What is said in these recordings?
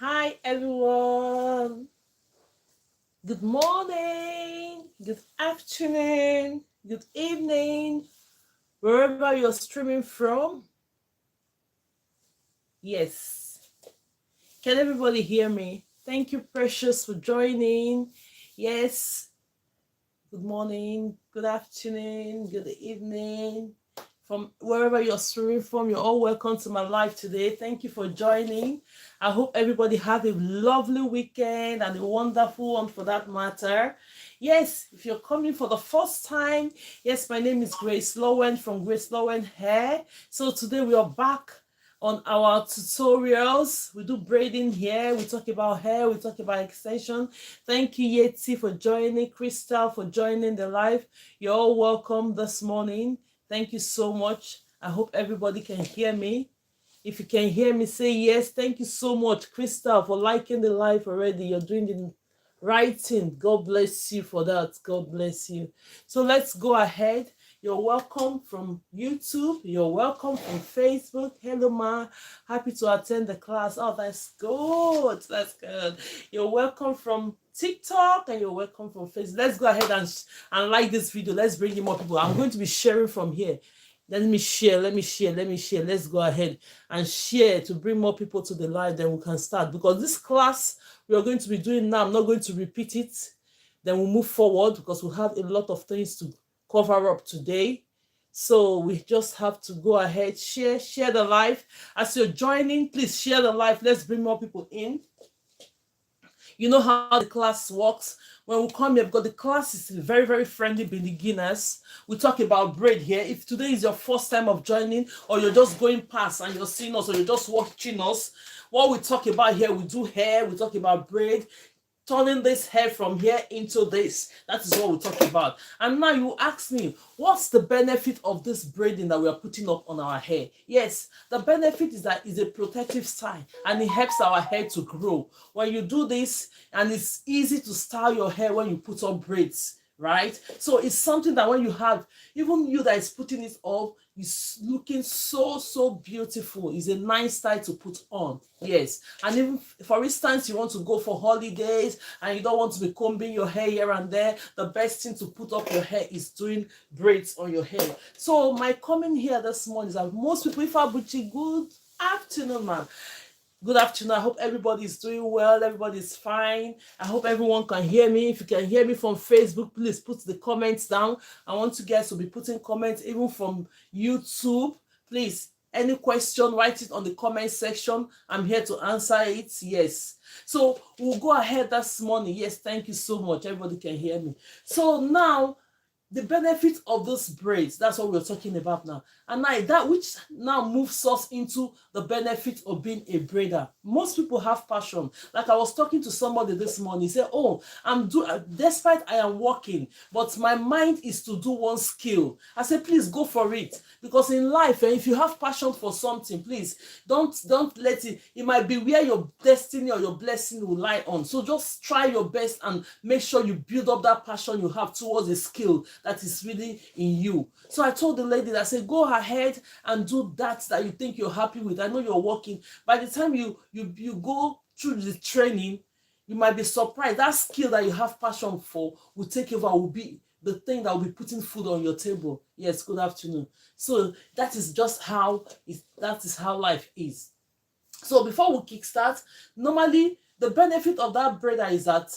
Hi everyone. Good morning, good afternoon, good evening, wherever you're streaming from. Yes. Can everybody hear me? Thank you, Precious, for joining. Yes. Good morning, good afternoon, good evening. From wherever you're streaming from, you're all welcome to my live today. Thank you for joining. I hope everybody had a lovely weekend and a wonderful one for that matter. Yes, if you're coming for the first time, yes, my name is Grace Lowen from GraceLawendhair. So today we are back on our tutorials. We do braiding here, we talk about hair, we talk about extension. Thank you, Yeti, for joining, Crystal for joining the live. You're all welcome this morning. Thank you so much. I hope everybody can hear me. If you can hear me, say yes. Thank you so much, Crystal, for liking the live already. You're doing the right thing. God bless you for that. God bless you. So let's go ahead. You're welcome from YouTube. You're welcome from Facebook. Hello, Ma. Happy to attend the class. Oh, that's good. That's good. You're welcome from TikTok and you're welcome from Facebook. Let's go ahead and like this video. Let's bring in more people. I'm going to be sharing from here. Let me share. Let's go ahead and share to bring more people to the live. Then we can start. Because this class we are going to be doing now, I'm not going to repeat it. Then we'll move forward because we have a lot of things to cover up today. So we just have to go ahead, share the live. As you're joining, please share the live. Let's bring more people in. You know how the class works when we come here, because the class is very, very friendly beginners. We talk about braid here. If today is your first time of joining, or you're just going past and you're seeing us, or you're just watching us, what we talk about here, we do hair, we talk about braid, turning this hair from here into this. That is what we're talking about. And now you ask me, what's the benefit of this braiding that we are putting up on our hair? Yes, the benefit is that it's a protective style and it helps our hair to grow. When you do this, and it's easy to style your hair when you put on braids, right? So it's something that when you have, even you that is putting it up, is looking so beautiful. It's a nice style to put on. Yes. And even for instance, you want to go for holidays and you don't want to be combing your hair here and there, the best thing to put up your hair is doing braids on your hair. So my comment here this morning is that most people, if I'm good afternoon, man. Good afternoon. I hope everybody is doing well. Everybody is fine. I hope everyone can hear me. If you can hear me from Facebook, please put the comments down. I want you guys to be putting comments even from YouTube. Please, any question, write it on the comment section. I'm here to answer it. Yes. So we'll go ahead this morning. Yes, thank you so much. Everybody can hear me. So now, the benefit of those braids, that's what we're talking about now. And now that which now moves us into the benefit of being a braider. Most people have passion. Like I was talking to somebody this morning, he said, oh, despite I am working, but my mind is to do one skill. I said, please go for it. Because in life, if you have passion for something, please don't let it might be where your destiny or your blessing will lie on. So just try your best and make sure you build up that passion you have towards a skill that is really in you. So I told the lady that I said, go ahead and do that you think you're happy with. I know you're working. By the time you go through the training, you might be surprised. That skill that you have passion for will take over, will be the thing that will be putting food on your table. Yes, good afternoon. So that is just how life is. So before we kickstart, normally the benefit of that braider is that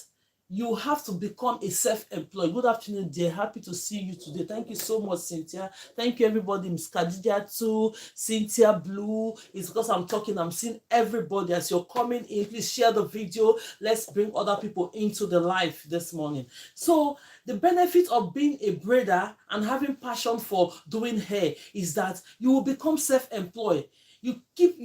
you have to become a self-employed. Good afternoon, dear. Happy to see you today. Thank you so much, Cynthia. Thank you, everybody. Miss Khadija too. Cynthia Blue. It's because I'm talking. I'm seeing everybody as you're coming in. Please share the video. Let's bring other people into the live this morning. So the benefit of being a braider and having passion for doing hair is that you will become self-employed. You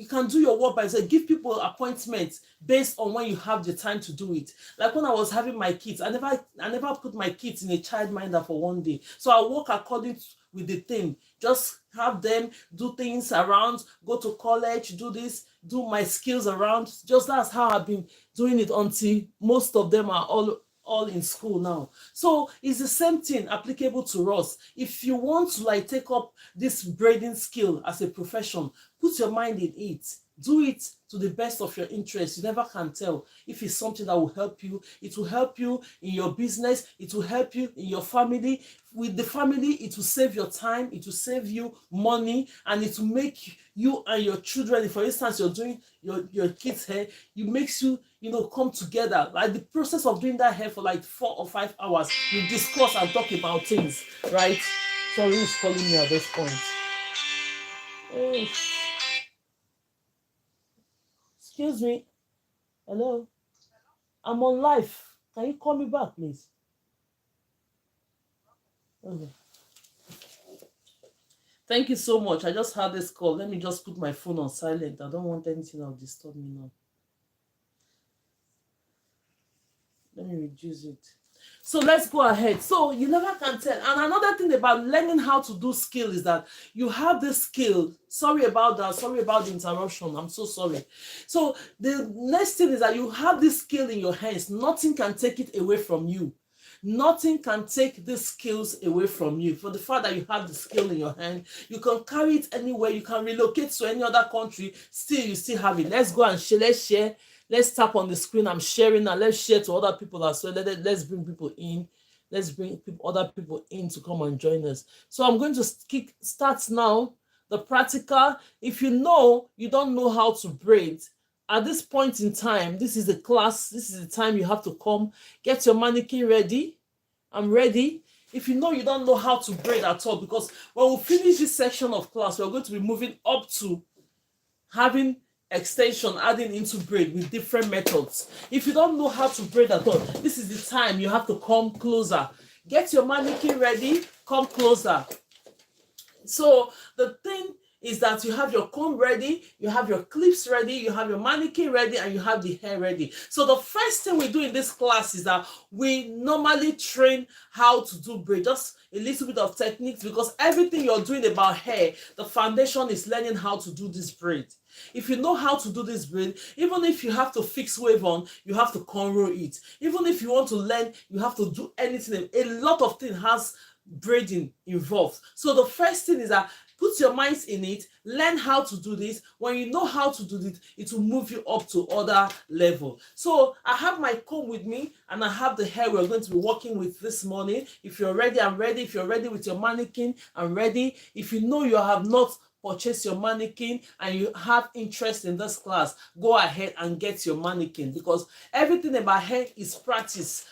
can do your work by yourself. Give people appointments based on when you have the time to do it. Like when I was having my kids, I never put my kids in a childminder for one day. So I work according with the theme. Just have them do things around, go to college, do this, do my skills around. Just that's how I've been doing it until most of them are all in school now. So it's the same thing applicable to us. If you want to take up this braiding skill as a profession, put your mind in it. Do it to the best of your interest. You never can tell if it's something that will help you. It will help you in your business. It will help you in your family. With the family, it will save your time. It will save you money, and it will make you and your children, for instance, you're doing your kids' hair, it makes you, come together. Like the process of doing that hair for like 4 or 5 hours, you discuss and talk about things, right? Sorry, who's calling me at this point? Hey, excuse me. Hello? I'm on live. Can you call me back, please? Okay. Thank you so much. I just had this call. Let me just put my phone on silent. I don't want anything that will disturb me now. Let me reduce it. So let's go ahead. So you never can tell. And another thing about learning how to do skill is that you have this skill. Sorry about that. Sorry about the interruption. I'm so sorry. So the next thing is that you have this skill in your hands. Nothing can take it away from you. Nothing can take these skills away from you. For the fact that you have the skill in your hand, you can carry it anywhere. You can relocate to any other country. Still, you still have it. Let's go and share. Let's share. Let's tap on the screen. I'm sharing now. Let's share to other people as well. Let's bring people in. Let's bring other people in to come and join us. So I'm going to start now. The practical. If you don't know how to braid, at this point in time, this is the class. This is the time you have to come. Get your mannequin ready. I'm ready. If you don't know how to braid at all, because when we finish this section of class, we're going to be moving up to having extension, adding into braid with different methods. If you don't know how to braid at all, this is the time you have to come closer. Get your mannequin ready, come closer. So the thing is that you have your comb ready, you have your clips ready, you have your mannequin ready, and you have the hair ready. So the first thing we do in this class is that we normally train how to do braid, just a little bit of techniques, because everything you're doing about hair, the foundation is learning how to do this braid. If you know how to do this braid, even if you have to fix wave on, you have to cornrow it. Even if you want to learn, you have to do anything. A lot of things has braiding involved. So the first thing is that put your minds in it, learn how to do this. When you know how to do it, it will move you up to other level. So I have my comb with me, and I have the hair we're going to be working with this morning. If you're ready, I'm ready. If you're ready with your mannequin, I'm ready. If you know you have not purchase your mannequin and you have interest in this class, go ahead and get your mannequin, because everything about hair is practice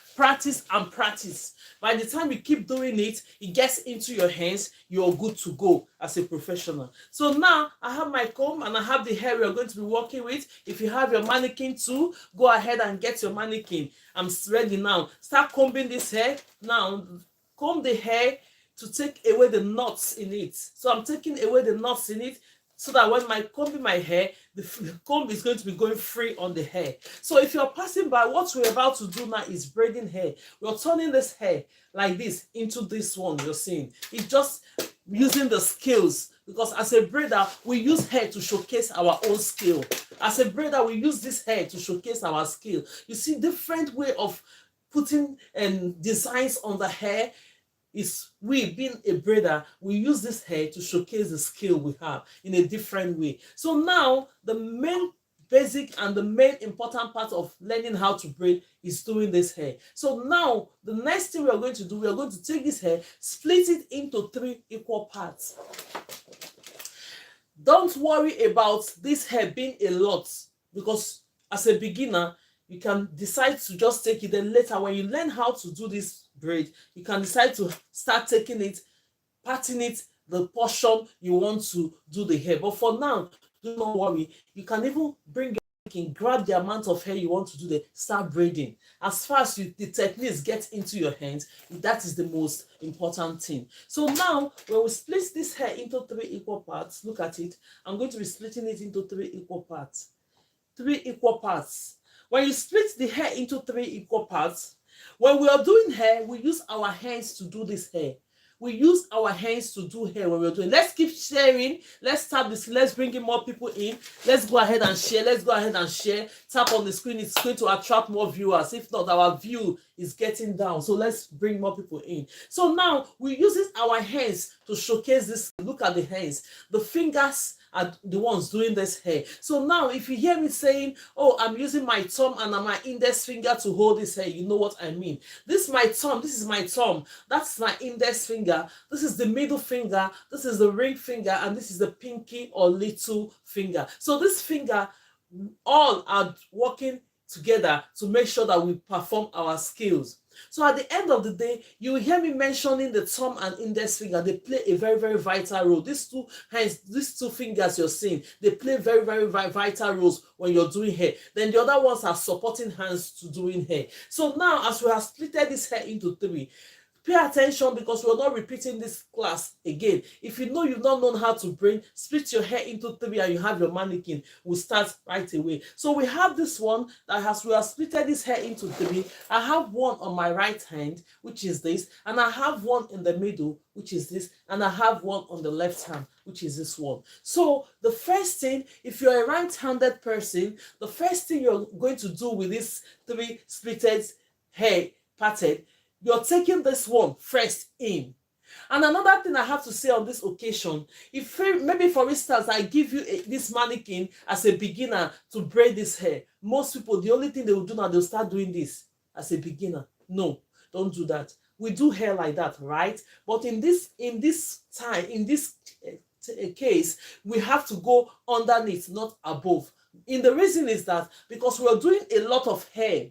and practice. By the time you keep doing it, it gets into your hands, you're good to go as a professional. So now I have my comb and I have the hair we're going to be working with. If you have your mannequin too, go ahead and get your mannequin. I'm ready now. Start combing this hair. Now comb the hair to take away the knots in it. So I'm taking away the knots in it, so that when I combing my hair, the comb is going to be going free on the hair. So if you're passing by, what we're about to do now is braiding hair. We're turning this hair like this into this one you're seeing. It's just using the skills, because as a braider, we use hair to showcase our own skill. As a braider, we use this hair to showcase our skill. You see, different way of putting designs on the hair. Is we being a braider, we use this hair to showcase the skill we have in a different way. So now the main basic and the main important part of learning how to braid is doing this hair. So now the next thing we are going to do, we are going to take this hair, split it into 3 equal parts. Don't worry about this hair being a lot, because as a beginner, you can decide to just take it. Then later, when you learn how to do this braid, you can decide to start taking it, parting it, the portion you want to do the hair. But for now, do not worry. You can even bring your grab the amount of hair you want to do the start braiding. As far as the techniques get into your hands, that is the most important thing. So now, when we split this hair into 3 equal parts, look at it. I'm going to be splitting it into 3 equal parts. 3 equal parts. When you split the hair into 3 equal parts, when we are doing hair, we use our hands to do this hair. We use our hands to do hair when we're doing. Let's keep sharing. Let's start this. Let's bring in more people in. Let's go ahead and share. Let's go ahead and share. Tap on the screen. It's going to attract more viewers. If not, our view is getting down. So let's bring more people in. So now we use our hands to showcase this. Look at the hands. The fingers are the ones doing this hair. So now if you hear me saying, oh, I'm using my thumb and my index finger to hold this hair, you know what I mean. This is my thumb, this is my thumb, that's my index finger, this is the middle finger, this is the ring finger, and this is the pinky or little finger. So this finger all are working together to make sure that we perform our skills. So at the end of the day, you will hear me mentioning the thumb and index finger. They play a very, very vital role. These two hands, these two fingers you're seeing, they play very, very vital roles when you're doing hair. Then the other ones are supporting hands to doing hair. So now, as we have splitted this hair into three, pay attention because we're not repeating this class again. If you know you've not known how to braid, split your hair into three and you have your mannequin. We'll start right away. So we have this one that we have splitted this hair into three. I have one on my right hand, which is this, and I have one in the middle, which is this, and I have one on the left hand, which is this one. So the first thing, if you're a right-handed person, the first thing you're going to do with this three splitted hair pattern, you're taking this one first in. And another thing I have to say on this occasion, if maybe for instance I give you this mannequin as a beginner to braid this hair, most people, the only thing they will do now, they'll start doing this as a beginner. No, don't do that. We do hair like that, right? But in this case, we have to go underneath, not above. And the reason is that because we are doing a lot of hair.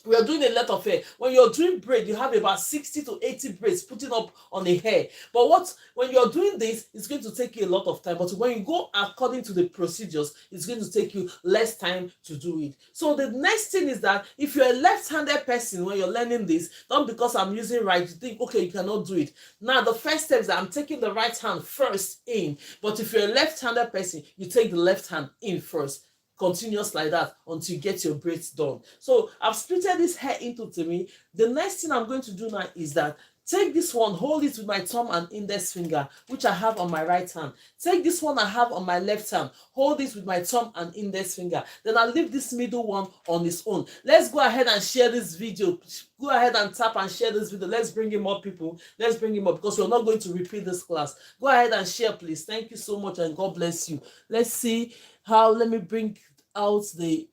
We are doing a lot of hair. When you're doing braid, you have about 60 to 80 braids putting up on a hair. But when you're doing this, it's going to take you a lot of time. But when you go according to the procedures, it's going to take you less time to do it. So the next thing is that if you're a left-handed person, when you're learning this, not because I'm using right, you think, okay, you cannot do it. Now, the first step is that I'm taking the right hand first in. But if you're a left-handed person, you take the left hand in first. Continuous like that until you get your braids done. So I've splitted this hair into three. The next thing I'm going to do now is that take this one, hold it with my thumb and index finger, which I have on my right hand. Take this one I have on my left hand, hold it with my thumb and index finger. Then I'll leave this middle one on its own. Let's go ahead and share this video. Go ahead and tap and share this video. Let's bring in more people. Let's bring him up because we're not going to repeat this class. Go ahead and share, please. Thank you so much and God bless you. Let's see how, let me bring out the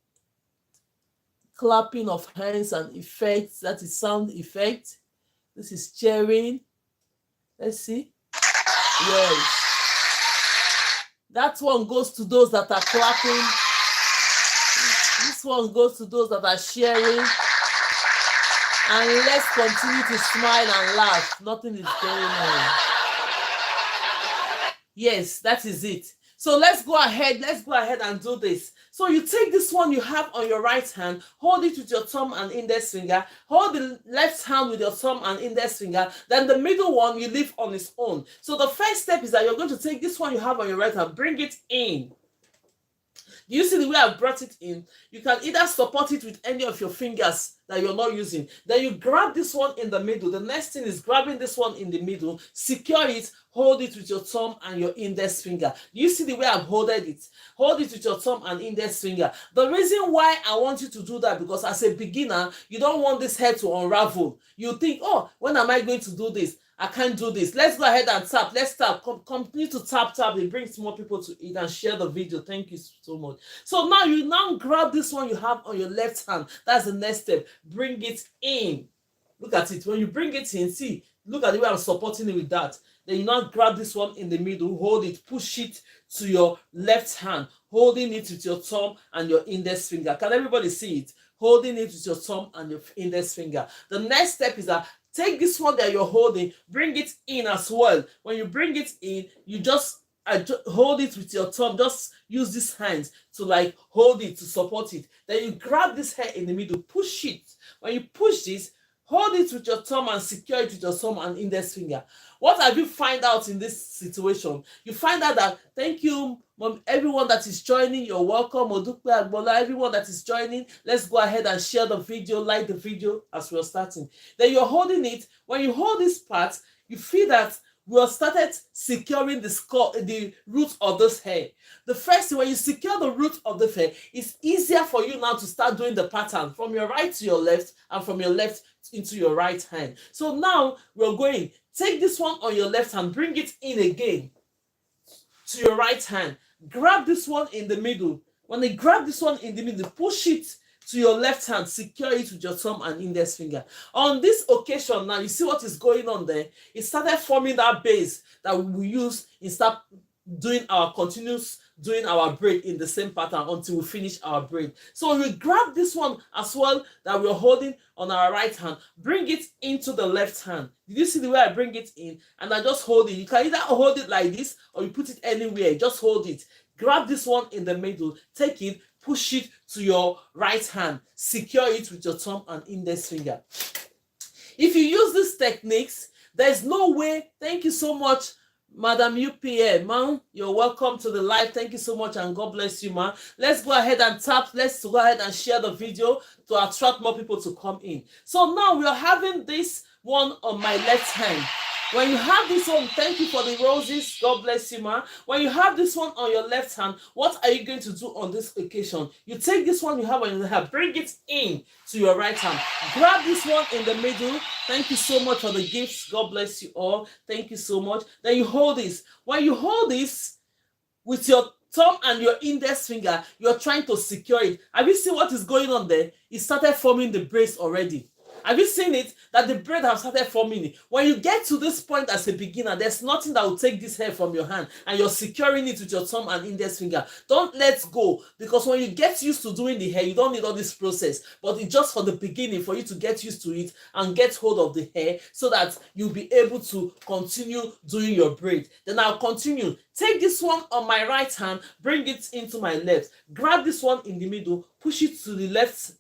clapping of hands and effects. That is sound effect. This is cheering. Let's see. Yes. That one goes to those that are clapping. This one goes to those that are sharing. And let's continue to smile and laugh. Nothing is going on. Yes, that is it. So let's go ahead and do this. So you take this one you have on your right hand, hold it with your thumb and index finger, hold the left hand with your thumb and index finger, then the middle one you leave on its own. So the first step is that you're going to take this one you have on your right hand, bring it in. Do you see the way I've brought it in? You can either support it with any of your fingers that you're not using. Then you grab this one in the middle. The next thing is grabbing this one in the middle, secure it, hold it with your thumb and your index finger. Do you see the way I've holded it? Hold it with your thumb and index finger. The reason why I want you to do that, because as a beginner, you don't want this hair to unravel. You think, oh, when am I going to do this? I can't do this. Let's go ahead and tap. Let's tap. Continue to tap. It brings more people to it and share the video. Thank you so much. So now you grab this one you have on your left hand. That's the next step. Bring it in. Look at it. When you bring it in, see, look at the way I'm supporting it with that. Then you now grab this one in the middle, hold it, push it to your left hand, holding it with your thumb and your index finger. Can everybody see it? Holding it with your thumb and your index finger. The next step is that take this one that you're holding, bring it in as well. When you bring it in, you just hold it with your thumb. Just use these hands to like hold it, to support it. Then you grab this hair in the middle, push it. When you push this, hold it with your thumb and secure it with your thumb and index finger. What have you find out in this situation? You find out that, thank you, Mom, everyone that is joining, you're welcome. Odupe Agbola, everyone that is joining, let's go ahead and share the video, like the video as we're starting. Then you're holding it. When you hold this part, you feel that we have started securing the root of this hair. The first thing, when you secure the root of the hair, it's easier for you now to start doing the pattern from your right to your left and from your left into your right hand. So now we're going, take this one on your left hand, bring it in again to your right hand. Grab this one in the middle. When you grab this one in the middle, push it to your left hand, secure it with your thumb and index finger. On this occasion now, you see what is going on there? It started forming that base that we will use in start doing our continuous doing our braid in the same pattern until we finish our braid. So we grab this one as well that we're holding on our right hand, bring it into the left hand. Did you see the way I bring it in? And I just hold it. You can either hold it like this or you put it anywhere. Just hold it. Grab this one in the middle, take it, push it to your right hand, secure it with your thumb and index finger. If you use these techniques, there's no way. Thank you so much, Madam UPA, man. You're welcome to the live. Thank you so much and God bless you, man. Let's go ahead and tap. Let's go ahead and share the video to attract more people to come in. So now we are having this one on my left hand. When you have this one, thank you for the roses. God bless you, ma. When you have this one on your left hand, what are you going to do on this occasion? You take this one you have on your hand, bring it in to your right hand. Grab this one in the middle. Thank you so much for the gifts. God bless you all. Thank you so much. Then you hold this. When you hold this with your thumb and your index finger, you're trying to secure it. Have you seen what is going on there? It started forming the brace already. Have you seen it? That the braid have started forming it. When you get to this point as a beginner, there's nothing that will take this hair from your hand and you're securing it with your thumb and index finger. Don't let go, because when you get used to doing the hair, you don't need all this process. But it's just for the beginning for you to get used to it and get hold of the hair so that you'll be able to continue doing your braid. Then I'll continue. Take this one on my right hand, bring it into my left. Grab this one in the middle, push it to the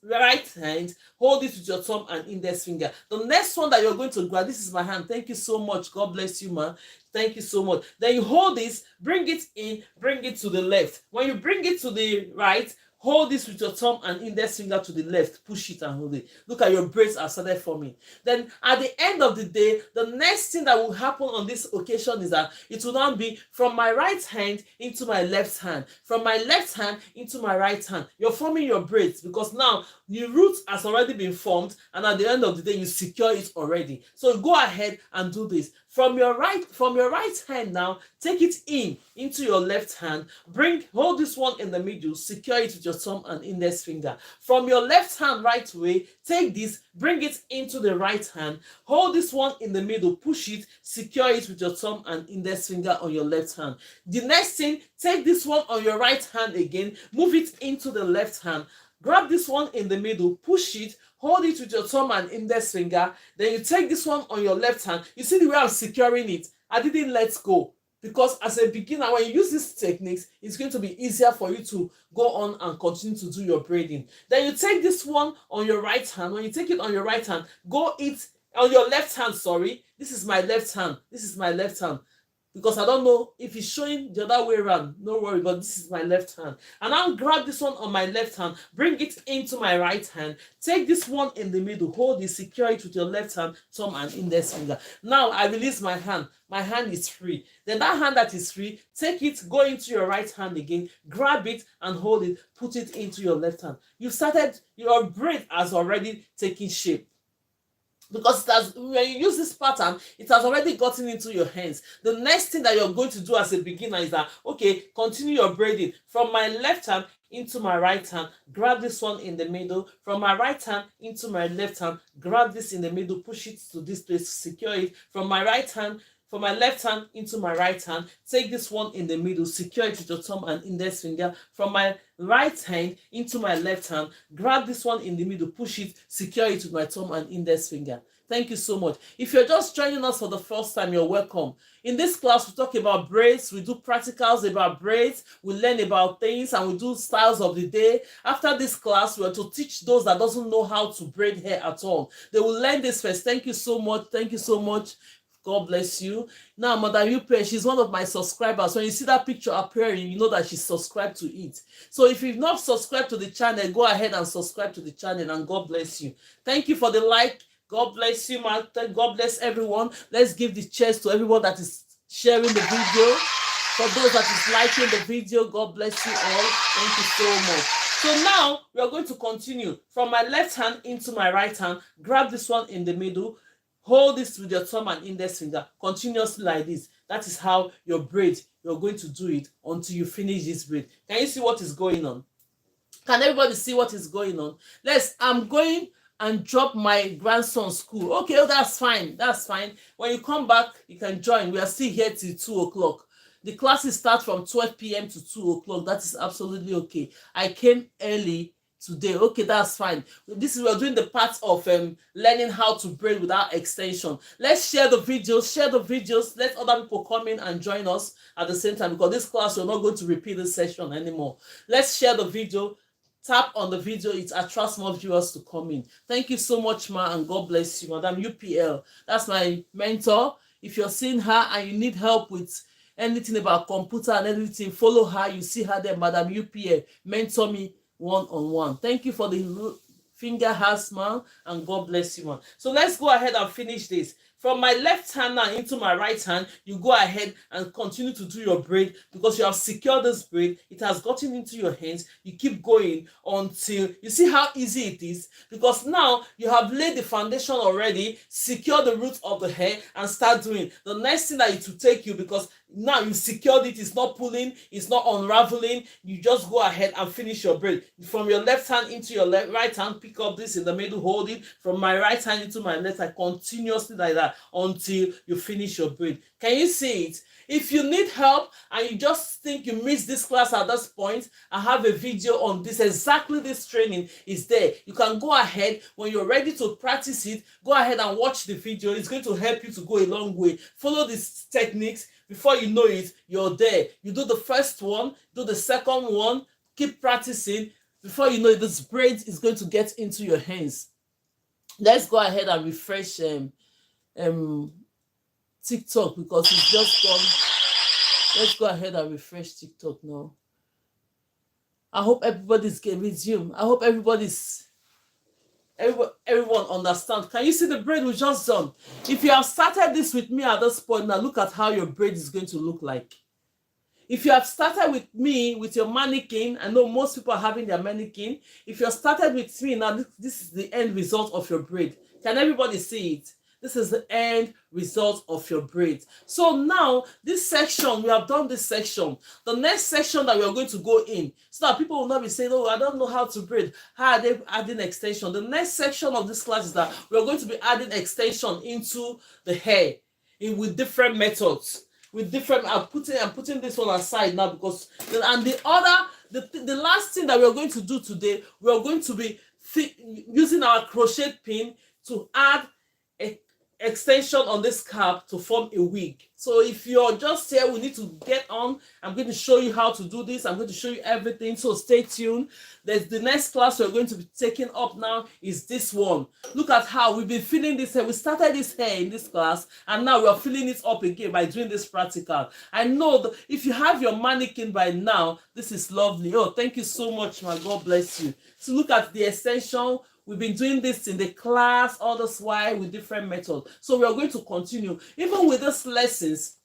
right hand, hold it with your thumb and index finger. The next one that you're going to grab, this is my hand. Thank you so much. God bless you, man. Thank you so much. Then you hold this, bring it in, bring it to the left. When you bring it to the right, hold this with your thumb and index finger to the left. Push it and hold it. Look at your braids are started forming. Then at the end of the day, the next thing that will happen on this occasion is that it will now be from my right hand into my left hand. From my left hand into my right hand. You're forming your braids because now the root has already been formed, and at the end of the day, you secure it already. So go ahead and do this. From your right hand now, take it into your left hand. Hold this one in the middle, secure it with your thumb and index finger. From your left hand right way, take this, bring it into the right hand. Hold this one in the middle, push it, secure it with your thumb and index finger on your left hand. The next thing, take this one on your right hand again, move it into the left hand. Grab this one in the middle, push it, hold it with your thumb and index finger. Then you take this one on your left hand. You see the way I'm securing it? I didn't let go, because as a beginner, when you use these techniques, it's going to be easier for you to go on and continue to do your braiding. Then you take this one on your right hand. When you take it on your right hand, on your left hand, sorry. This is my left hand. This is my left hand. Because I don't know if it's showing the other way around. No worry, but this is my left hand. And I'll grab this one on my left hand, bring it into my right hand. Take this one in the middle, hold it, secure it with your left hand, thumb and index finger. Now I release my hand. My hand is free. Then that hand that is free, take it, go into your right hand again, grab it and hold it, put it into your left hand. Your braid has already taken shape. Because when you use this pattern, it has already gotten into your hands. The next thing that you're going to do as a beginner is that, okay, continue your braiding. From my left hand into my right hand, grab this one in the middle. From my right hand into my left hand, grab this in the middle, push it to this place, secure it. From my left hand into my right hand, take this one in the middle, secure it with your thumb and index finger. From my right hand into my left hand, grab this one in the middle, push it, secure it with my thumb and index finger. Thank you so much. If you're just joining us for the first time, you're welcome. In this class, we talk about braids, we do practicals about braids, we learn about things, and we do styles of the day. After this class, we are to teach those that doesn't know how to braid hair at all. They will learn this first. Thank you so much. Thank you so much. God bless you. Now, Madam Yupe, she's one of my subscribers. When you see that picture appearing, you know that she's subscribed to it. So if you've not subscribed to the channel, go ahead and subscribe to the channel, and God bless you. Thank you for the like. God bless you, man. God bless everyone. Let's give the cheers to everyone that is sharing the video. For those that is liking the video, God bless you all. Thank you so much. So now we are going to continue. From my left hand into my right hand, grab this one in the middle. Hold this with your thumb and index finger continuously like this. That is how your braid you're going to do it until you finish this braid. Can you see what is going on? Can everybody see what is going on? I'm going and drop my grandson's school. Okay, oh, that's fine. That's fine. When you come back, you can join. We are still here till 2 o'clock. The classes start from 12 p.m. to 2 o'clock. That is absolutely okay. I came early today. Okay, that's fine. We're doing the part of learning how to braid without extension. Let's share the videos. Let other people come in and join us at the same time, because this class, we're not going to repeat this session anymore. Let's share the video. Tap on the video. It attracts more viewers to come in. Thank you so much, ma, and God bless you. Madam UPL, that's my mentor. If you're seeing her and you need help with anything about computer and everything, follow her. You see her there, Madam UPL. Mentor me one-on-one. Thank you for the finger hearts, man, and God bless you, man. So let's go ahead and finish this. From my left hand now into my right hand, you go ahead and continue to do your braid, because you have secured this braid. It has gotten into your hands. You keep going until you see how easy it is, because now you have laid the foundation already, secure the roots of the hair, and start doing. The next thing that it will take you, because now you secured it, it's not pulling, it's not unraveling, you just go ahead and finish your braid. From your left hand into your right hand, pick up this in the middle, hold it. From my right hand into my left hand, continuously like that until you finish your braid. Can you see it? If you need help and you just think you missed this class at this point, I have a video on this. Exactly this training is there. You can go ahead, when you're ready to practice it, go ahead and watch the video. It's going to help you to go a long way. Follow these techniques. Before you know it, you're there. You do the first one, do the second one, keep practicing. Before you know it, this braid is going to get into your hands. Let's go ahead and refresh TikTok, because it's just gone. Let's go ahead and refresh TikTok now. I hope everybody's getting resumed. I hope everyone understands. Can you see the braid we just done? If you have started this with me at this point, now look at how your braid is going to look like. If you have started with me with your mannequin, I know most people are having their mannequin. If you have started with me, now this is the end result of your braid. Can everybody see it? This is the end result of your braid. So now, this section, we have done this section. The next section that we are going to go in, so that people will not be saying, oh, I don't know how to braid. How are they adding extension? The next section of this class is that we are going to be adding extension into the hair with different methods. I'm putting this one aside now, because the last thing that we are going to do today, we are going to be using our crochet pin to add a extension on this cap to form a wig. So if you're just here, we need to get on. I'm going to show you how to do this. I'm going to show you everything, so stay tuned. There's the next class we're going to be taking up now is this one. Look at how we've been filling this hair. We started this hair in this class, and now we are filling it up again by doing this practical. I know that if you have your mannequin by now, this is lovely. Oh, thank you so much, my God bless you. So look at the extension. We've been doing this in the class all this while with different methods. So we are going to continue. Even with these lessons,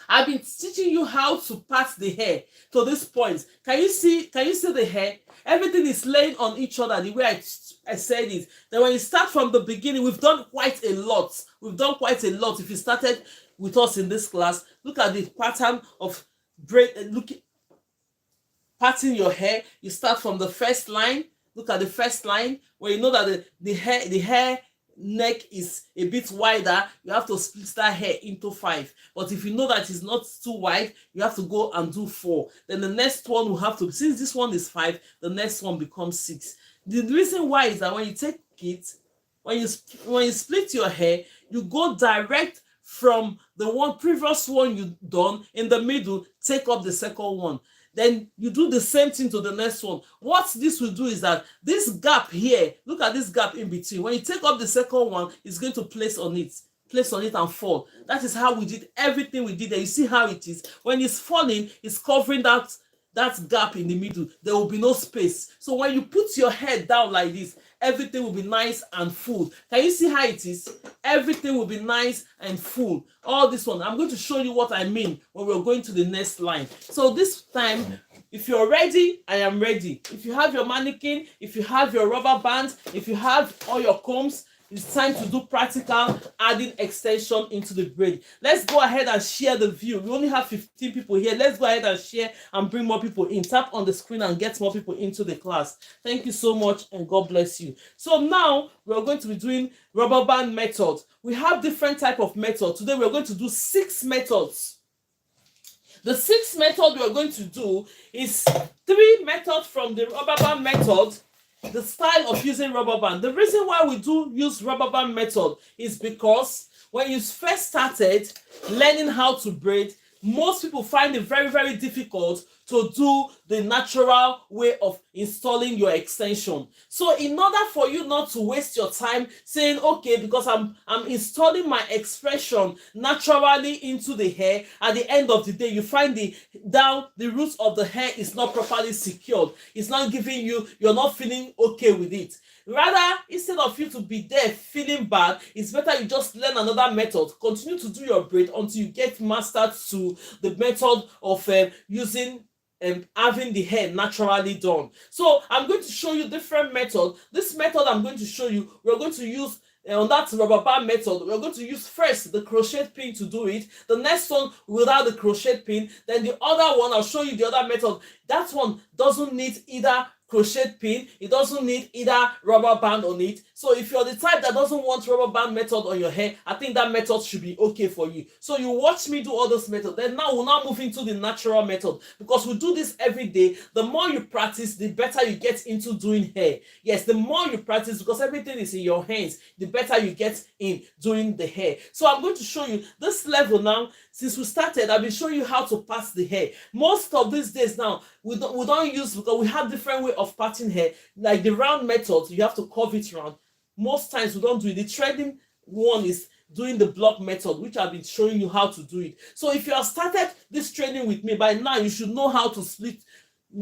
I've been teaching you how to part the hair to this point. Can you see the hair? Everything is laying on each other the way I said it. Then when you start from the beginning, we've done quite a lot. If you started with us in this class, look at the pattern of braid. Parting your hair. You start from the first line. Look at the first line, where you know that the hair neck is a bit wider. You have to split that hair into 5. But if you know that it's not too wide, you have to go and do 4. Then the next one will have to, since this one is 5, the next one becomes 6. The reason why is that when you take it, when you split your hair, you go direct from the previous one you done in the middle, take up the second one. Then you do the same thing to the next one. What this will do is that this gap here, look at this gap in between. When you take up the second one, it's going to place on it and fall. That is how we did everything we did there. You see how it is. When it's falling, it's covering that gap in the middle. There will be no space. So when you put your head down like this, everything will be nice and full. Can you see how it is? Everything will be nice and full. All this one, I'm going to show you what I mean when we're going to the next line. So this time, if you're ready, I am ready. If you have your mannequin, if you have your rubber band, if you have all your combs, it's time to do practical adding extension into the braid. Let's go ahead and share the view. We only have 15 people here. Let's go ahead and share and bring more people in. Tap on the screen and get more people into the class. Thank you so much and God bless you. So now we're going to be doing rubber band method. We have different type of method. Today we're going to do 6 methods. The 6th method we're going to do is 3 methods from the rubber band method, the style of using rubber band. The reason why we do use rubber band method is because when you first started learning how to braid, most people find it very, very difficult to do the natural way of installing your extension. So in order for you not to waste your time saying, okay, because I'm installing my expression naturally into the hair, at the end of the day you find the roots of the hair is not properly secured. It's not giving you, you're not feeling okay with it. Rather, instead of you to be there feeling bad, it's better you just learn another method. Continue to do your braid until you get mastered to the method of using having the hair naturally done. So I'm going to show you different methods. This method I'm going to show you, we're going to use on that rubber band method, we're going to use first the crochet pin to do it. The next one without the crochet pin. Then the other one, I'll show you the other method. That one doesn't need either crochet pin, it doesn't need either rubber band on it. So if you're the type that doesn't want rubber band method on your hair, I think that method should be okay for you. So you watch me do all those methods. Then now we'll now move into the natural method, because we do this every day. The more you practice, the better you get into doing hair. Yes, the more you practice, because everything is in your hands, the better you get in doing the hair. So I'm going to show you this level now. Since we started, I've been showing you how to part the hair. Most of these days now, we don't use, because we have different way of parting hair. Like the round method, you have to curve it round. Most times we don't do it. The threading one is doing the block method, which I've been showing you how to do it. So if you have started this training with me, by now you should know how to split,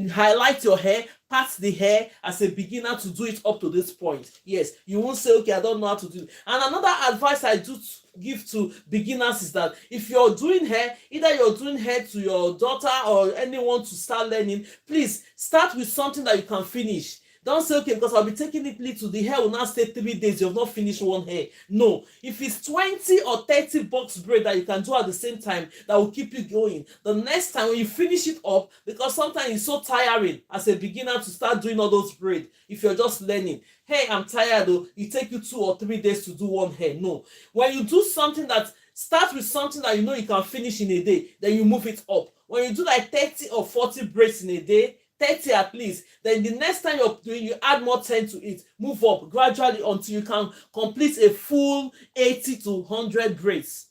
highlight your hair, part the hair as a beginner to do it up to this point. Yes, you won't say, okay, I don't know how to do it. And another advice I do give to beginners is that if you're doing hair, either you're doing hair to your daughter or anyone to start learning, please start with something that you can finish. Don't say, okay, because I'll be taking it little, the hair will now stay 3 days, you have not finished one hair. No. If it's 20 or 30 box braid that you can do at the same time, that will keep you going. The next time when you finish it up, because sometimes it's so tiring as a beginner to start doing all those braid, if you're just learning. Hey, I'm tired though, it take you 2 or 3 days to do one hair. No. When you do something that start with something that you know you can finish in a day, then you move it up. When you do like 30 or 40 braids in a day, 30 at least, then the next time you're doing, you add more 10 to it, move up gradually until you can complete a full 80 to 100 braids.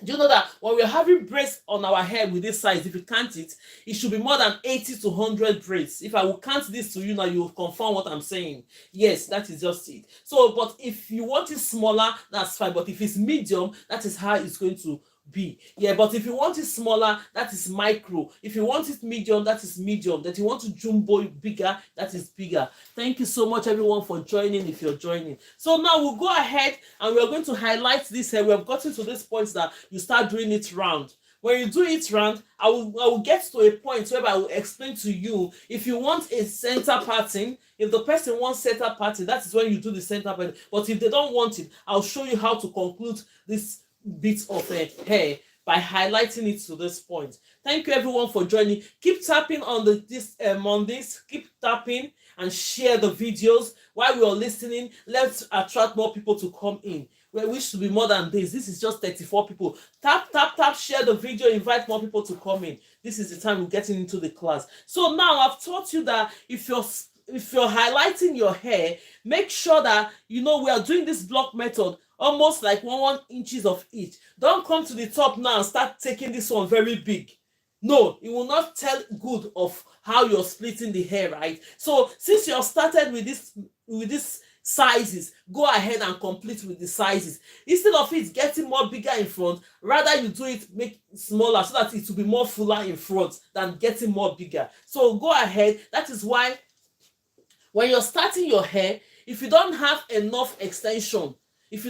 Do you know that when we're having braids on our hair with this size, if you count it, it should be more than 80 to 100 braids. If I will count this to you now, you will confirm what I'm saying. Yes, that is just it. So, but if you want it smaller, that's fine. But if it's medium, that is how it's going to be. Yeah, but if you want it smaller, that is micro. If you want it medium, that is medium. That you want to jumbo bigger, that is bigger. Thank you so much everyone for joining, if you're joining. So now we'll go ahead and we're going to highlight this hair. We have gotten to this point that you start doing it round. When you do it round, I will get to a point where I will explain to you if you want a center parting. If the person wants center parting, that is when you do the center parting. But if they don't want it, I'll show you how to conclude this bit of hair by highlighting it to this point. Thank you everyone for joining. Keep tapping on this Mondays. Keep tapping and share the videos while we are listening. Let's attract more people to come in. We wish to be more than this. This is just 34 people. Tap, tap, tap, share the video, invite more people to come in. This is the time we're getting into the class. So now I've taught you that if you're highlighting your hair, make sure that you know we are doing this block method almost like 1 inches of each. Don't come to the top now and start taking this one very big. No, it will not tell good of how you're splitting the hair, right? So since you have started with this sizes, go ahead and complete with the sizes. Instead of it getting more bigger in front, rather you do it, make it smaller so that it will be more fuller in front than getting more bigger. So go ahead. That is why when you're starting your hair, if you don't have enough extension, you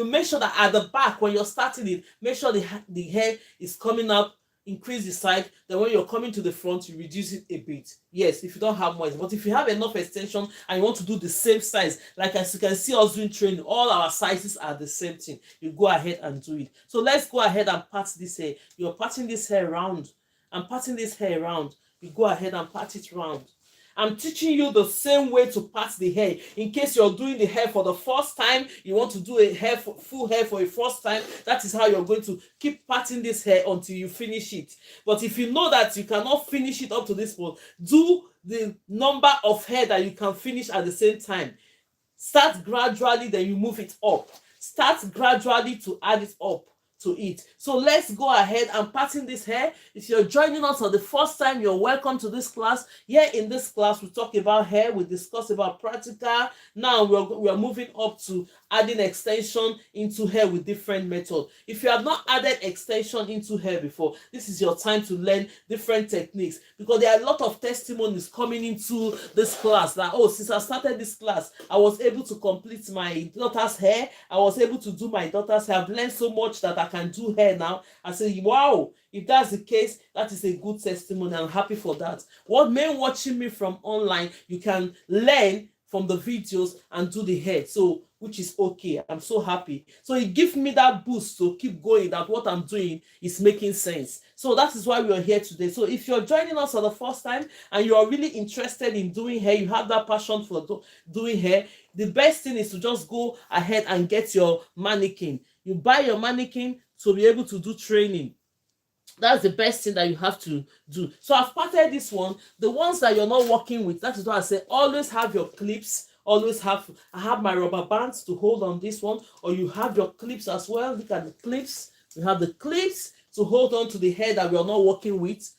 make sure that at the back when you're starting it, make sure the hair is coming up increase the side, then when you're coming to the front, you reduce it a bit. Yes, if you don't have much, but if you have enough extension and you want to do the same size, like as you can see us doing training, all our sizes are the same thing. You go ahead and do it. So let's go ahead and part this hair. You're parting this hair round. I'm parting this hair round. You go ahead and part it round. I'm teaching you the same way to part the hair. In case you're doing the hair for the first time, you want to do a full hair for a first time, that is how you're going to keep parting this hair until you finish it. But if you know that you cannot finish it up to this point, do the number of hair that you can finish at the same time. Start gradually, then you move it up. Start gradually to add it up to it. So let's go ahead and parting this hair. If you're joining us for the first time, you're welcome to this class. Here in this class, we talk about hair, we discuss about practical. Now we're moving up to adding extension into hair with different methods. If you have not added extension into hair before, this is your time to learn different techniques, because there are a lot of testimonies coming into this class that, oh, since I started this class, I was able to complete my daughter's hair. I was able to do my daughter's hair. I've learned so much that I can do hair now. I say, wow, if that's the case, that is a good testimony. I'm happy for that. What men watching me from online, you can learn from the videos and do the hair, so which is okay. I'm so happy. So it gives me that boost to keep going, that what I'm doing is making sense. So that is why we are here today. So if you're joining us for the first time and you are really interested in doing hair, you have that passion for doing hair, the best thing is to just go ahead and get your mannequin. You buy your mannequin to be able to do training. That's the best thing that you have to do. So I've parted this one. The ones that you're not working with, that is why I say always have your clips. I have my rubber bands to hold on this one, or you have your clips as well. Look at the clips. We have the clips to hold on to the hair that we are not working with.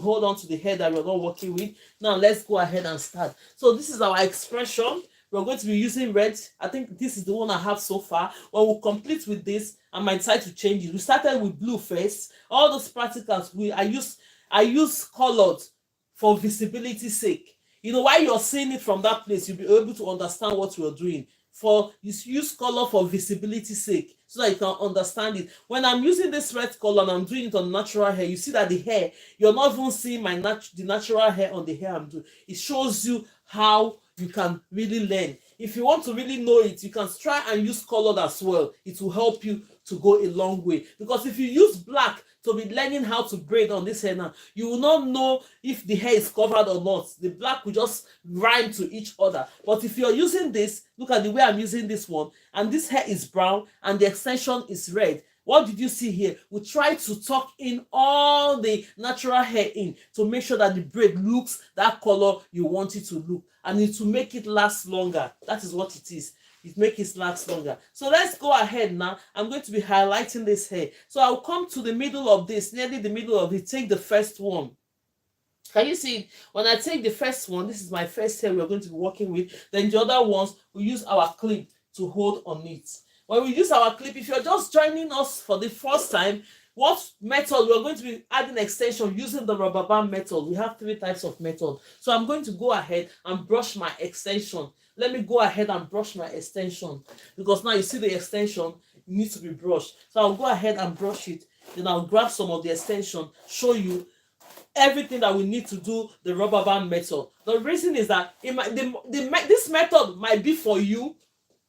Hold on to the hair that we're not working with. Now let's go ahead and start. So this is our expression. We're going to be using red. I think this is the one I have so far. When we complete with this, I might decide to change it. We started with blue first. All those practicals, I use colored for visibility's sake. You know, while you're seeing it from that place, you'll be able to understand what we're doing. You use color for visibility's sake, so that you can understand it. When I'm using this red color and I'm doing it on natural hair, you see that the hair, you're not even seeing the natural hair on the hair I'm doing. It shows you how you can really learn. If you want to really know it, you can try and use colored as well. It will help you to go a long way. Because if you use black to be learning how to braid on this hair now, you will not know if the hair is covered or not. The black will just rhyme to each other. But if you're using this, look at the way I'm using this one, and this hair is brown and the extension is red. What did you see here? We try to tuck in all the natural hair in to make sure that the braid looks that color you want it to look, and it will make it last longer. That is what it is. It makes it last longer. So let's go ahead now. I'm going to be highlighting this hair. So I'll come to the middle of this, nearly the middle of it. Take the first one. Can you see it? When I take the first one, this is my first hair we're going to be working with. Then the other ones, we use our clip to hold on it. When we use our clip, if you're just joining us for the first time, what method we're going to be adding extension using the rubber band method. We have 3 types of method. So I'm going to go ahead and brush my extension. Let me go ahead and brush my extension, because now you see the extension needs to be brushed. So I'll go ahead and brush it. Then I'll grab some of the extension, show you everything that we need to do the rubber band method. The reason is that this method might be for you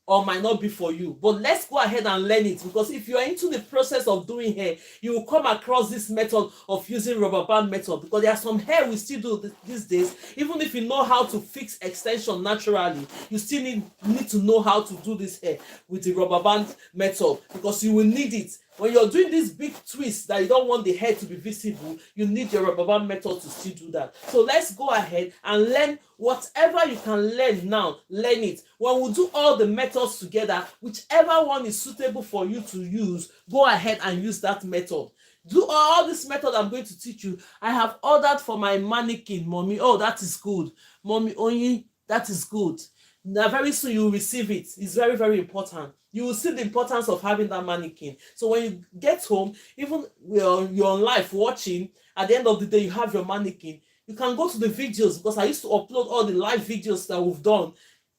or might not be for you, but let's go ahead and learn it, because if you're into the process of doing hair, you will come across this method of using rubber band method, because there are some hair we still do these days. Even if you know how to fix extension naturally, you still need to know how to do this hair with the rubber band method, because you will need it. When you're doing this big twist that you don't want the hair to be visible, you need your rubber band method to still do that. So let's go ahead and learn whatever you can learn now. Learn it. When we do all the methods together, whichever one is suitable for you to use, go ahead and use that method. Do all this method I'm going to teach you. I have ordered for my mannequin, mommy. Oh, that is good. Mommy, only that is good. Now, very soon you will receive it. It's very, very important. You will see the importance of having that mannequin. So when you get home, even you're on live watching, at the end of the day, you have your mannequin. You can go to the videos, because I used to upload all the live videos that we've done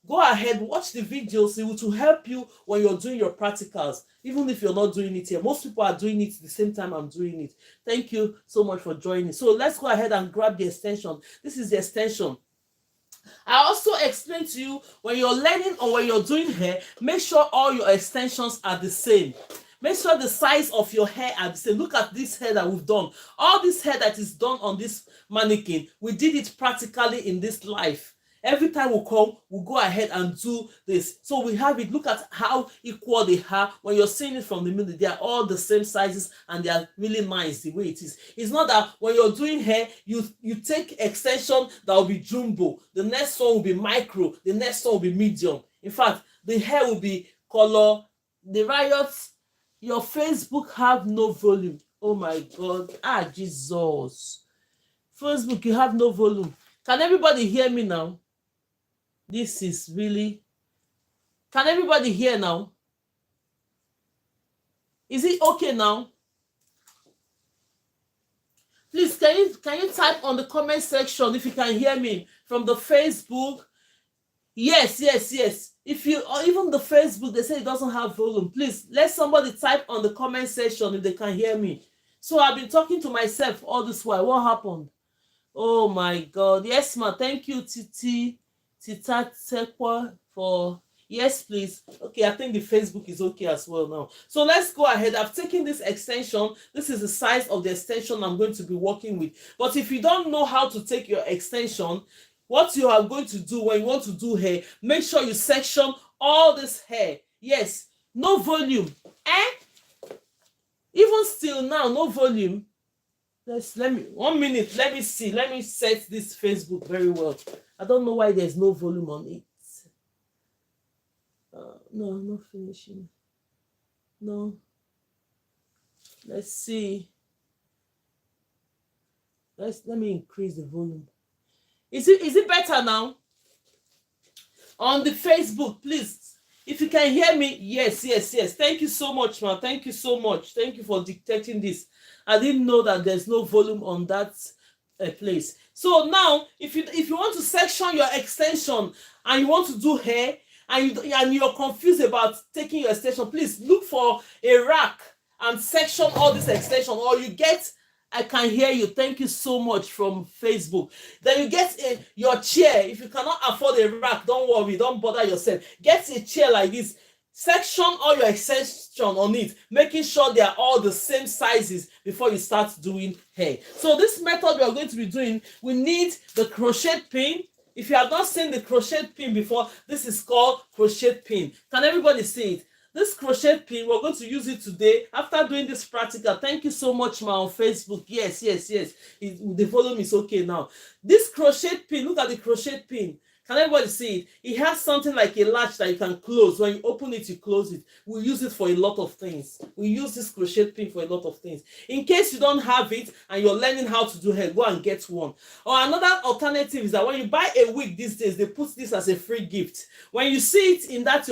go ahead, watch the videos. It will help you when you're doing your practicals, even if you're not doing it here. Most people are doing it the same time I'm doing it. Thank you so much for joining. So let's go ahead and grab the extension. This is the extension. I also explained to you, when you're learning or when you're doing hair, make sure all your extensions are the same. Make sure the size of your hair are the same. Look at this hair that we've done. All this hair that is done on this mannequin, we did it practically in this life. Every time we come, we'll go ahead and do this. So we have it. Look at how equal they are. When you're seeing it from the middle, they are all the same sizes and they are really nice the way it is. It's not that when you're doing hair, you take extension that will be jumbo. The next one will be micro. The next one will be medium. In fact, the hair will be color. The riots, your Facebook have no volume. Oh my God. Ah, Jesus. Facebook, you have no volume. Can everybody hear me now? This is really... Can everybody hear now? Is it okay now? Please, can you type on the comment section if you can hear me from the Facebook? Yes. If you, or even the Facebook, they say it doesn't have volume. Please let somebody type on the comment section if they can hear me. So I've been talking to myself all this while. What happened? Oh my God. Yes, ma. Thank you, Tita Tekwa, for... Yes, please. Okay, I think the Facebook is okay as well now. So let's go ahead. I've taken this extension. This is the size of the extension I'm going to be working with. But if you don't know how to take your extension, what you are going to do when you want to do hair, make sure you section all this hair. Yes, no volume. Even still now, no volume. Let me 1 minute. Let me see. Let me set this Facebook very well. I don't know why there's no volume on it. No, I'm not finishing. No. Let's see. Let me increase the volume. Is it better now? On the Facebook, please. If you can hear me, yes. Thank you so much, man. Thank you so much. Thank you for detecting this. I didn't know that there's no volume on that place. So now, if you want to section your extension and you want to do hair and you're confused about taking your extension, please look for a rack and section all this extension, or you get... I can hear you. Thank you so much from Facebook. Then you get your chair. If you cannot afford a rack, don't worry. Don't bother yourself. Get a chair like this. Section all your extension on it, making sure they are all the same sizes before you start doing hair. So this method we are going to be doing, we need the crochet pin. If you have not seen the crochet pin before, this is called crochet pin. Can everybody see it? This crochet pin, we're going to use it today after doing this practical. Thank you so much, ma, on Facebook. Yes. The volume is okay now. This crochet pin, look at the crochet pin. Can everybody see it? It has something like a latch that you can close. When you open it, you close it. We use it for a lot of things. We use this crochet pin for a lot of things. In case you don't have it and you're learning how to do hair, go and get one. Or another alternative is that when you buy a wig these days, they put this as a free gift. When you see it in that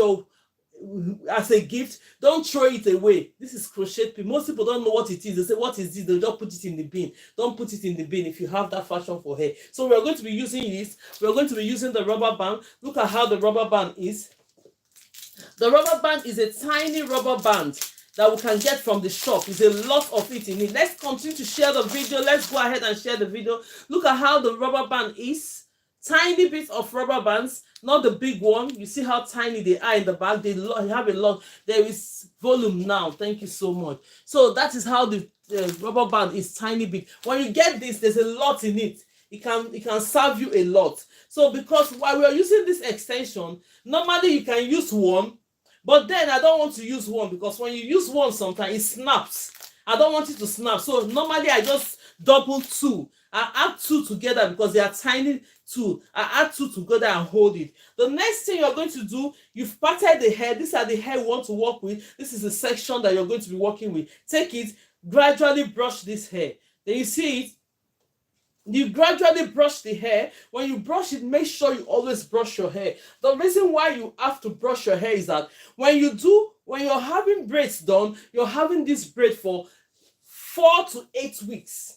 as a gift, don't throw it away. This is crochet pin. Most people don't know what it is. They say, what is this? They don't put it in the bin. Don't put it in the bin if you have that fashion for hair. So we're going to be using this. We're going to be using the rubber band. Look at how the rubber band is. The rubber band is a tiny rubber band that we can get from the shop. There's a lot of it in it. Let's continue to share the video. Let's go ahead and share the video. Look at how the rubber band is. Tiny bits of rubber bands, not the big one. You see how tiny they are in the back. They have a lot. There is volume now. Thank you so much. So that is how the rubber band is tiny bit. When you get this, there's a lot in it. It can serve you a lot. So because while we are using this extension, normally you can use one, but then I don't want to use one because when you use one, sometimes it snaps. I don't want it to snap. So normally I just double two. I add two together because they are tiny two. I add two together and hold it. The next thing you're going to do, you've parted the hair. These are the hair you want to work with. This is the section that you're going to be working with. Take it, gradually brush this hair. Then you see it. You gradually brush the hair. When you brush it, make sure you always brush your hair. The reason why you have to brush your hair is that when you're having braids done, you're having this braid for 4 to 8 weeks.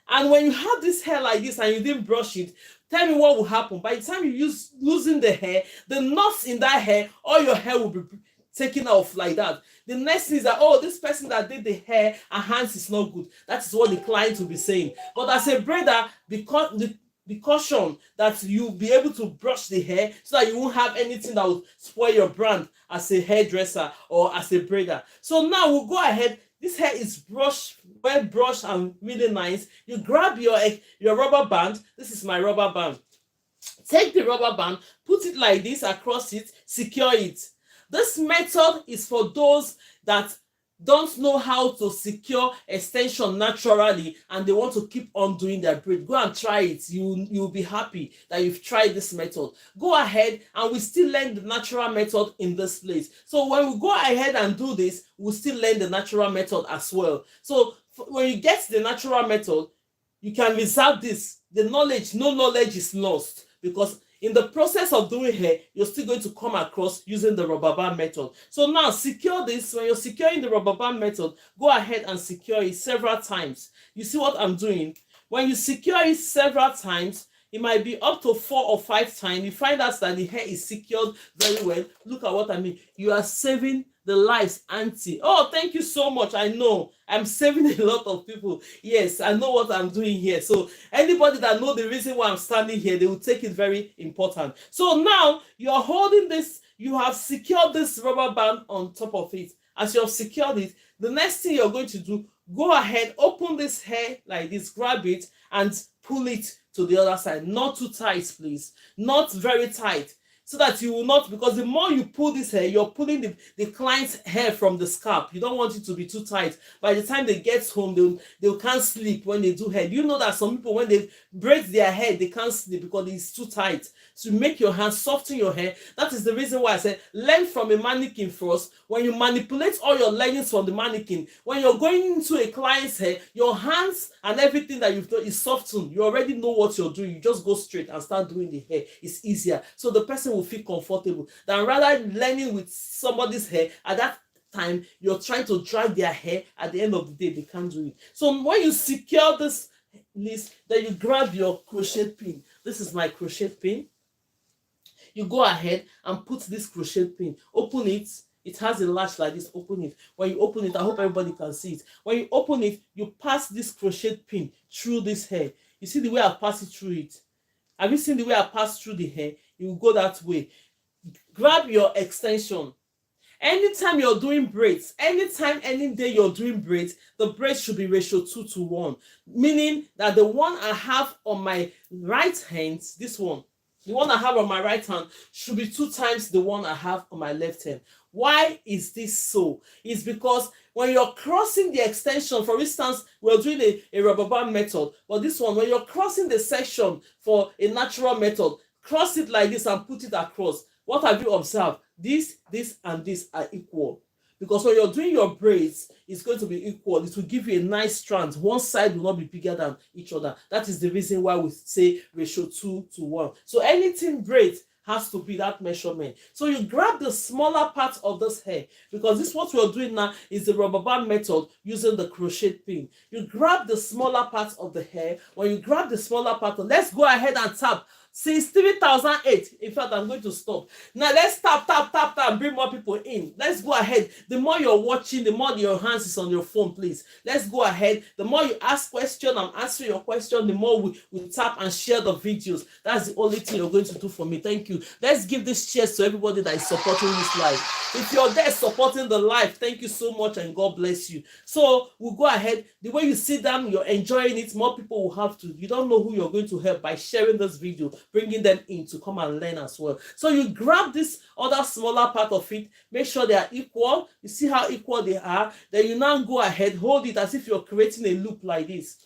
And when you have this hair like this and you didn't brush it, tell me what will happen. By the time you losing the hair, the knots in that hair, all your hair will be taken off like that. The next thing is that, oh, this person that did the hair and hands is not good. That is what the client will be saying. But as a braider, because be caution that you'll be able to brush the hair so that you won't have anything that will spoil your brand as a hairdresser or as a braider. So now we'll go ahead. This hair is well brushed and really nice. You grab your rubber band. This is my rubber band. Take the rubber band, put it like this across it, secure it. This method is for those that don't know how to secure extension naturally and they want to keep on doing their braid. Go and try it. You'll be happy that you've tried this method. Go ahead, and we still learn the natural method in this place. So when we go ahead and do this, we'll still learn the natural method as well. So when you get the natural method, you can reserve this. The knowledge, no knowledge is lost, because in the process of doing hair, you're still going to come across using the rubber band method. So now secure this. When you're securing the rubber band method, go ahead and secure it several times. You see what I'm doing? When you secure it several times, it might be up to 4 or 5 times. You find out that the hair is secured very well. Look at what I mean. You are saving the lives, auntie. Oh, thank you so much. I know I'm saving a lot of people. Yes, I know what I'm doing here. So anybody that know the reason why I'm standing here, they will take it very important. So now you're holding this. You have secured this rubber band on top of it. As you have secured it, the next thing you're going to do, go ahead, open this hair like this, grab it and pull it to the other side. Not too tight, please. Not very tight. So that you will not, because the more you pull this hair, you're pulling the client's hair from the scalp. You don't want it to be too tight. By the time they get home, they can't sleep when they do hair. You know that some people, when they braid their hair, they can't sleep because it's too tight. So make your hands, soften your hair. That is the reason why I said learn from a mannequin first. When you manipulate all your learnings from the mannequin, when you're going into a client's hair, your hands and everything that you've done is softened. You already know what you're doing. You just go straight and start doing the hair. It's easier. So the person will feel comfortable than rather learning with somebody's hair. At that time, you're trying to drag their hair. At the end of the day, they can't do it. So when you secure this list, then you grab your crochet pin. This is my crochet pin. You go ahead and put this crochet pin. Open it. It has a latch like this. Open it. When you open it, I hope everybody can see it. When you open it, you pass this crochet pin through this hair. You see the way I pass it through it? Have you seen the way I pass through the hair? You will go that way. Grab your extension. Anytime you're doing braids, anytime, any day you're doing braids, the braids should be ratio 2:1. Meaning that the one I have on my right hand, this one, the one I have on my right hand should be 2 times the one I have on my left hand. Why is this so? It's because when you're crossing the extension, for instance, we're doing a rubber band method, but this one, when you're crossing the section for a natural method, cross it like this and put it across. What have you observed? This, and this are equal. Because when you're doing your braids, it's going to be equal. It will give you a nice strand. One side will not be bigger than each other. That is the reason why we say ratio 2:1. So anything braid has to be that measurement. So you grab the smaller part of this hair, because this what we're doing now is the rubber band method using the crochet pin. You grab the smaller part of the hair. When you grab the smaller part, let's go ahead and tap. Since 3008, in fact, I'm going to stop. Now let's tap, and bring more people in. Let's go ahead. The more you're watching, the more your hands is on your phone, please. Let's go ahead. The more you ask questions, I'm answering your question, the more we tap and share the videos. That's the only thing you're going to do for me. Thank you. Let's give this cheers to everybody that is supporting this live. If you're there supporting the live, thank you so much and God bless you. So we'll go ahead. The way you sit down, you're enjoying it, more people will have to. You don't know who you're going to help by sharing this video, bringing them in to come and learn as well. So you grab this other smaller part of it, make sure they are equal. You see how equal they are. Then you now go ahead, hold it as if you're creating a loop like this.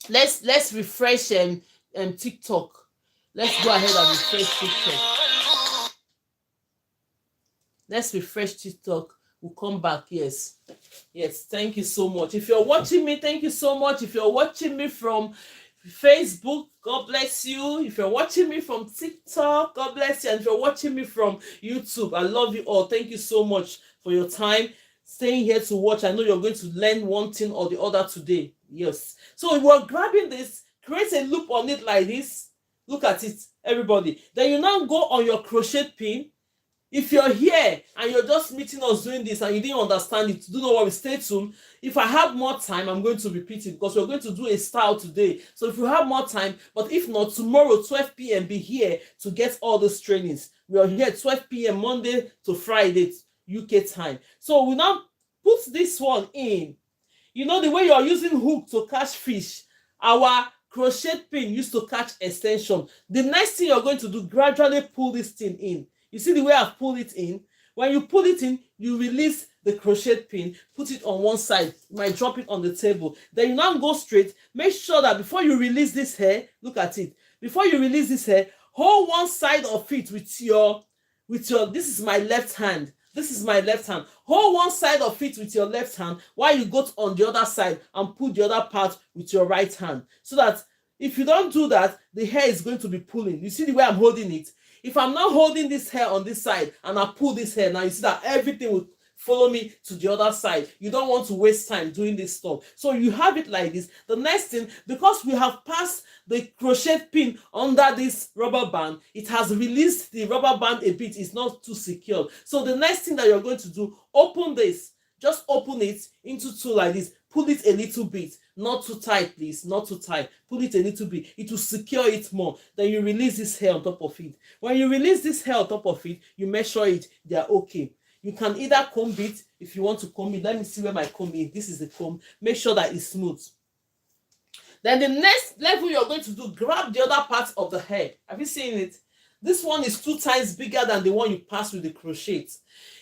Let's refresh TikTok. Let's go ahead and refresh TikTok. Let's refresh TikTok. We'll come back. Yes, thank you so much. If you're watching me, thank you so much. If you're watching me from Facebook, God bless you. If you're watching me from TikTok, God bless you. And if you're watching me from YouTube, I love you all. Thank you so much for your time staying here to watch. I know you're going to learn one thing or the other today. Yes. So we're grabbing this, create a loop on it like this. Look at it, everybody. Then you now go on your crochet pin. If you're here and you're just meeting us doing this and you didn't understand it, do not worry, stay tuned. If I have more time, I'm going to repeat it because we're going to do a style today. So if you have more time, but if not, tomorrow 12 p.m. be here to get all those trainings. We are here 12 p.m. Monday to Friday UK time. So we now put this one in. You know the way you're using hook to catch fish, our crochet pin used to catch extension. The next thing you're going to do, gradually pull this thing in. You see the way I've pulled it in? When you pull it in, you release the crochet pin, put it on one side. You might drop it on the table. Then you now go straight. Make sure that before you release this hair, look at it. Before you release this hair, hold one side of it with your, this is my left hand. This is my left hand. Hold one side of it with your left hand while you go on the other side and pull the other part with your right hand. So that if you don't do that, the hair is going to be pulling. You see the way I'm holding it? If I'm not holding this hair on this side and I pull this hair, now you see that everything will follow me to the other side. You don't want to waste time doing this stuff. So you have it like this. The next thing, because we have passed the crochet pin under this rubber band, it has released the rubber band a bit. It's not too secure. So the next thing that you're going to do, open this. Just open it into two like this. Pull it a little bit. Not too tight, please. Not too tight. Pull it a little bit. It will secure it more. Then you release this hair on top of it. When you release this hair on top of it, you measure it. They are okay. You can either comb it if you want to comb it. Let me see where my comb is. This is the comb. Make sure that it's smooth. Then the next level you're going to do, grab the other part of the hair. Have you seen it? This one is 2 times bigger than the one you passed with the crochet.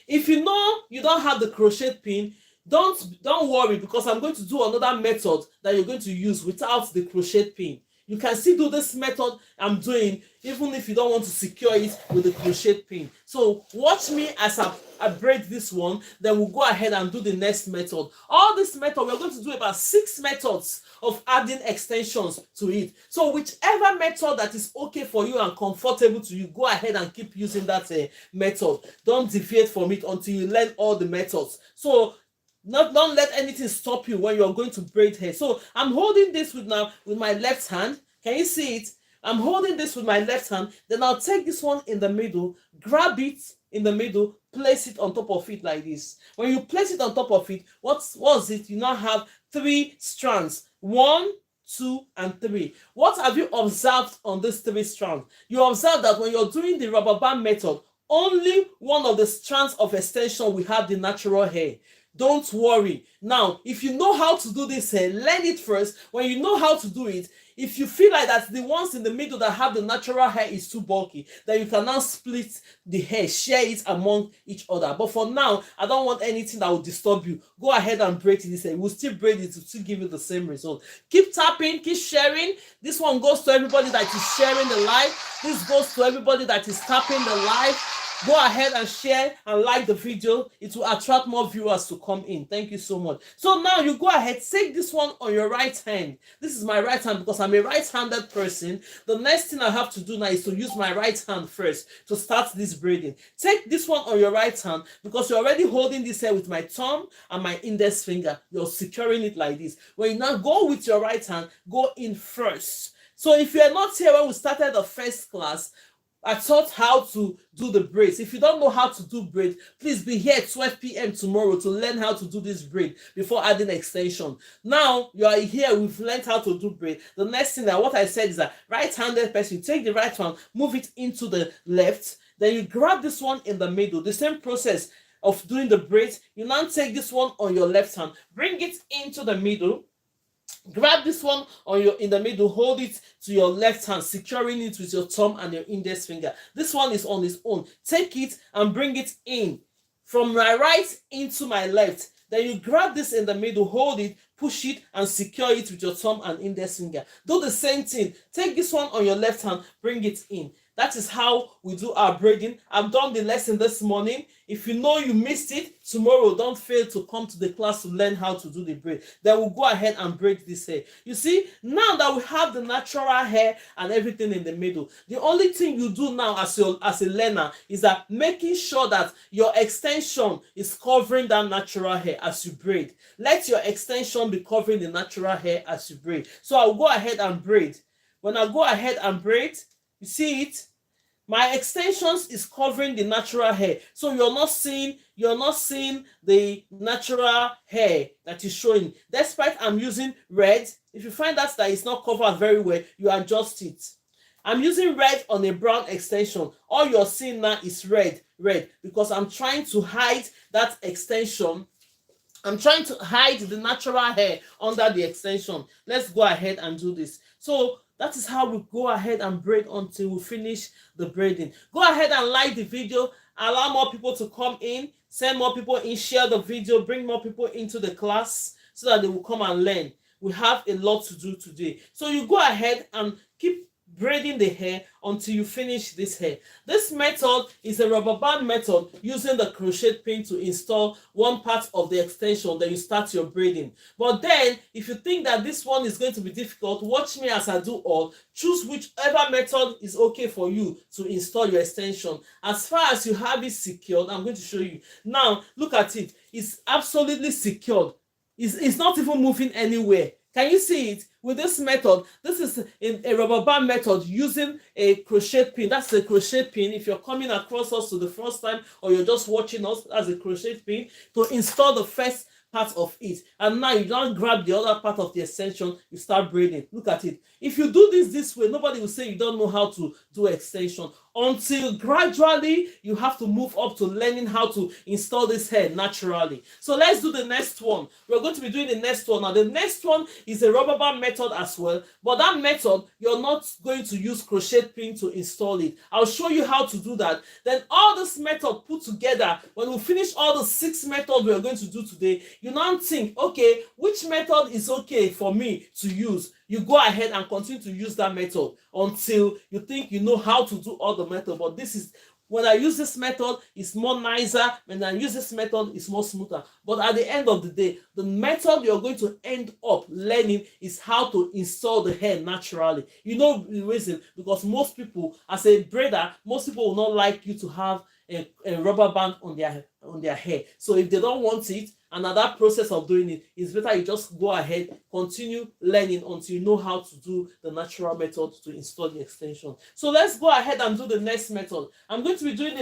If you know you don't have the crochet pin, don't worry, because I'm going to do another method that you're going to use without the crochet pin. You can still do this method I'm doing even if you don't want to secure it with the crochet pin. So watch me as I braid this one, then we'll go ahead and do the next method. All this method, we're going to do about 6 methods of adding extensions to it. So whichever method that is okay for you and comfortable to you, go ahead and keep using that method. Don't deviate from it until you learn all the methods. So don't let anything stop you when you're going to braid hair. So I'm holding this with my left hand. Can you see it? I'm holding this with my left hand. Then I'll take this one in the middle, grab it in the middle, place it on top of it like this. When you place it on top of it, what's it? You now have 3 strands. 1, 2, and 3. What have you observed on these 3 strands? You observe that when you're doing the rubber band method, only one of the strands of extension will have the natural hair. Don't worry. Now, if you know how to do this hair, learn it first. When you know how to do it, if you feel like that the ones in the middle that have the natural hair is too bulky, then you can now split the hair, share it among each other. But for now, I don't want anything that will disturb you. Go ahead and braid this hair. We'll still braid it to still give you the same result. Keep tapping, keep sharing. This one goes to everybody that is sharing the live. This goes to everybody that is tapping the live. Go ahead and share and like the video. It will attract more viewers to come in. Thank you so much. So now you go ahead, take this one on your right hand. This is my right hand because I'm a right-handed person. The next thing I have to do now is to use my right hand first to start this braiding. Take this one on your right hand because you're already holding this hair with my thumb and my index finger. You're securing it like this. When you now go with your right hand, go in first. So if you're not here when we started the first class, I taught how to do the braids. If you don't know how to do braid, please be here at 12 p.m. tomorrow to learn how to do this braid before adding extension. Now you are here, we've learned how to do braid. The next thing that what I said is that right-handed person, you take the right one, move it into the left, then you grab this one in the middle. The same process of doing the braids. You now take this one on your left hand, bring it into the middle. Grab this one in the middle, hold it to your left hand, securing it with your thumb and your index finger. This one is on its own. Take it and bring it in from my right into my left. Then you grab this in the middle, hold it, push it, and secure it with your thumb and index finger. Do the same thing. Take this one on your left hand, bring it in. That is how we do our braiding. I've done the lesson this morning. If you know you missed it, tomorrow don't fail to come to the class to learn how to do the braid. Then we'll go ahead and braid this hair. You see, now that we have the natural hair and everything in the middle, the only thing you do now as a learner is that making sure that your extension is covering that natural hair as you braid. Let your extension be covering the natural hair as you braid. So I'll go ahead and braid. When I go ahead and braid, you see it? My extensions is covering the natural hair. So you're not seeing the natural hair that is showing. Despite I'm using red, if you find that it's not covered very well, you adjust it. I'm using red on a brown extension. All you're seeing now is red, because I'm trying to hide that extension. I'm trying to hide the natural hair under the extension. Let's go ahead and do this. So that is how we go ahead and braid until we finish the braiding. Go ahead and like the video, allow more people to come in, send more people in, share the video, bring more people into the class so that they will come and learn. We have a lot to do today. So you go ahead and keep braiding the hair until you finish this hair. This method is a rubber band method using the crochet pin to install one part of the extension, then you start your braiding. But then if you think that this one is going to be difficult, watch me as I do all. Choose whichever method is okay for you to install your extension. As far as you have it secured, I'm going to show you. Now look at it. It's absolutely secured. It's not even moving anywhere. Can you see it? With this method, this is a rubber band method using a crochet pin. That's the crochet pin. If you're coming across us for the first time or you're just watching us, as a crochet pin to install the first part of it. And now you don't grab the other part of the extension, you start braiding. Look at it. If you do this way, nobody will say you don't know how to do extension, until gradually you have to move up to learning how to install this hair naturally. So let's do the next one. We're going to be doing the next one. Now the next one is a rubber band method as well, but that method you're not going to use crochet pin to install it. I'll show you how to do that. Then all this method put together, when we finish all the 6 methods we are going to do today, you now think, okay, which method is okay for me to use? You go ahead and continue to use that method until you think you know how to do all the method. But this is, when I use this method, it's more nicer. When I use this method, it's more smoother. But at the end of the day, the method you're going to end up learning is how to install the hair naturally. You know the reason? Because most people, as a braider, most people will not like you to have a rubber band on their hair. So if they don't want it, another process of doing it, is better you just go ahead, continue learning until you know how to do the natural method to install the extension. So let's go ahead and do the next method. I'm going to be doing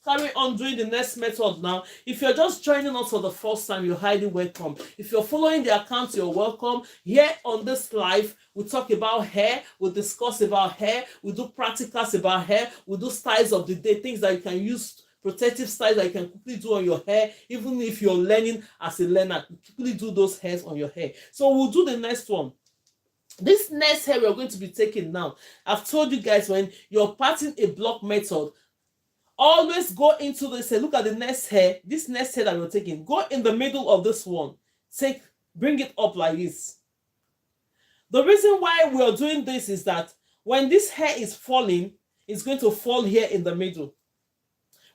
carry on doing the next method now. If you're just joining us for the first time, you're highly welcome. If you're following the account, you're welcome. Here on this live, we talk about hair, we discuss about hair, we do practicals about hair, we do styles of the day, things that you can use, protective styles that you can quickly do on your hair. Even if you're learning as a learner, you quickly do those hairs on your hair. So we'll do the next one. This next hair we're going to be taking now, I've told you guys, when you're parting a block method, always go into this hair. Look at the next hair, this next hair that we're taking. Go in the middle of this one. Bring it up like this. The reason why we're doing this is that when this hair is falling, it's going to fall here in the middle.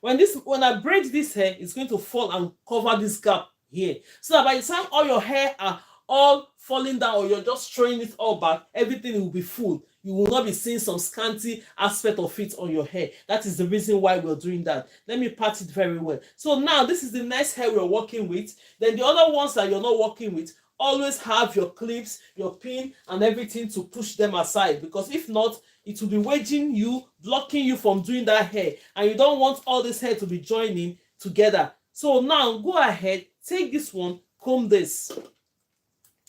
When I braid this hair, it's going to fall and cover this gap here. So that by the time all your hair are all falling down, or you're just throwing it all back, everything will be full. You will not be seeing some scanty aspect of it on your hair. That is the reason why we're doing that. Let me part it very well. So now this is the next hair we're working with. Then the other ones that you're not working with, always have your clips, your pin, and everything to push them aside, because if not, it will be wedging you, blocking you from doing that hair, and you don't want all this hair to be joining together. So now go ahead, take this one, comb this.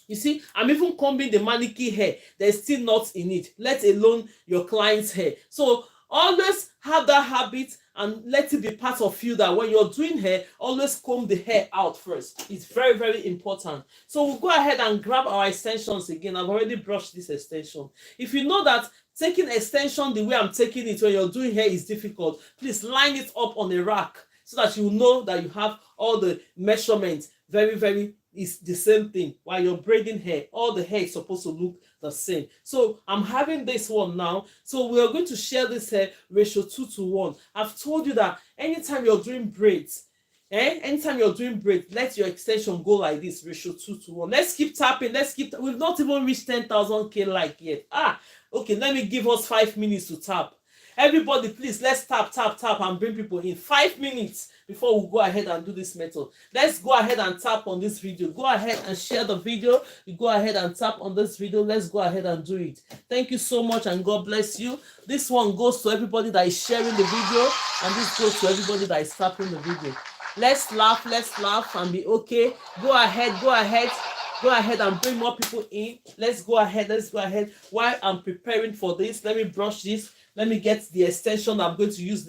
You see, I'm even combing the mannequin hair. There's still knots in it, let alone your client's hair. So always have that habit and let it be part of you, that when you're doing hair, always comb the hair out first. It's very, very important. So we'll go ahead and grab our extensions again. I've already brushed this extension. If you know that taking extension the way I'm taking it when you're doing hair is difficult, please line it up on a rack so that you know that you have all the measurements very, very is the same thing. While you're braiding hair, all the hair is supposed to look the same. So I'm having this one now. So we are going to share this hair ratio 2:1. I've told you that anytime you're doing braids, anytime you're doing braid, let your extension go like this, ratio 2:1. Let's keep tapping. We've not even reached 10,000k like yet. Okay, let me give us 5 minutes to tap. Everybody, please, let's tap and bring people in. 5 minutes before we go ahead and do this method. Let's go ahead and tap on this video. Go ahead and share the video. You go ahead and tap on this video. Let's go ahead and do it. Thank you so much and God bless you. This one goes to everybody that is sharing the video, and this goes to everybody that is tapping the video. Let's laugh and be okay. Go ahead and bring more people in. Let's go ahead. While I'm preparing for this, let me brush this. Let me get the extension I'm going to use.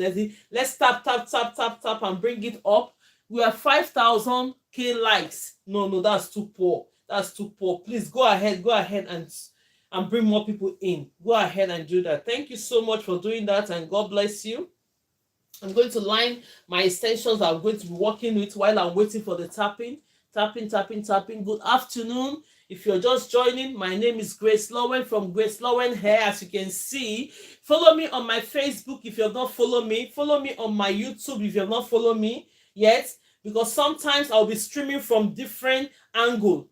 Let's tap and bring it up. We have 5,000k likes. No, that's too poor. Please go ahead and bring more people in. Go ahead and do that. Thank you so much for doing that, and God bless you. I'm going to line my extensions I'm going to be working with while I'm waiting for the tapping. Good afternoon. If you're just joining, my name is GraceLawen from GraceLawendhair. As you can see, follow me on my Facebook if you have not followed me. Follow me on my YouTube if you have not followed me yet, because sometimes I'll be streaming from different angles.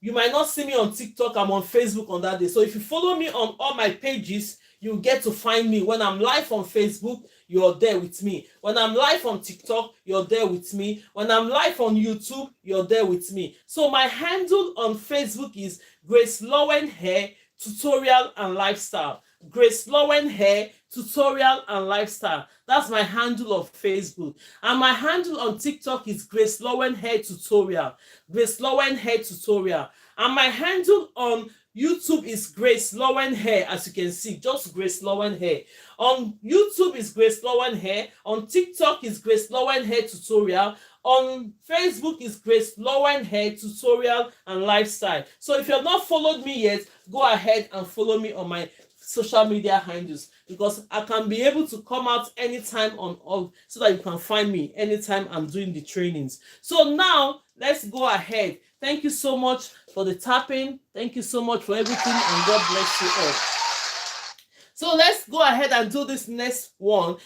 You might not see me on TikTok. I'm on Facebook on that day. So if you follow me on all my pages, you get to find me. When I'm live on Facebook, you're there with me. When I'm live on TikTok, you're there with me. When I'm live on YouTube, you're there with me. So my handle on Facebook is GraceLawendhair Tutorial and Lifestyle. GraceLawendhair Tutorial and Lifestyle. That's my handle of Facebook. And my handle on TikTok is GraceLawendhair Tutorial. GraceLawendhair Tutorial. And my handle on YouTube is GraceLawendhair, as you can see, just GraceLawendhair. On YouTube is GraceLawendhair. On TikTok is GraceLawendhair Tutorial. On Facebook is GraceLawendhair Tutorial and Lifestyle. So if you have not followed me yet, go ahead and follow me on my social media handles, because I can be able to come out anytime on all, so that you can find me anytime I'm doing the trainings. So now let's go ahead. Thank you so much for the tapping. Thank you so much for everything, and God bless you all. So let's go ahead and do this next one.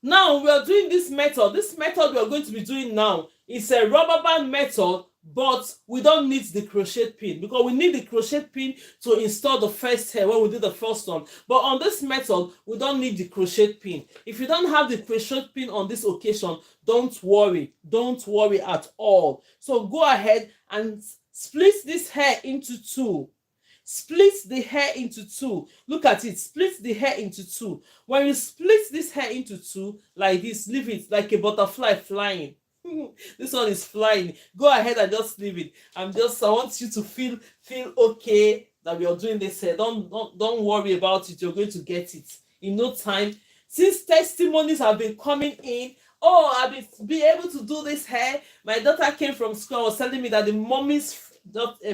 Now we are doing this method. This method we are going to be doing now is a rubber band method, but we don't need the crochet pin, because we need the crochet pin to install the first hair when we do the first one. But on this method, we don't need the crochet pin. If you don't have the crochet pin on this occasion, don't worry at all. So go ahead and split this hair into two. Split the hair into two. Look at it. Split the hair into two. When you split this hair into two like this, leave it like a butterfly flying. This one is flying. Go ahead and just leave it. I want you to feel okay that we are doing this hair. Don't worry about it. You're going to get it in no time. Since testimonies have been coming in, I'll be able to do this hair. My daughter came from school, was telling me that the mommy's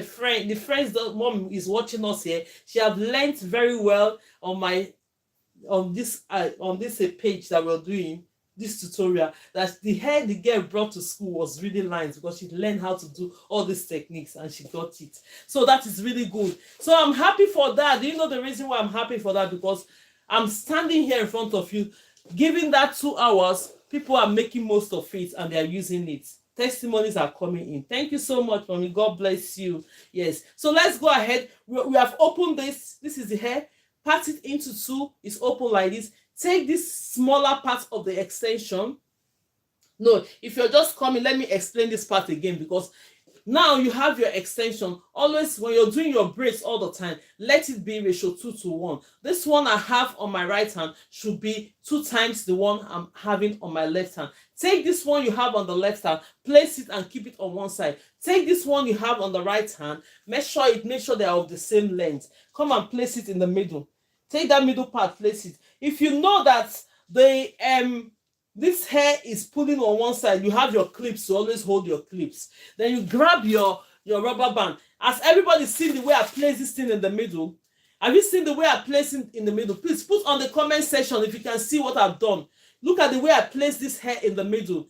friend's mom is watching us here. She have learned very well on this page that we're doing this tutorial, that the hair the girl brought to school was really lines, because she learned how to do all these techniques and she got it. So that is really good. So I'm happy for that. Do you know the reason why I'm happy for that? Because I'm standing here in front of you, giving that 2 hours. People are making most of it and they are using it. Testimonies are coming in. Thank you so much, mommy. God bless you. Yes. So let's go ahead. We have opened this. This is the hair. Part it into two. It's open like this. Take this smaller part of the extension. No, if you're just coming, let me explain this part again, because now you have your extension. Always when you're doing your braids all the time, let it be ratio 2:1. This one I have on my right hand should be 2 times the one I'm having on my left hand. Take this one you have on the left hand, place it and keep it on one side. Take this one you have on the right hand, make sure they are of the same length. Come and place it in the middle. Take that middle part, place it. If you know that this hair is pulling on one side, you have your clips, so always hold your clips. Then you grab your rubber band. As everybody's seen the way I place this thing in the middle, have you seen the way I place it in the middle? Please put on the comment section if you can see what I've done. Look at the way I placed this hair in the middle.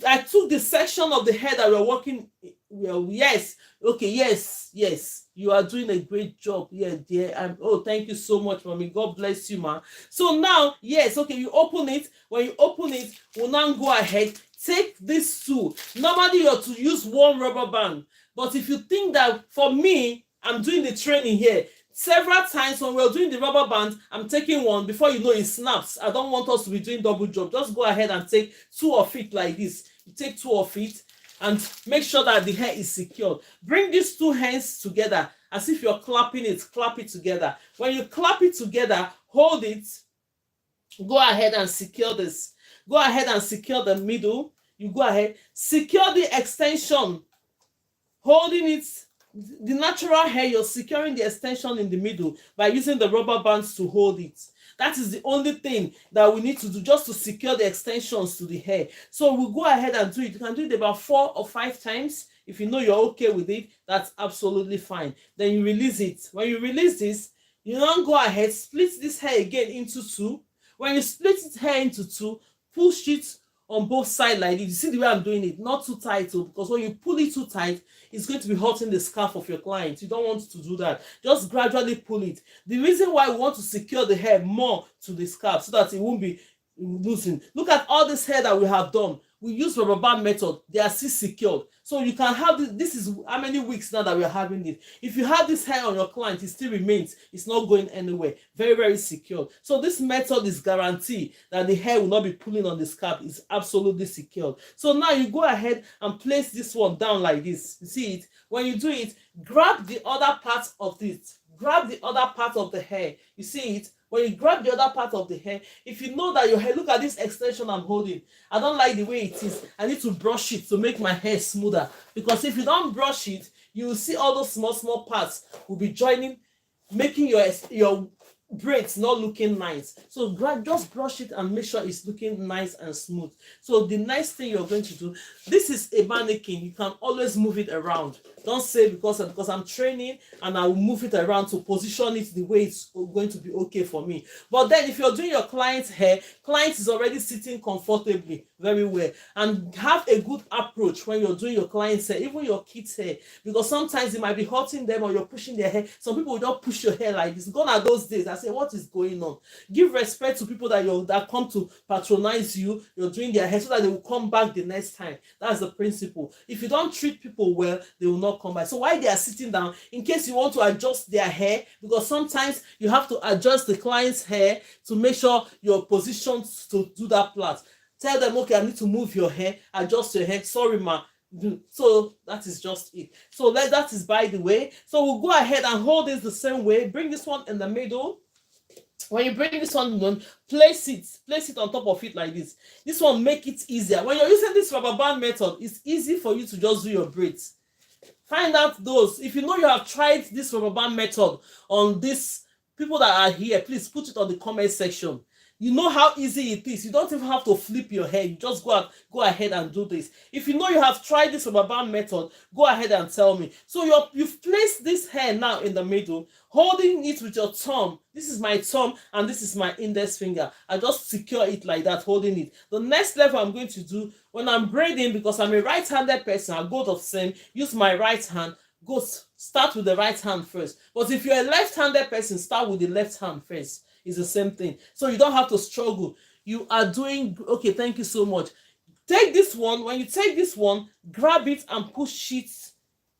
I took the section of the hair that we're working well, yes, okay, yes, you are doing a great job. Yeah, dear. Oh, thank you so much, mommy. God bless you, ma. So now, yes, okay, you open it. When you open it, we'll now go ahead. Take this tool. Normally, you're to use one rubber band, but if you think that, for me, I'm doing the training here. Several times when we're doing the rubber band, I'm taking one. Before you know, it snaps. I don't want us to be doing double job. Just go ahead and take two of it like this. You take two of it and make sure that the hair is secured. Bring these two hands together as if you're clapping it. Clap it together. When you clap it together, hold it. Go ahead and secure this. Go ahead and secure the middle. You go ahead. Secure the extension. Holding it, the natural hair, you're securing the extension in the middle by using the rubber bands to hold it. That is the only thing that we need to do, just to secure the extensions to the hair. So we'll go ahead and do it. You can do it about 4 or 5 times. If you know you're okay with it, that's absolutely fine. Then you release it. When you release this, you now go ahead, split this hair again into 2. When you split it hair into 2, push it on both sides like this. You see the way I'm doing it, not too tight, because when you pull it too tight, it's going to be hurting the scalp of your client. You don't want to do that. Just gradually pull it. The reason why we want to secure the hair more to the scalp, so that it won't be losing. Look at all this hair that we have done. We use rubber band method. They are still secured. So you can have this. This is how many weeks now that we're having it. If you have this hair on your client, it still remains. It's not going anywhere. Very, very secure. So this method is guaranteed that the hair will not be pulling on the scalp. It's absolutely secured. So now you go ahead and place this one down like this. You see it? When you do it, grab the other part of it. Grab the other part of the hair. You see it? When you grab the other part of the hair, if you know that your hair, look at this extension I'm holding. I don't like the way it is. I need to brush it to make my hair smoother. Because if you don't brush it, you will see all those small parts will be joining, making your braids not looking nice. So just brush it and make sure it's looking nice and smooth. So the nice thing you're going to do, this is a mannequin. You can always move it around. Don't say because I'm training and I will move it around to position it the way it's going to be okay for me. But then if you're doing your client's hair, client is already sitting comfortably very well, and have a good approach when you're doing your client's hair, even your kids' hair, because sometimes it might be hurting them or you're pushing their hair. Some people will not push your hair like this. Gone are those days. I say, what is going on? Give respect to people that come to patronize you. You're doing their hair so that they will come back the next time. That's the principle. If you don't treat people well, they will not come back. So while they are sitting down, in case you want to adjust their hair, because sometimes you have to adjust the client's hair to make sure you're positioned to do that plait. Tell them, okay, I need to move your hair, adjust your hair. Sorry, ma. So that is just it. So that is by the way. So we'll go ahead and hold this the same way. Bring this one in the middle. When you bring this one on, place it on top of it like this. This one make it easier. When you're using this rubber band method, it's easy for you to just do your braids. Find out those. If you know you have tried this rubber band method on these people that are here, please put it on the comment section. You know how easy it is. You don't even have to flip your hair. You just go ahead and do this. If you know you have tried this rubber band method, go ahead and tell me. So you've placed this hair now in the middle, holding it with your thumb. This is my thumb and this is my index finger. I just secure it like that, holding it. The next level I'm going to do, when I'm braiding, because I'm a right-handed person, I go the same, use my right hand, start with the right hand first. But if you're a left-handed person, start with the left hand first. It's the same thing. So you don't have to struggle. You are doing, okay, thank you so much. Take this one. When you take this one, grab it and push it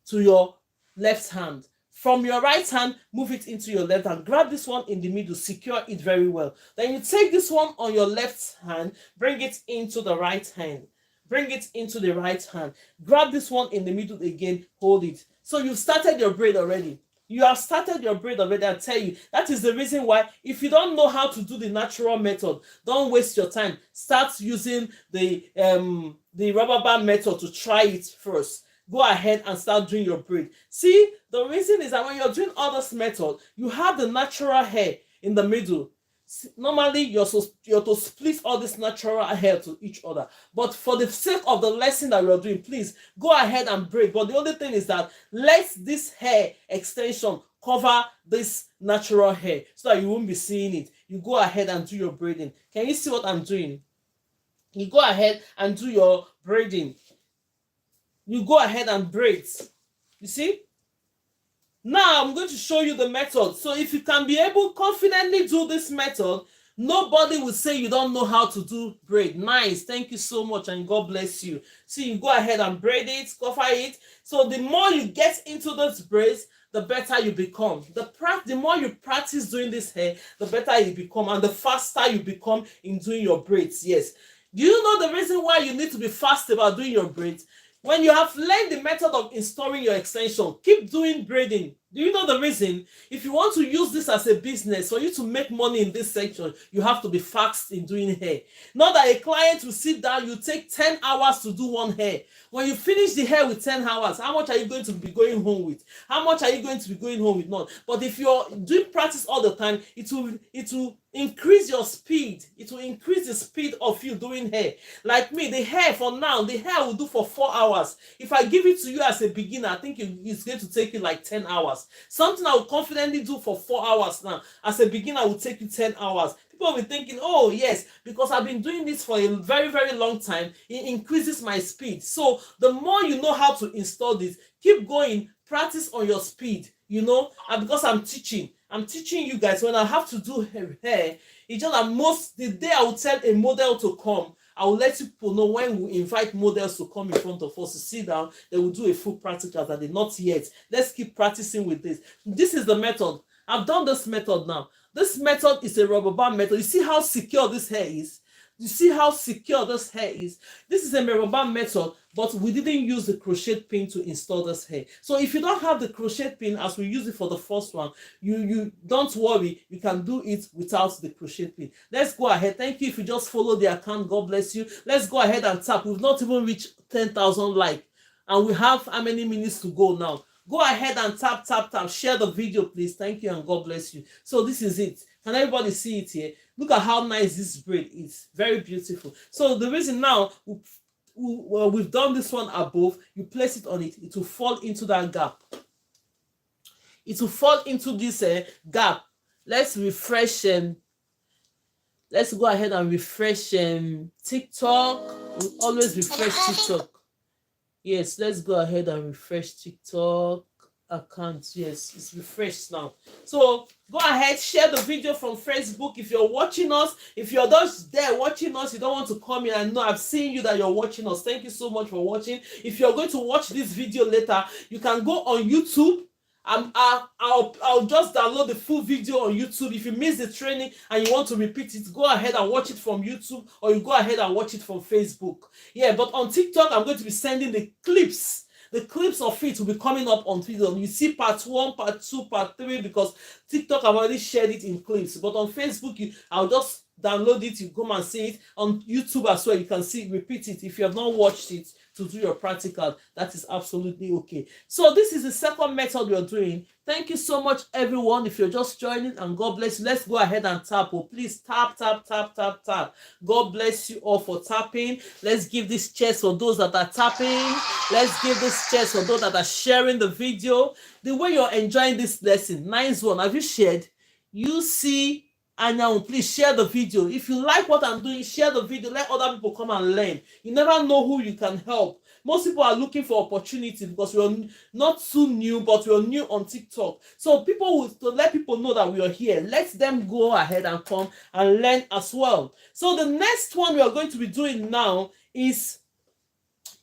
to your left hand. From your right hand, move it into your left hand. Grab this one in the middle, secure it very well. Then you take this one on your left hand, bring it into the right hand. Bring it into the right hand. Grab this one in the middle again, hold it. So you've started your braid already. You have started your braid already. I tell you, that is the reason why, if you don't know how to do the natural method, don't waste your time. Start using the rubber band method to try it first. Go ahead and start doing your braid. See, the reason is that when you're doing all this method, you have the natural hair in the middle. Normally, you're to split all this natural hair to each other. But for the sake of the lesson that we're doing, please go ahead and braid. But the only thing is that let this hair extension cover this natural hair so that you won't be seeing it. You go ahead and do your braiding. Can you see what I'm doing? You go ahead and do your braiding. you go ahead and braid. You see? Now I'm going to show you the method. So if you can be able confidently do this method, nobody will say you don't know how to do braid. Nice. Thank you so much, and God bless you. So you go ahead and braid it, cover it. So the more you get into those braids, the better you become. The more you practice doing this hair, the better you become, and the faster you become in doing your braids. Yes. Do you know the reason why you need to be fast about doing your braids? When you have learned the method of installing your extension, keep doing braiding. Do you know the reason? If you want to use this as a business, for you to make money in this section, you have to be fast in doing hair. Not that a client will sit down, you take 10 hours to do one hair. When you finish the hair with 10 hours, how much are you going to be going home with? How much are you going to be going home with? None. But if you're doing practice all the time, it will increase your speed. It will increase the speed of you doing hair. Like me, the hair for now, the hair will do for 4 hours. If I give it to you as a beginner, I think it's going to take you like 10 hours. Something I will confidently do for 4 hours now, as a beginner, will take you 10 hours. People will be thinking, oh yes, because I've been doing this for a very, very long time, it increases my speed. So the more you know how to install this, keep going, practice on your speed, you know. And because I'm teaching you guys, when I have to do hair, it's just that the day I will tell a model to come, I will let people know when we invite models to come in front of us to sit down, they will do a full practical that they not yet. Let's keep practicing with this. This is the method. I've done this method now. This method is a rubber band method. You see how secure this hair is? You see how secure this hair is? This is a rubber band method, but we didn't use the crochet pin to install this hair. So if you don't have the crochet pin as we use it for the first one, you don't worry, you can do it without the crochet pin. Let's go ahead. Thank you if you just follow the account. God bless you. Let's go ahead and tap. We've not even reached 10,000 likes, and we have how many minutes to go now? Go ahead and tap. Share the video, please. Thank you, and God bless you. So this is it. Can everybody see it here? Look at how nice this braid is. Very beautiful. So the reason now we've done this one above, you place it on it, it will fall into that gap. It will fall into this gap. Let's refresh let's go ahead and refresh TikTok. We always refresh TikTok. Yes, let's go ahead and refresh TikTok account. Yes, it's refreshed now. So go ahead, share the video from Facebook. If you're watching us, if you're just there watching us, you don't want to come in, I know I've seen you that you're watching us. Thank you so much for watching. If you're going to watch this video later, you can go on YouTube. I'll just download the full video on YouTube. If you miss the training and you want to repeat it, go ahead and watch it from YouTube, or you go ahead and watch it from Facebook. Yeah, but on TikTok, I'm going to be sending the clips. The clips of it will be coming up on video. You see part 1, part 2, part 3, because TikTok, I've already shared it in clips. But on Facebook, I'll just download it, you come and see it. On YouTube as well, you can see, repeat it. If you have not watched it to do your practical, that is absolutely okay. So this is the second method we're doing. Thank you so much, everyone. If you're just joining, and God bless you. Let's go ahead and tap. Oh, please tap. God bless you all for tapping. Let's give this chest for those that are tapping. Let's give this chest for those that are sharing the video. The way you're enjoying this lesson, nice one. Have you shared? You see, and now please share the video. If you like what I'm doing, share the video. Let other people come and learn. You never know who you can help. Most people are looking for opportunity because we're not too new, but we're new on TikTok. So to let people know that we are here, let them go ahead and come and learn as well. So the next one we are going to be doing now is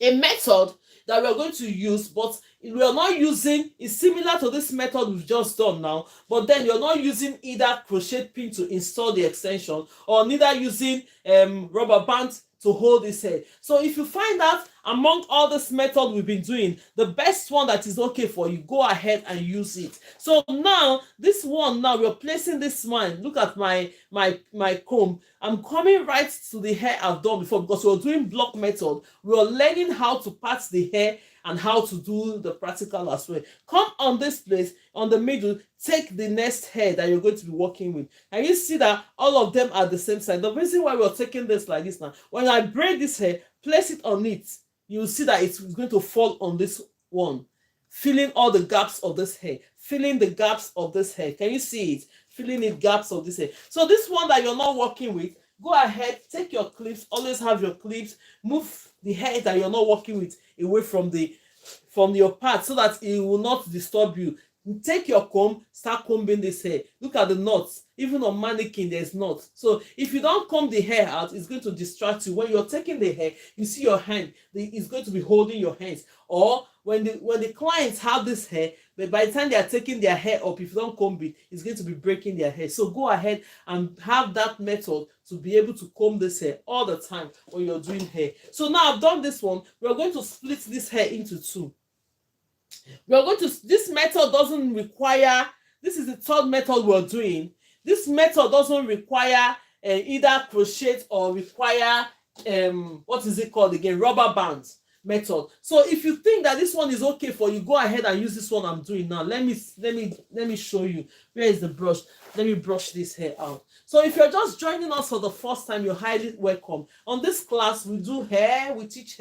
a method that we are going to use, but we are not using, it's similar to this method we've just done now, but then you're not using either crochet pin to install the extension, or neither using rubber band to hold this hair. So if you find out among all this method we've been doing, the best one that is okay for you, go ahead and use it. So now this one, now we're placing this one. Look at my comb. I'm coming right to the hair I've done before, because we're doing block method. We're learning how to part the hair and how to do the practical as well. Come on this place, on the middle, take the next hair that you're going to be working with. And you see that all of them are the same side. The reason why we're taking this like this now, when I braid this hair, place it on it, you'll see that it's going to fall on this one, filling all the gaps of this hair, filling the gaps of this hair. Can you see it? Filling the gaps of this hair. So this one that you're not working with, Go ahead, take your clips, always have your clips, move the hair that you're not working with away from your part so that it will not disturb you. Take your comb, start combing this hair. Look at the knots. Even on mannequin there's knots. So if you don't comb the hair out, it's going to distract you. When you're taking the hair, you see your hand, it's going to be holding your hands. Or when the clients have this hair, but by the time they are taking their hair up, if you don't comb it, it's going to be breaking their hair. So go ahead and have that method to be able to comb this hair all the time when you're doing hair. So now I've done this one. We're going to split this hair into two. This method doesn't require, this is the third method we're doing. This method doesn't require either crochet or require what is it called again, rubber bands method. So if you think that this one is okay for you, go ahead and use this one I'm doing now. Let me show you. Where is the brush? Let me brush this hair out. So if you're just joining us for the first time, you're highly welcome. On this class, we do hair, we teach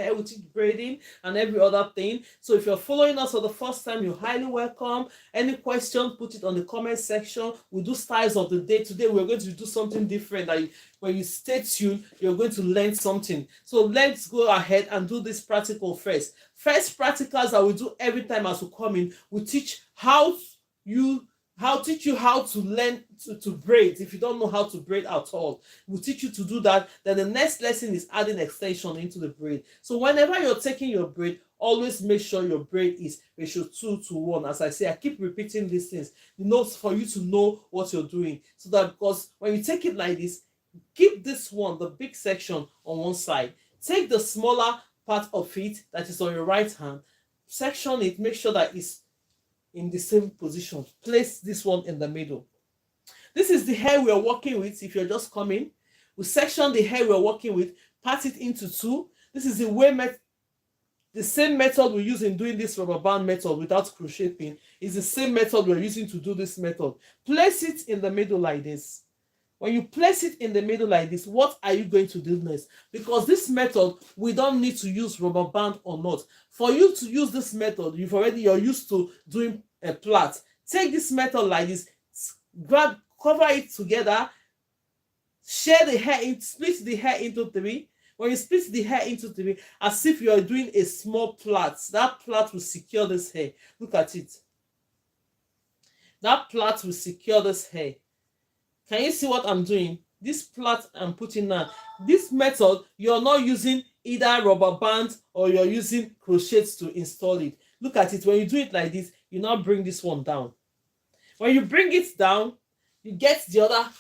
braiding and every other thing. So if you're following us for the first time, you're highly welcome. Any question, put it on the comment section. We do styles of the day. Today, we're going to do something different. When you stay tuned, you're going to learn something. So let's go ahead and do this practical first. First practicals that we do every time as we come in, we teach you how to learn to braid. If you don't know how to braid at all, we'll teach you to do that. Then the next lesson is adding extension into the braid. So whenever you're taking your braid, always make sure your braid is ratio 2:1. As I say, I keep repeating these things, for you to know what you're doing. So that, because when you take it like this, keep this one, the big section, on one side. Take the smaller part of it that is on your right hand, section it, make sure that it's in the same position. Place this one in the middle. This is the hair we are working with. If you're just coming, we section the hair we're working with, part it into two. This is the same method we use in doing this rubber band method without crochet pin. Is the same method we're using to do this method. Place it in the middle like this. When you place it in the middle like this, what are you going to do next? Because this method, we don't need to use rubber band or not. For you to use this method, you're used to doing a plait. Take this method like this, cover it together, share the hair, split the hair into three. When you split the hair into three, as if you are doing a small plait, that plait will secure this hair. Look at it. That plait will secure this hair. Can you see what I'm doing? This plait I'm putting now. This method, you're not using either rubber bands or you're using crochets to install it. Look at it. When you do it like this, you now bring this one down. When you bring it down, you get the other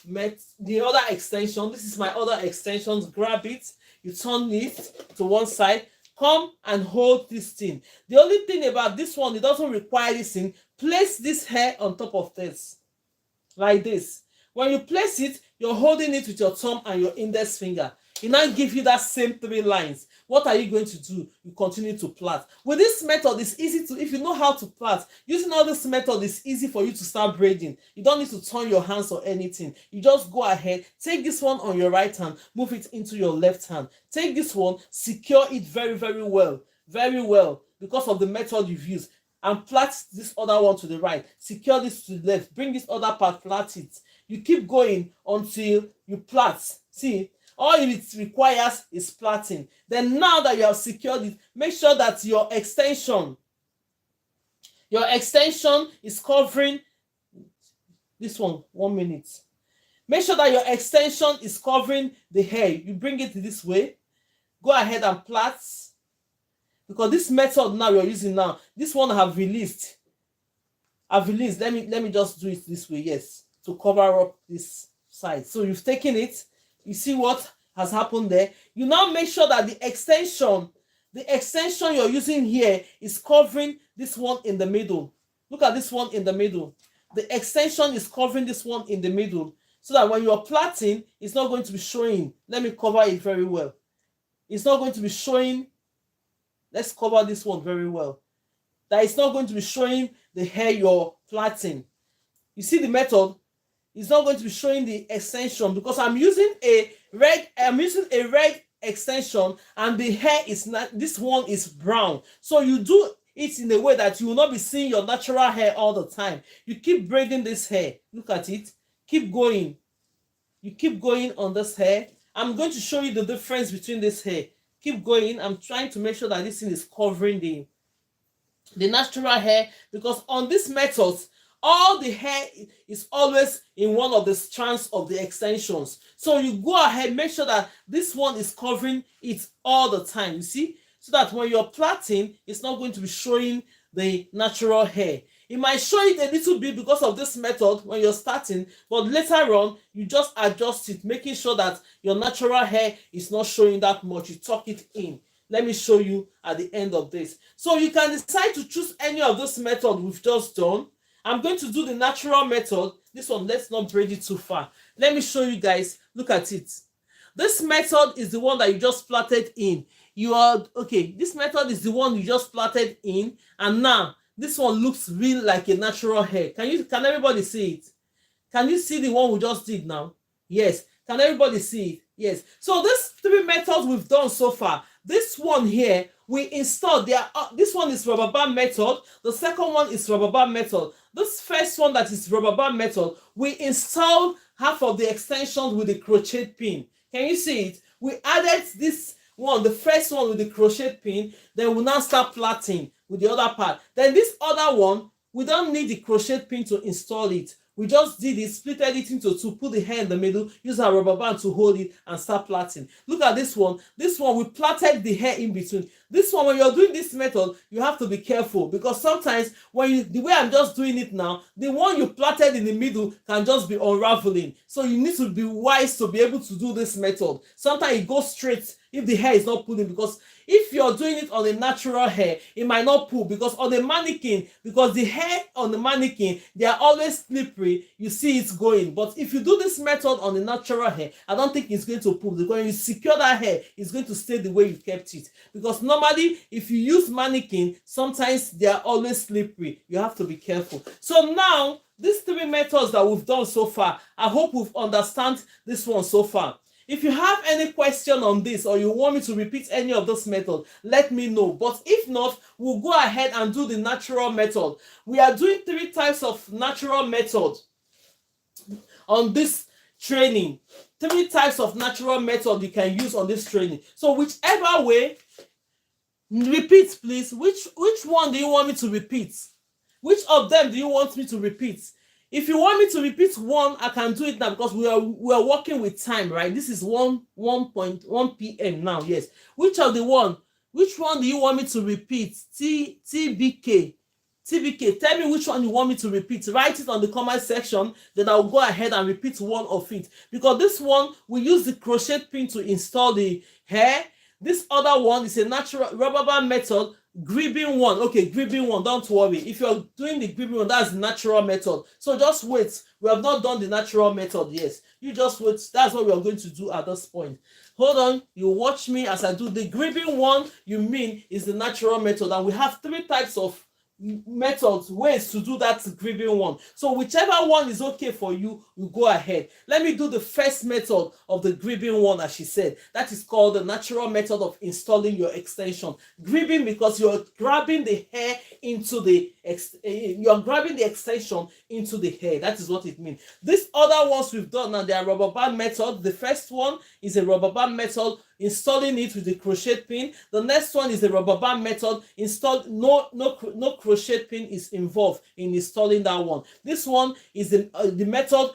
extension. This is my other extensions. Grab it. You turn it to one side. Come and hold this thing. The only thing about this one, it doesn't require this thing. Place this hair on top of this. Like this. When you place it, you're holding it with your thumb and your index finger. It now gives you that same 3 lines. What are you going to do? You continue to plait. With this method, it's easy to, if you know how to plait, using all this method, it's easy for you to start braiding. You don't need to turn your hands or anything. You just go ahead, take this one on your right hand, move it into your left hand. Take this one, secure it very, very well, because of the method you've used. And plait this other one to the right. Secure this to the left. Bring this other part, plait it. You keep going until you plait. See, all it requires is plaiting. Then now that you have secured it, make sure that your extension is covering this one. 1 minute. Make sure that your extension is covering the hair. You bring it this way. Go ahead and plait. Because this method now you're using now, this one I've released. Let me just do it this way, yes, to cover up this side. So you've taken it. You see what has happened there. You now make sure that the extension you're using here is covering this one in the middle. Look at this one in the middle. The extension is covering this one in the middle, so that when you're plaiting, it's not going to be showing. Let me cover it very well. It's not going to be showing. Let's cover this one very well. That it's not going to be showing the hair you're plaiting. You see the method? It's not going to be showing the extension because I'm using a red extension and the hair is not, this one is brown. So you do it in a way that you will not be seeing your natural hair all the time. You keep braiding this hair. Look at it. Keep going. You keep going on this hair I'm going to show you the difference between this hair. Keep going. I'm trying to make sure that this thing is covering the natural hair, because on this method all the hair is always in one of the strands of the extensions. So you go ahead, make sure that this one is covering it all the time, you see, so that when you're plaiting, it's not going to be showing the natural hair. It might show it a little bit because of this method when you're starting, but later on you just adjust it, making sure that your natural hair is not showing that much. You tuck it in. Let me show you at the end of this. So you can decide to choose any of this method we've just done. I'm going to do the natural method. This one, let's not braid it too far. Let me show you guys. Look at it. This method is the one that you just plaited in. This method is the one you just plaited in, and now this one looks real like a natural hair. Can everybody see it? Can you see the one we just did now? Yes. Can everybody see it? Yes. So these 3 methods we've done so far. This one here, we installed this one is rubber band method. The second one is rubber band method. This first one that is rubber band method, we installed half of the extensions with the crochet pin. Can you see it? We added this one, the first one with the crochet pin, then we'll now start plaiting with the other part. Then this other one, we don't need the crochet pin to install it. We just did it, splitted it into 2, put the hair in the middle, use our rubber band to hold it, and start plaiting. Look at this one. This one, we plaited the hair in between. This one, when you're doing this method, you have to be careful, because sometimes the way I'm just doing it now, the one you plaited in the middle can just be unraveling. So you need to be wise to be able to do this method. Sometimes it goes straight if the hair is not pulling, because if you're doing it on a natural hair, it might not pull, because on the mannequin, because the hair on the mannequin, they are always slippery, you see it's going. But if you do this method on the natural hair, I don't think it's going to pull, because when you secure that hair, it's going to stay the way you kept it. Because normally, if you use mannequin, sometimes they are always slippery. You have to be careful. So now, these 3 methods that we've done so far, I hope we've understand this one so far. If you have any question on this, or you want me to repeat any of this method, let me know. But if not, we'll go ahead and do the natural method. We are doing 3 types of natural method on this training. 3 types of natural method you can use on this training. So whichever way, repeat please. Which one do you want me to repeat? Which of them do you want me to repeat? If you want me to repeat one, I can do it now, because we are working with time, right? This is 1:1 p.m. now. Yes. Which one do you want me to repeat? TBK. Tell me which one you want me to repeat. Write it on the comment section. Then I'll go ahead and repeat one of it. Because this one, we use the crochet pin to install the hair. This other one is a natural rubber band method. Gribbing one. Okay, gribbing one. Don't worry. If you're doing the gribbing one, that's the natural method. So just wait. We have not done the natural method yet. You just wait. That's what we are going to do at this point. Hold on. You watch me as I do the gribbing one. You mean is the natural method, and we have 3 types of methods, ways to do that gribbing one. So whichever one is okay for you, you go ahead. Let me do the first method of the gribbing one, as she said. That is called the natural method of installing your extension. Gribbing, because you're grabbing the hair into the you're grabbing the extension into the hair. That is what it means. These other ones we've done now, they are rubber band method. The first one is a rubber band method, installing it with the crochet pin. The next one is the rubber band method. No crochet pin is involved in installing that one. This one is the method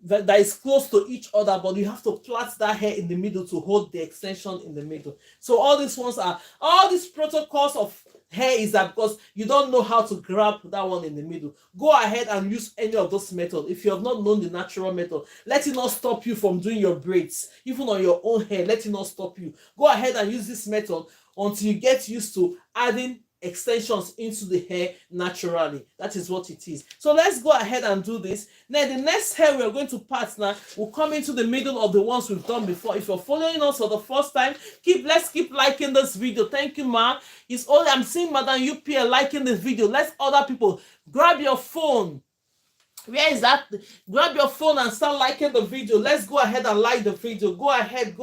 that is close to each other, but you have to plait that hair in the middle to hold the extension in the middle. So all these protocols of hair is that because you don't know how to grab that one in the middle. Go ahead and use any of those methods. If you have not known the natural method, let it not stop you from doing your braids. Even on your own hair, let it not stop you. Go ahead and use this method until you get used to adding extensions into the hair naturally. That is what it is. So let's go ahead and do this. Now the next hair we are going to part now will come into the middle of the ones we've done before. If you're following us for the first time, let's keep liking this video. Thank you, ma. It's only I'm seeing Madam UPL liking this video. Let's other people grab your phone. Where is that? Grab your phone and start liking the video. Let's go ahead and like the video. Go ahead.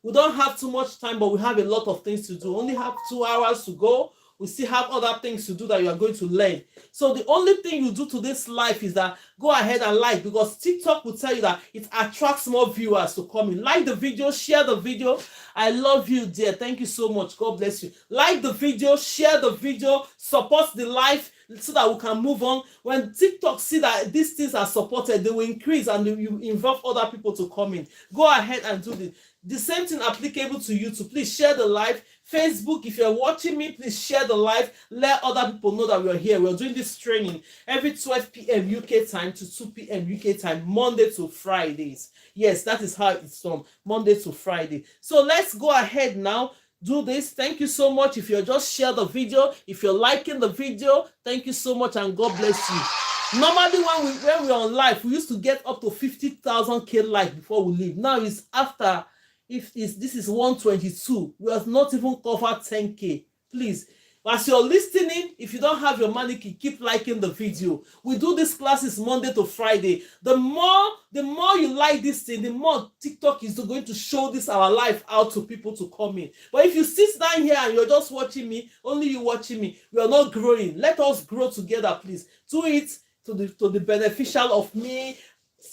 We don't have too much time, but we have a lot of things to do. Only have 2 hours to go. We still have other things to do that you are going to learn. So the only thing you do to this life is that go ahead and like, because TikTok will tell you that it attracts more viewers to come in. Like the video, share the video. I love you, dear. Thank you so much. God bless you. Like the video, share the video, support the life so that we can move on. When TikTok see that these things are supported, they will increase and you involve other people to come in. Go ahead and do this. The same thing applicable to YouTube. Please share the live. Facebook, if you're watching me, please share the live. Let other people know that we're here. We're doing this training every 12 p.m. UK time to 2 p.m. UK time, Monday to Fridays. Yes, that is how it's done, Monday to Friday. So let's go ahead now. Do this. Thank you so much. If you're just share the video, if you're liking the video, thank you so much and God bless you. Normally when we're on live, we used to get up to 50,000 likes before we leave. Now it's after, this is 122. We have not even covered 10K. Please, as you're listening, if you don't have your money key, keep liking the video. We do these classes Monday to Friday. The more you like this thing, the more TikTok is going to show this our life out to people to come in. But if you sit down here and you're just watching me, only you watching me, we are not growing. Let us grow together, please. Do it to the beneficial of me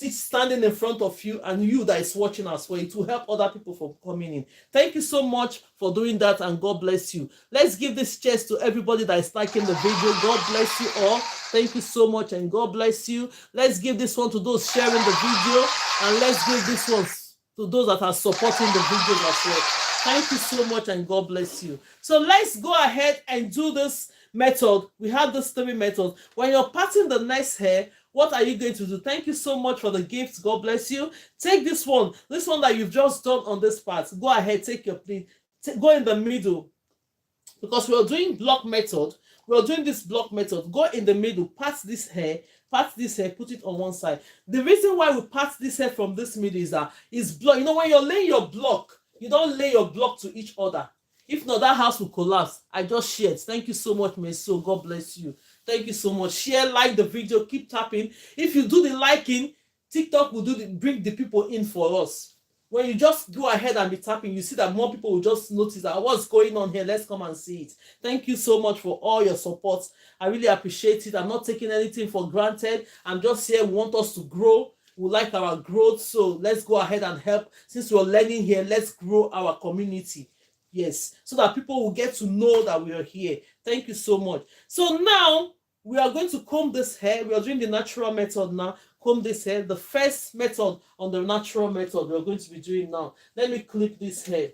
standing in front of you and you that is watching us, for it to help other people from coming in. Thank you so much for doing that and God bless you. Let's give this chest to everybody that is liking the video. God bless you all. Thank you so much and God bless you. Let's give this one to those sharing the video and let's give this one to those that are supporting the video as well. Thank you so much and God bless you. So let's go ahead and do this method. We have this 3 methods. When you're parting the next hair, what are you going to do? Thank you so much for the gifts. God bless you. Take this one that you've just done on this part. Go ahead, take your plate. Go in the middle. Because we're doing block method. We're doing this block method. Go in the middle, part this hair, put it on one side. The reason why we part this hair from this middle is that it's block. You know, when you're laying your block, you don't lay your block to each other. If not, that house will collapse. I just shared. Thank you so much, Meso. God bless you. Thank you so much. Share, like the video, keep tapping. If you do the liking, TikTok will bring the people in for us. When you just go ahead and be tapping, you see that more people will just notice that what's going on here. Let's come and see it. Thank you so much for all your support. I really appreciate it. I'm not taking anything for granted. I'm just here. We want us to grow. We like our growth. So let's go ahead and help. Since we're learning here, let's grow our community. Yes, so that people will get to know that we are here. Thank you so much. So now we are going to comb this hair. We are doing the natural method now. Comb this hair. The first method on the natural method we're going to be doing now. Let me clip this hair.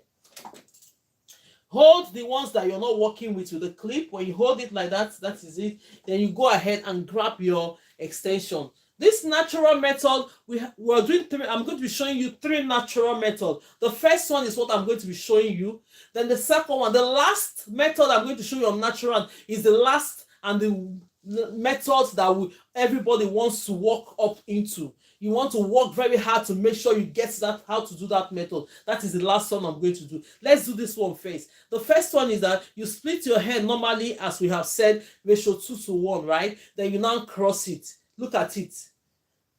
Hold the ones that you're not working with the clip. When you hold it like that, that is it. Then you go ahead and grab your extension. This natural method, we're doing 3. I'm going to be showing you 3 natural methods. The first one is what I'm going to be showing you. Then the second one, the last method I'm going to show you on natural is the last and the methods that everybody wants to work up into. You want to work very hard to make sure you get that, how to do that method. That is the last one I'm going to do. Let's do this one first. The first one is that you split your hair normally, as we have said, ratio 2:1, right? Then you now cross it. Look at it.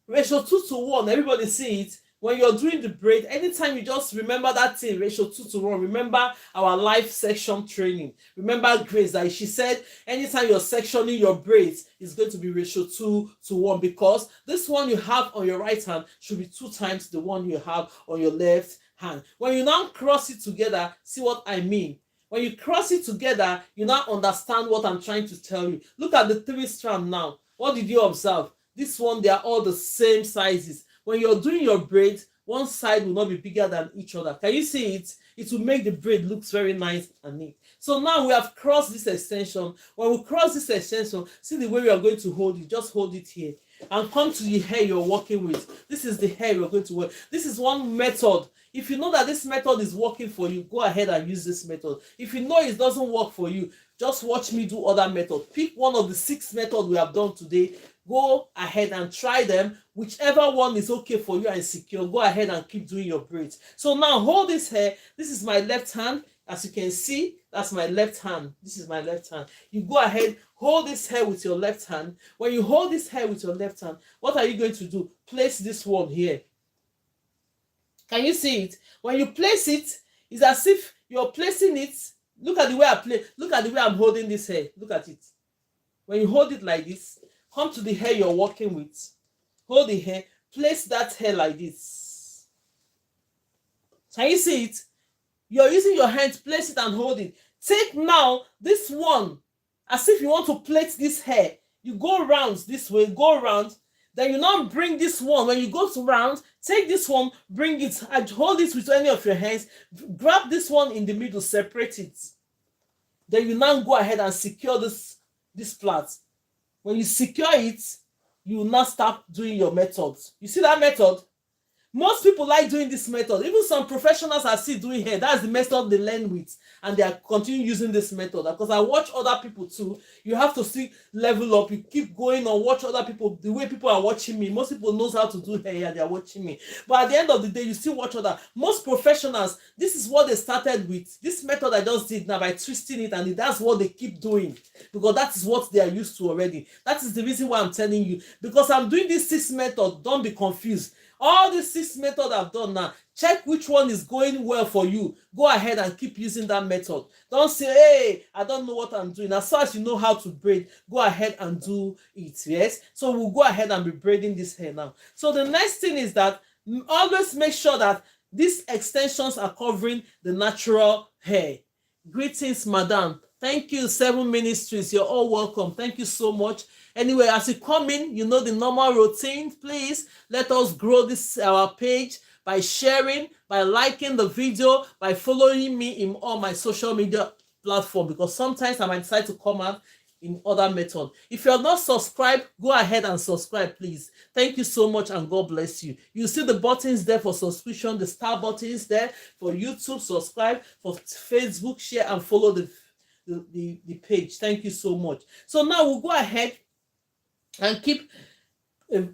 Ratio 2:1, everybody see it. When you're doing the braid, anytime you just remember that thing, ratio 2:1. Remember our live section training. Remember Grace, that she said anytime you're sectioning your braids, it's going to be ratio 2:1, because this one you have on your right hand should be 2 times the one you have on your left hand. When you now cross it together, see what I mean? When you cross it together, you now understand what I'm trying to tell you. Look at the 3 strands now. What did you observe? This one, they are all the same sizes. When you're doing your braid, one side will not be bigger than each other. Can you see it? It will make the braid look very nice and neat. So now we have crossed this extension. When we cross this extension, see the way we are going to hold it. Just hold it here and come to the hair you're working with. This is the hair you're going to work. This is one method. If you know that this method is working for you, go ahead and use this method. If you know it doesn't work for you, just watch me do other methods. Pick one of the 6 methods we have done today. Go ahead and try them. Whichever one is okay for you and secure, go ahead and keep doing your braids. So now hold this hair. This is my left hand. As you can see, that's my left hand. This is my left hand. You go ahead, hold this hair with your left hand. When you hold this hair with your left hand, what are you going to do? Place this one here. Can you see it? When you place it, it's as if you're placing it Look at the way I play. Look at the way I'm holding this hair. Look at it. When you hold it like this, come to the hair you're working with. Hold the hair. Place that hair like this. Can you see it? You're using your hand. Place it and hold it. Take now this one as if you want to plait this hair. You go round this way. Go round. Then you now bring this one. When you go round, take this one, bring it, and hold it with any of your hands. Grab this one in the middle, separate it. Then you now go ahead and secure this plait. When you secure it, you will now start doing your methods. You see that method? Most people like doing this method. Even some professionals are still doing hair. That's the method they learn with, and they are continuing using this method. Because I watch other people too. You have to still level up. You keep going on, watch other people. The way people are watching me, most people knows how to do hair and they are watching me. But at the end of the day, you still watch other. Most professionals, this is what they started with. This method I just did now by twisting it, and that's what they keep doing because that is what they are used to already. That is the reason why I'm telling you. Because I'm doing this 6 method. Don't be confused. All the 6 methods I've done now, check which one is going well for you. Go ahead and keep using that method. Don't say, hey, I don't know what I'm doing. As far as you know how to braid, go ahead and do it. Yes. So we'll go ahead and be braiding this hair now. So the next thing is that always make sure that these extensions are covering the natural hair. Greetings, madam. Thank you, 7 Ministries. You're all welcome. Thank you so much. Anyway, as you come in, you know the normal routine. Please let us grow this our page by sharing, by liking the video, by following me in all my social media platforms, because sometimes I might decide to come out in other method. If you're not subscribed, go ahead and subscribe, please. Thank you so much, and God bless you. You see the buttons there for subscription, the star buttons there for YouTube, subscribe, for Facebook, share and follow the page. Thank you so much. So now we'll go ahead and keep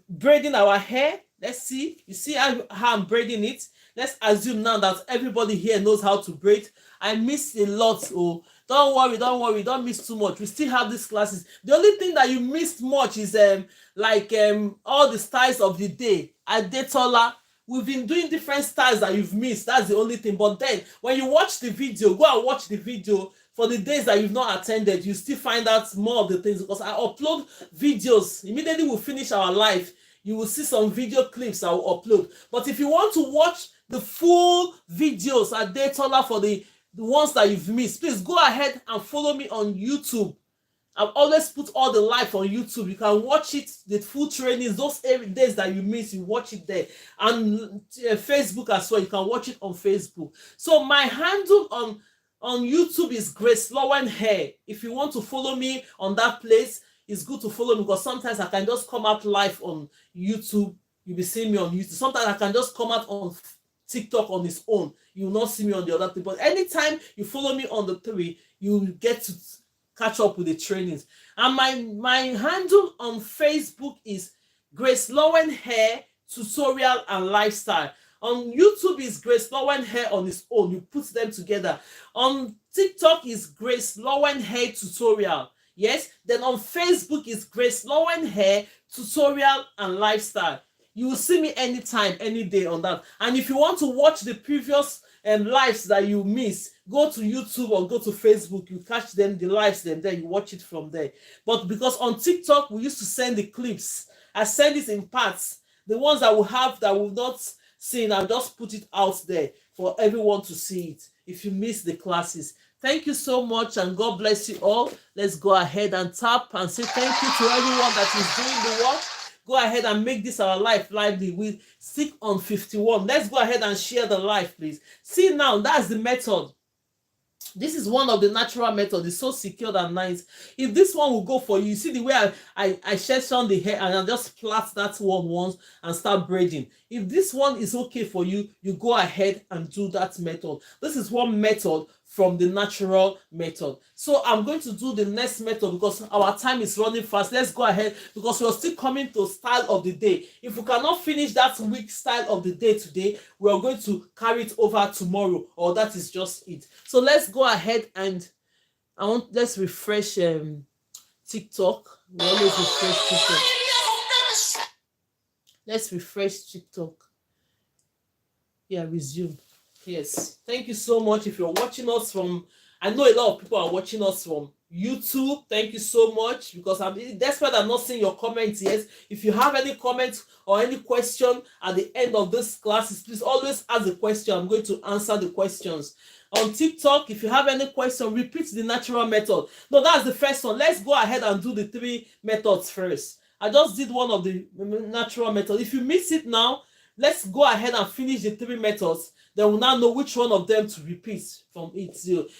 braiding our hair. Let's see. You see how I'm braiding it? Let's assume now that everybody here knows how to braid. I missed a lot. Oh, don't worry, don't miss too much. We still have these classes. The only thing that you missed much is all the styles of the day. Adetola, we've been doing different styles that you've missed. That's the only thing. But then when you watch the video, go and watch the video. For the days that you've not attended, you still find out more of the things, because I upload videos. Immediately we finish our live, you will see some video clips I will upload. But if you want to watch the full videos at Daytola for the ones that you've missed, please go ahead and follow me on YouTube. I've always put all the live on YouTube. You can watch it, the full trainings, those days that you miss, you watch it there. And Facebook as well, you can watch it on Facebook. So my handle on YouTube is GraceLawendhair. If you want to follow me on that place, it's good to follow me, because sometimes I can just come out live on YouTube. You'll be seeing me on YouTube. Sometimes I can just come out on TikTok on its own. You will not see me on the other thing. But anytime you follow me on the 3, you will get to catch up with the trainings. And my handle on Facebook is GraceLawendhair Tutorial and Lifestyle. On YouTube is GraceLawendhair on its own. You put them together. On TikTok is GraceLawendhair Tutorial. Yes. Then on Facebook is GraceLawendhair Tutorial and Lifestyle. You will see me anytime, any day on that. And if you want to watch the previous lives that you miss, go to YouTube or go to Facebook. You catch them, the lives, then you watch it from there. But because on TikTok we used to send the clips, I send it in parts. The ones that will have that will not see, I'll just put it out there for everyone to see it if you miss the classes. Thank you so much, and God bless you all. Let's go ahead and tap and say thank you to everyone that is doing the work. Go ahead and make this our life lively. We stick on 51. Let's go ahead and share the life, please. See now, that's the method. This is one of the natural methods. It's so secure and nice. If this one will go for you, you see the way I section the hair and I just plait that one once and start braiding. If this one is okay for you, you go ahead and do that method. This is one method from the natural method. So I'm going to do the next method because our time is running fast. Let's go ahead, because we're still coming to style of the day. If we cannot finish that week style of the day today, we're going to carry it over tomorrow, or that is just it. So let's go ahead and let's refresh TikTok. We always refresh TikTok. Let's refresh TikTok. Yeah, resume. Yes, thank you so much. If you're watching us from, I know a lot of people are watching us from YouTube. Thank you so much, because I'm despite I'm not seeing your comments yet. If you have any comments or any question at the end of this classes, please always ask the question. I'm going to answer the questions. On TikTok, if you have any question, repeat the natural method. No, that's the first one. Let's go ahead and do the 3 methods first. I just did one of the natural methods. If you miss it now, let's go ahead and finish the 3 methods. Then we'll now know which one of them to repeat from it.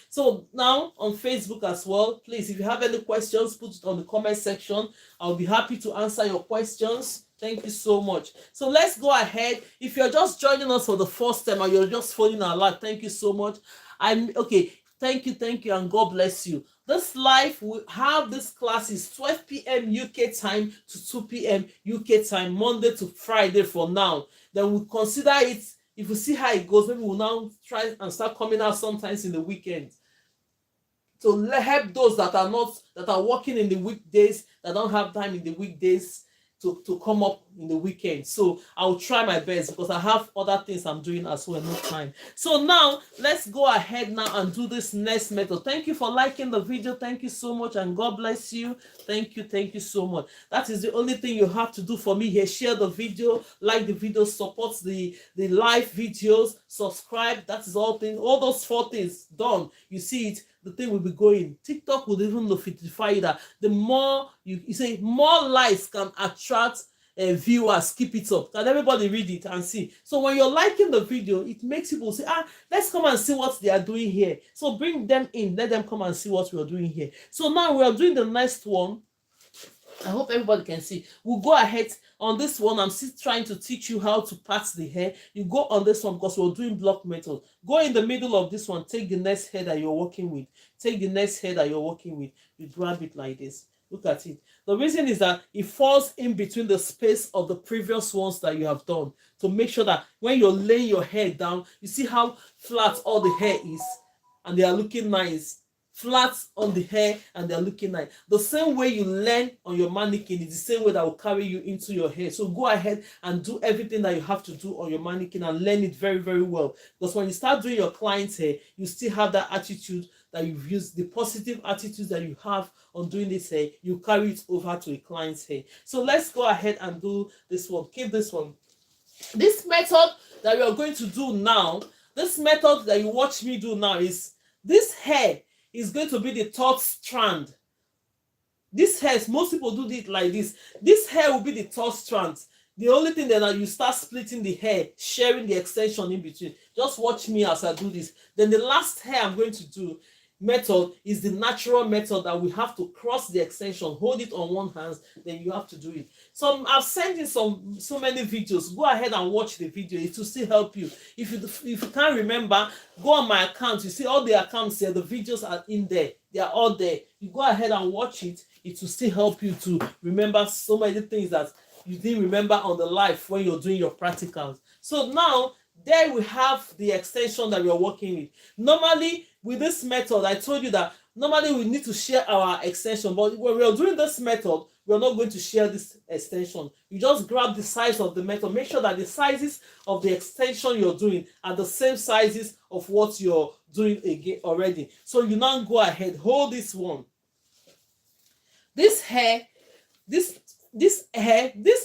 So now on Facebook as well, please, if you have any questions, put it on the comment section. I'll be happy to answer your questions. Thank you so much. So let's go ahead. If you're just joining us for the first time or you're just following our live, thank you so much. I'm okay. Thank you, and God bless you. This live will have this classes 12 p.m. UK time to 2 p.m. UK time, Monday to Friday for now. Then we'll consider it. If we see how it goes, maybe we'll now try and start coming out sometimes in the weekend. So help those that are working in the weekdays, that don't have time in the weekdays to come up in the weekend. So I'll try my best, because I have other things I'm doing as well, no time. So now let's go ahead now and do this next method. Thank you for liking the video. Thank you so much, and God bless you. Thank you so much. That is the only thing you have to do for me here. Share the video, like the video, support the live videos, subscribe. That is all those 4 things done. You see it, the thing will be going. TikTok will even notify you that the more you say, more likes can attract viewers. Keep it up. Can everybody read it and see? So when you're liking the video, it makes people say, let's come and see what they are doing here. So bring them in, let them come and see what we're doing here. So now we are doing the next one. I hope everybody can see. We'll go ahead on this one. I'm still trying to teach you how to part the hair. You go on this one because we're doing block method. Go in the middle of this one. Take the next hair that you're working with. Take the next hair that you're working with. You grab it like this. Look at it. The reason is that it falls in between the space of the previous ones that you have done, to make sure that when you're laying your hair down, you see how flat all the hair is, and they are looking nice. Flat on the hair, and they're looking nice. The same way you learn on your mannequin is the same way that will carry you into your hair. So go ahead and do everything that you have to do on your mannequin and learn it very, very well. Because when you start doing your client's hair, you still have that attitude that you've used, the positive attitude that you have on doing this hair, you carry it over to a client's hair. So let's go ahead and do this one. Keep this one. This method that we are going to do now, this method that you watch me do now, is this hair is going to be the 3rd strand. This hair, most people do it like this. This hair will be the 3rd strand. The only thing that you start splitting the hair, sharing the extension in between. Just watch me as I do this. Then the last hair I'm going to do method is the natural method that we have to cross the extension, hold it on one hand, then you have to do it. So I've sent you so many videos. Go ahead and watch the video. It will still help you. If you can't remember, go on my account. You see all the accounts there, the videos are in there. They are all there. You go ahead and watch it. It will still help you to remember so many things that you didn't remember on the live when you're doing your practicals. So now there we have the extension that we are working with. Normally with this method, I told you that normally we need to share our extension, but when we are doing this method, we are not going to share this extension. You just grab the size of the method. Make sure that the sizes of the extension you're doing are the same sizes of what you're doing again already. So you now go ahead, hold this one. This hair, this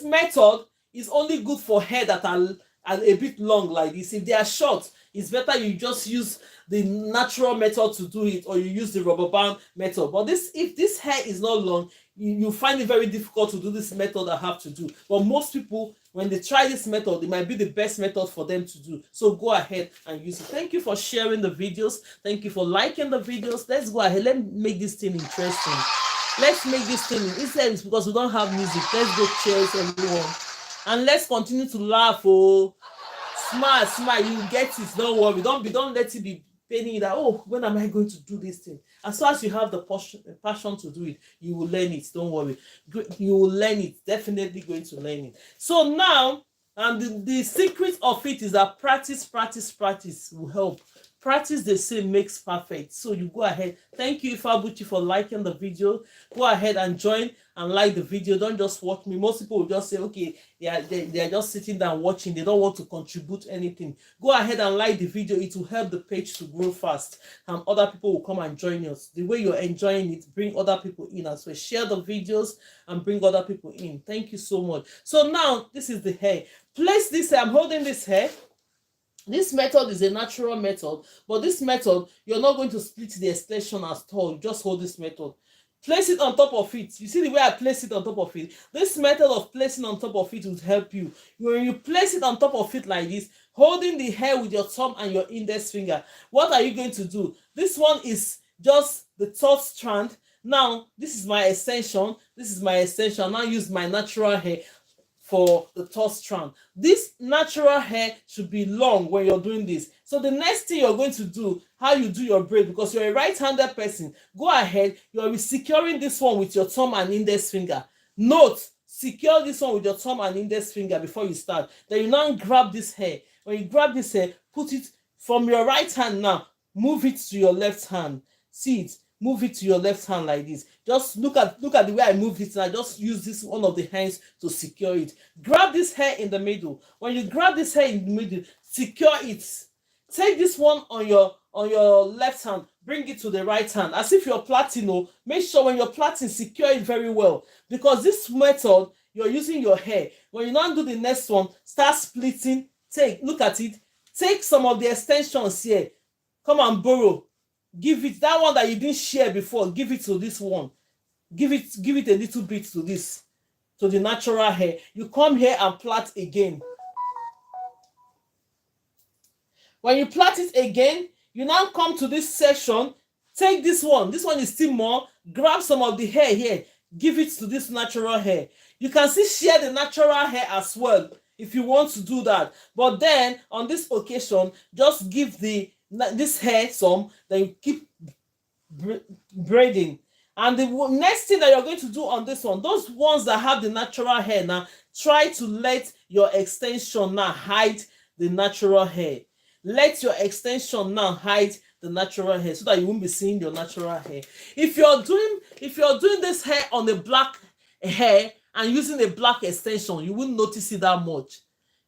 method is only good for hair that are a bit long like this. If they are short, it's better you just use the natural method to do it, or you use the rubber band method. But if this hair is not long, you find it very difficult to do this method I have to do. But most people, when they try this method, it might be the best method for them to do. So go ahead and use it. Thank you for sharing the videos. Thank you for liking the videos. Let's go ahead. Let's make this thing interesting. Let's make this thing. It's because we don't have music. Let's go cheers, everyone. And let's continue to laugh. Oh, smile. You get it. Don't worry. Don't let it be paining you that, oh, when am I going to do this thing? As long as you have the passion to do it, you will learn it. Don't worry. You will learn it. Definitely going to learn it. So now, and the secret of it is that practice will help. Practice, they say, makes perfect. So you go ahead. Thank you, Ifabuchi, for liking the video. Go ahead and join and like the video. Don't just watch me. Most people will just say, okay, they are just sitting down watching. They don't want to contribute anything. Go ahead and like the video. It will help the page to grow fast, and other people will come and join us. The way you're enjoying it, bring other people in as well. Share the videos and bring other people in. Thank you so much. So now, this is the hair. Place this hair. I'm holding this hair. This method is a natural method, but this method, you're not going to split the extension at all. You just hold this method. Place it on top of it. You see the way I place it on top of it? This method of placing on top of it will help you. When you place it on top of it like this, holding the hair with your thumb and your index finger, what are you going to do? This one is just the third strand. Now, this is my extension. This is my extension. I'll now use my natural hair for the third strand. This natural hair should be long when you're doing this. So the next thing you're going to do, how you do your braid, because you're a right-handed person, go ahead, you're securing this one with your thumb and index finger. Note, secure this one with your thumb and index finger before you start. Then you now grab this hair. When you grab this hair, put it from your right hand now, move it to your left hand. See it? Move it to your left hand like this. Just look at the way I move it, and I just use this one of the hands to secure it. Grab this hair in the middle. When you grab this hair in the middle, secure it. Take this one on your left hand, bring it to the right hand as if you're plaiting. Make sure when you're plaiting, secure it very well, because this method, you're using your hair. When you now do the next one, start splitting. Look at it. Take some of the extensions here. Come and borrow. Give it that one that you didn't share before. Give it to this one. Give it a little bit to this, to the natural hair. You come here and plait again. When you plait it again, you now come to this section. Take this one. This one is still more. Grab some of the hair here. Give it to this natural hair. You can still share the natural hair as well if you want to do that. But then on this occasion, just give this hair some, then you keep braiding. And the next thing that you're going to do on this one, those ones that have the natural hair, now try to let your extension now hide the natural hair. Let your extension now hide the natural hair so that you won't be seeing your natural hair. If you're doing this hair on a black hair and using a black extension, you won't notice it that much.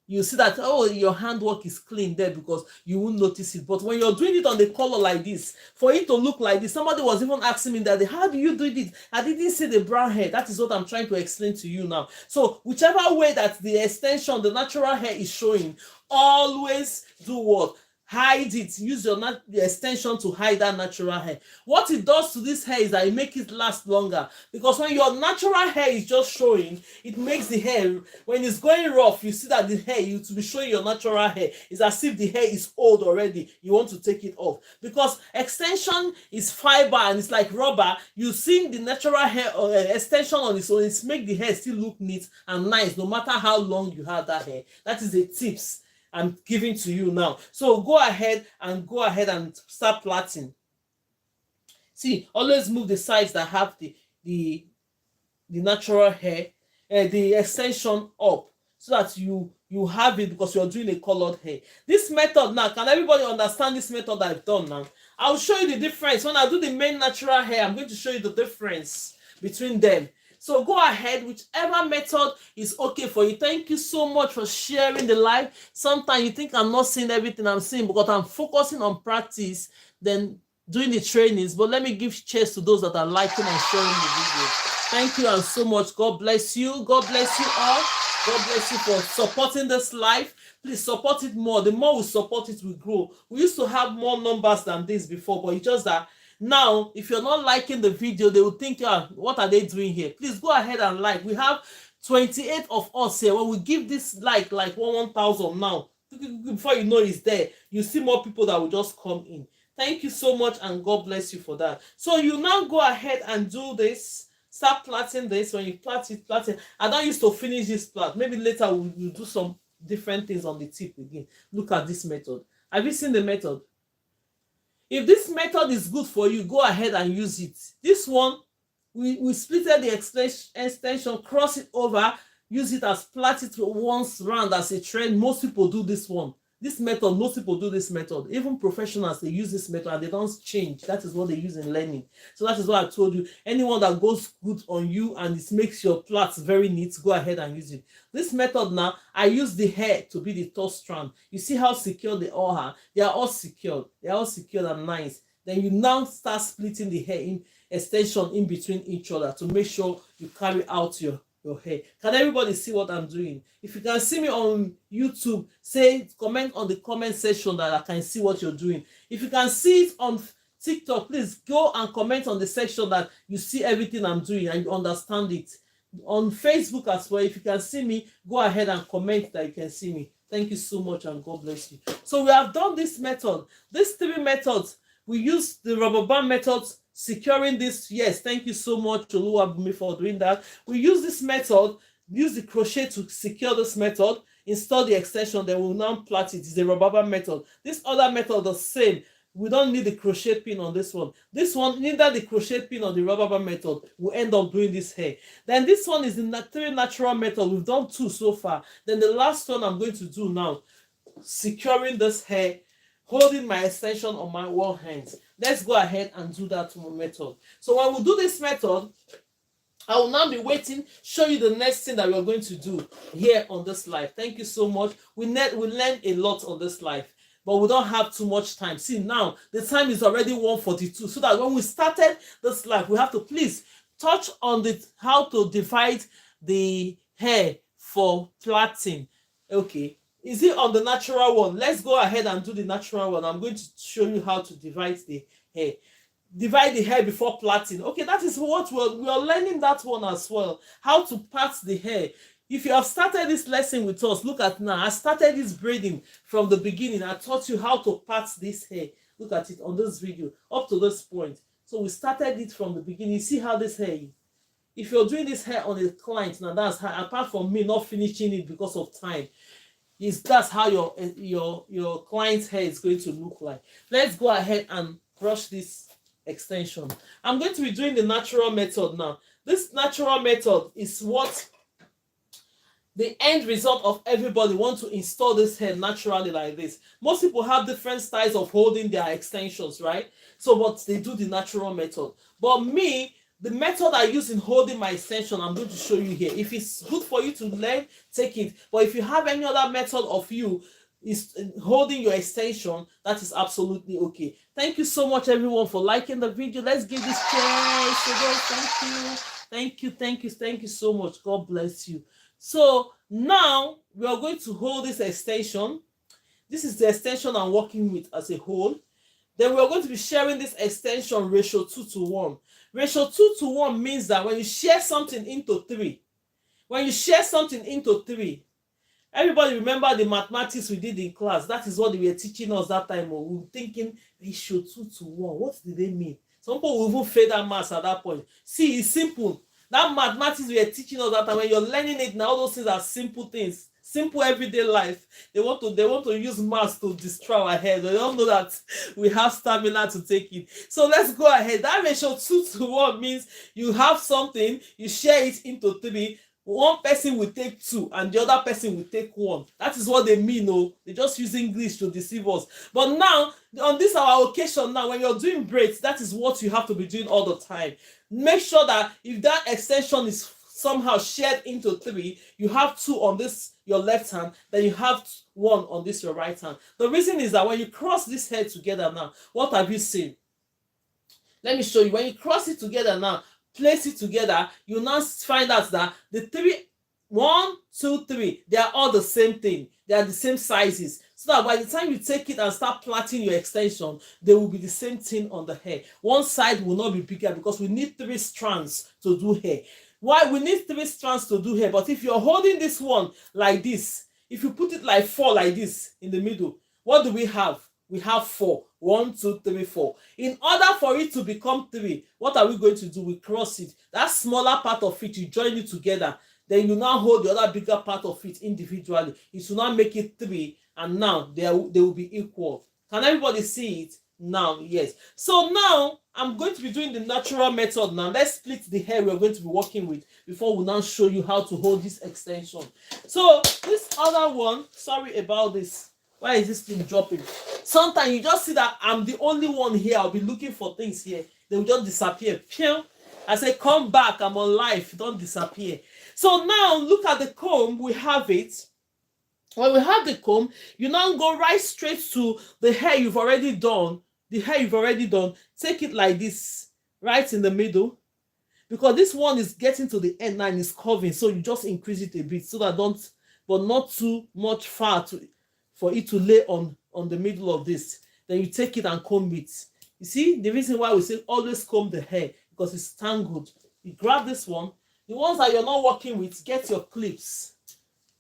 You see that, oh, your handwork is clean there because you won't notice it. But when you're doing it on the color like this, for it to look like this, somebody was even asking me that, how do you do it? I didn't see the brown hair. That is what I'm trying to explain to you now. So whichever way that the extension, the natural hair is showing, always do what? Hide it. Use the extension to hide that natural hair. What it does to this hair is that it makes it last longer, because when your natural hair is just showing, it makes the hair, when it's going rough, you see that the hair, you to be showing your natural hair, is as if the hair is old already. You want to take it off, because extension is fiber and it's like rubber. You see the natural hair or extension on its own, it's make the hair still look neat and nice no matter how long you have that hair. That is the tips I'm giving to you now. So go ahead and start plaiting. See, always move the sides that have the natural hair, the extension up, so that you have it, because you're doing a colored hair. This method now, can everybody understand this method I've done now? I'll show you the difference. When I do the main natural hair, I'm going to show you the difference between them. So go ahead, whichever method is okay for you. Thank you so much for sharing the live. Sometimes you think I'm not seeing everything I'm seeing because I'm focusing on practice, then doing the trainings. But let me give cheers to those that are liking and sharing the video. Thank you and so much. God bless you. God bless you all. God bless you for supporting this live. Please support it more. The more we support it, we grow. We used to have more numbers than this before, but it's just that now, if you're not liking the video, they will think, what are they doing here? Please go ahead and like. We have 28 of us here. When we give this like 1,000 now, before you know it's there, you see more people that will just come in. Thank you so much, and God bless you for that. So you now go ahead and do this. Start plaiting this. When you plait it. I don't used to finish this plait. Maybe later we'll do some different things on the tip again. Look at this method. Have you seen the method? If this method is good for you, go ahead and use it. This one, we splitted the extension, cross it over, use it as plait it once round as a trend. Most people do this one. This method, most people do this method. Even professionals, they use this method and they don't change. That is what they use in learning. So that is why I told you, anyone that goes good on you and it makes your plaits very neat, go ahead and use it. This method now, I use the hair to be the top strand. You see how secure they all are? They are all secured. They are all secured and nice. Then you now start splitting the hair in extension in between each other to make sure you carry out your hair. Can everybody see what I'm doing? If you can see me on YouTube, say comment on the comment section that I can see what you're doing. If you can see it on TikTok, please go and comment on the section that you see everything I'm doing and you understand it. On Facebook as well, if you can see me, go ahead and comment that you can see me. Thank you so much and God bless you. So we have done this method. These 3 methods, we use the rubber band methods, securing this. Yes, thank you so much, Oluwabumi, for doing that. We use this method, use the crochet to secure this method, install the extension, then we'll now plait it. It's the rubber band method. This other method, the same. We don't need the crochet pin on this one. This one, neither the crochet pin or the rubber band method, will end up doing this hair. Then this one is the 3 natural method. We've done 2 so far. Then the last one I'm going to do now, securing this hair, holding my extension on my one hand. Let's go ahead and do that method. So when we do this method, I will now be waiting, show you the next thing that we are going to do here on this live. Thank you so much. We learned a lot on this live, but we don't have too much time. See, now the time is already 1:42, so that when we started this live, we have to please touch on how to divide the hair for plaiting. Okay. Is it on the natural one? Let's go ahead and do the natural one. I'm going to show you how to divide the hair. Divide the hair before plaiting. Okay, that is what we are learning, that one as well. How to part the hair. If you have started this lesson with us, look at now. I started this braiding from the beginning. I taught you how to part this hair. Look at it on this video up to this point. So we started it from the beginning. You see how this hair is. If you're doing this hair on a client, now that's how, apart from me not finishing it because of time, that's how your client's hair is going to look like. Let's go ahead and brush this extension. I'm going to be doing the natural method now. This natural method is what the end result of everybody want to install this hair naturally like this. Most people have different styles of holding their extensions, right? So but they do the natural method. But me, the method I use in holding my extension, I'm going to show you here. If it's good for you to learn, take it. But if you have any other method of you is holding your extension, that is absolutely okay. Thank you so much, everyone, for liking the video. Let's give this chance. Thank you so much. God bless you. So now we are going to hold this extension. This is the extension I'm working with as a whole. Then we are going to be sharing this extension ratio 2:1. Ratio 2:1 means that when you share something into 3, everybody remember the mathematics we did in class. That is what they were teaching us that time. We were thinking ratio 2:1. What did they mean? Some people will even fail that maths at that point. See, it's simple. That mathematics we were teaching us that time, when you're learning it now, all those things are simple things. Simple everyday life. They want to use maths to destroy our head. They don't know that we have stamina to take it. So let's go ahead. That ratio 2:1 means you have something, you share it into 3. One person will take 2 and the other person will take 1. That is what they mean. No, they just use English to deceive us. But now, on this our occasion now, when you're doing braids, that is what you have to be doing all the time. Make sure that if that extension is somehow shared into 3, you have 2 on this your left hand, then you have 1 on this your right hand. The reason is that when you cross this head together now, what have you seen? Let me show you. When you cross it together now, place it together, you now find out that the 1, 2, 3, they are all the same thing. They are the same sizes. So that by the time you take it and start plaiting your extension, they will be the same thing on the hair. One side will not be bigger because we need 3 strands to do hair. Why? We need 3 strands to do hair. But if you're holding this one like this, if you put it like 4 like this in the middle, what do we have? We have 4. 1, 2, 3, 4. In order for it to become 3, what are we going to do? We cross it. That smaller part of it, you join it together. Then you now hold the other bigger part of it individually. It will now make it 3. And now they will be equal. Can everybody see it? Now, yes. So now I'm going to be doing the natural method now. Let's split the hair we're going to be working with before we now show you how to hold this extension. So this other one, sorry about this. Why is this thing dropping? Sometimes you just see that I'm the only one here. I'll be looking for things here. They will just disappear. Pew! I say, come back. I'm alive. Don't disappear. So now look at the comb. We have it. When we have the comb, you now go right straight to the hair you've already done. The hair you've already done. Take it like this, right in the middle. Because this one is getting to the end now and it's curving. So you just increase it a bit so that but not too much far for it to lay on the middle of this. Then you take it and comb it. You see, the reason why we say always comb the hair, because it's tangled. You grab this one. The ones that you're not working with, get your clips.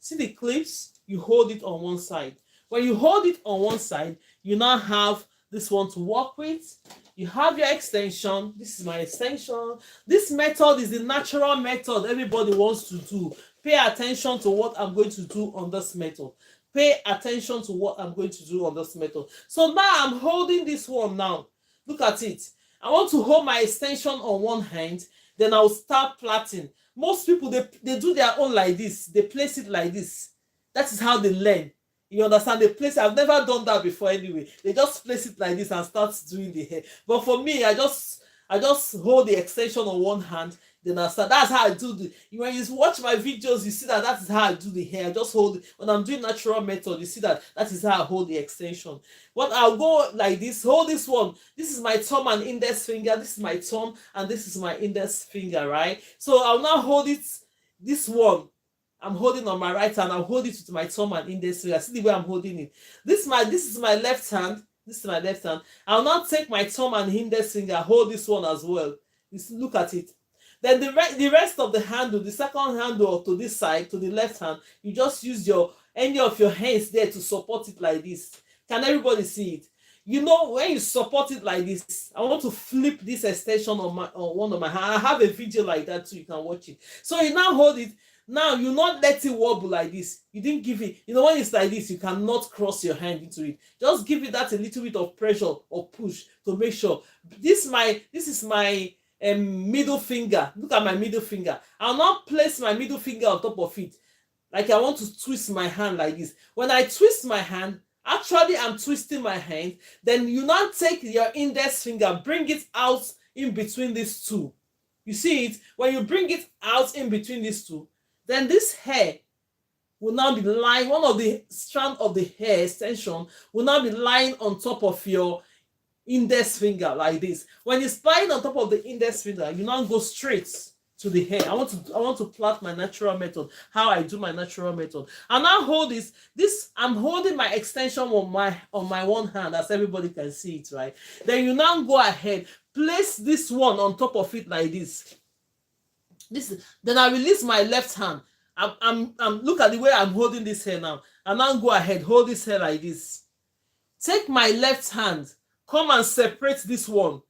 See the clips? You hold it on one side. When you hold it on one side, you now have this one to work with. You have your extension. This is my extension. This method is the natural method everybody wants to do. Pay attention to what I'm going to do on this method. Pay attention to what I'm going to do on this method. So now I'm holding this one now. Look at it. I want to hold my extension on one hand. Then I'll start plaiting. Most people, they do their own like this. They place it like this. That is how they learn. You understand? They place it. I've never done that before anyway. They just place it like this and start doing the hair. But for me, I just hold the extension on one hand. Then I start. That's how I do when you watch my videos, you see that is how I do the hair. I just hold it. When I'm doing natural method, you see that is how I hold the extension. But I'll go like this, hold this one. This is my thumb and index finger. This is my thumb and this is my index finger, right? So I'll now hold it, this one. I'm holding on my right hand. I'll hold it with my thumb and index finger. See the way I'm holding it. This is my left hand. This is my left hand. I'll now take my thumb and index finger, hold this one as well. You see, look at it. Then the rest of the handle, the second handle to this side, to the left hand, you just use any of your hands there to support it like this. Can everybody see it? You know, when you support it like this, I want to flip this extension on one of my hands. I have a video like that too. You can watch it. So you now hold it. Now you not let it wobble like this. You didn't give it. You know, when it's like this, you cannot cross your hand into it. Just give it that a little bit of pressure or push to make sure. This is my middle finger. Look at my middle finger. I'll now place my middle finger on top of it. Like I want to twist my hand like this. When I twist my hand, actually I'm twisting my hand. Then you now take your index finger, bring it out in between these two. You see it? When you bring it out in between these two, then this hair will now be lying, one of the strands of the hair extension will now be lying on top of your index finger like this. When it's lying on top of the index finger, you now go straight to the hair. I want to plait my natural method, how I do my natural method. And now hold this. I'm holding my extension on my one hand, as everybody can see it, right? Then you now go ahead, place this one on top of it like this. Then I release my left hand. I'm look at the way I'm holding this hair now. And now go ahead, hold this hair like this. Take my left hand, come and separate this one.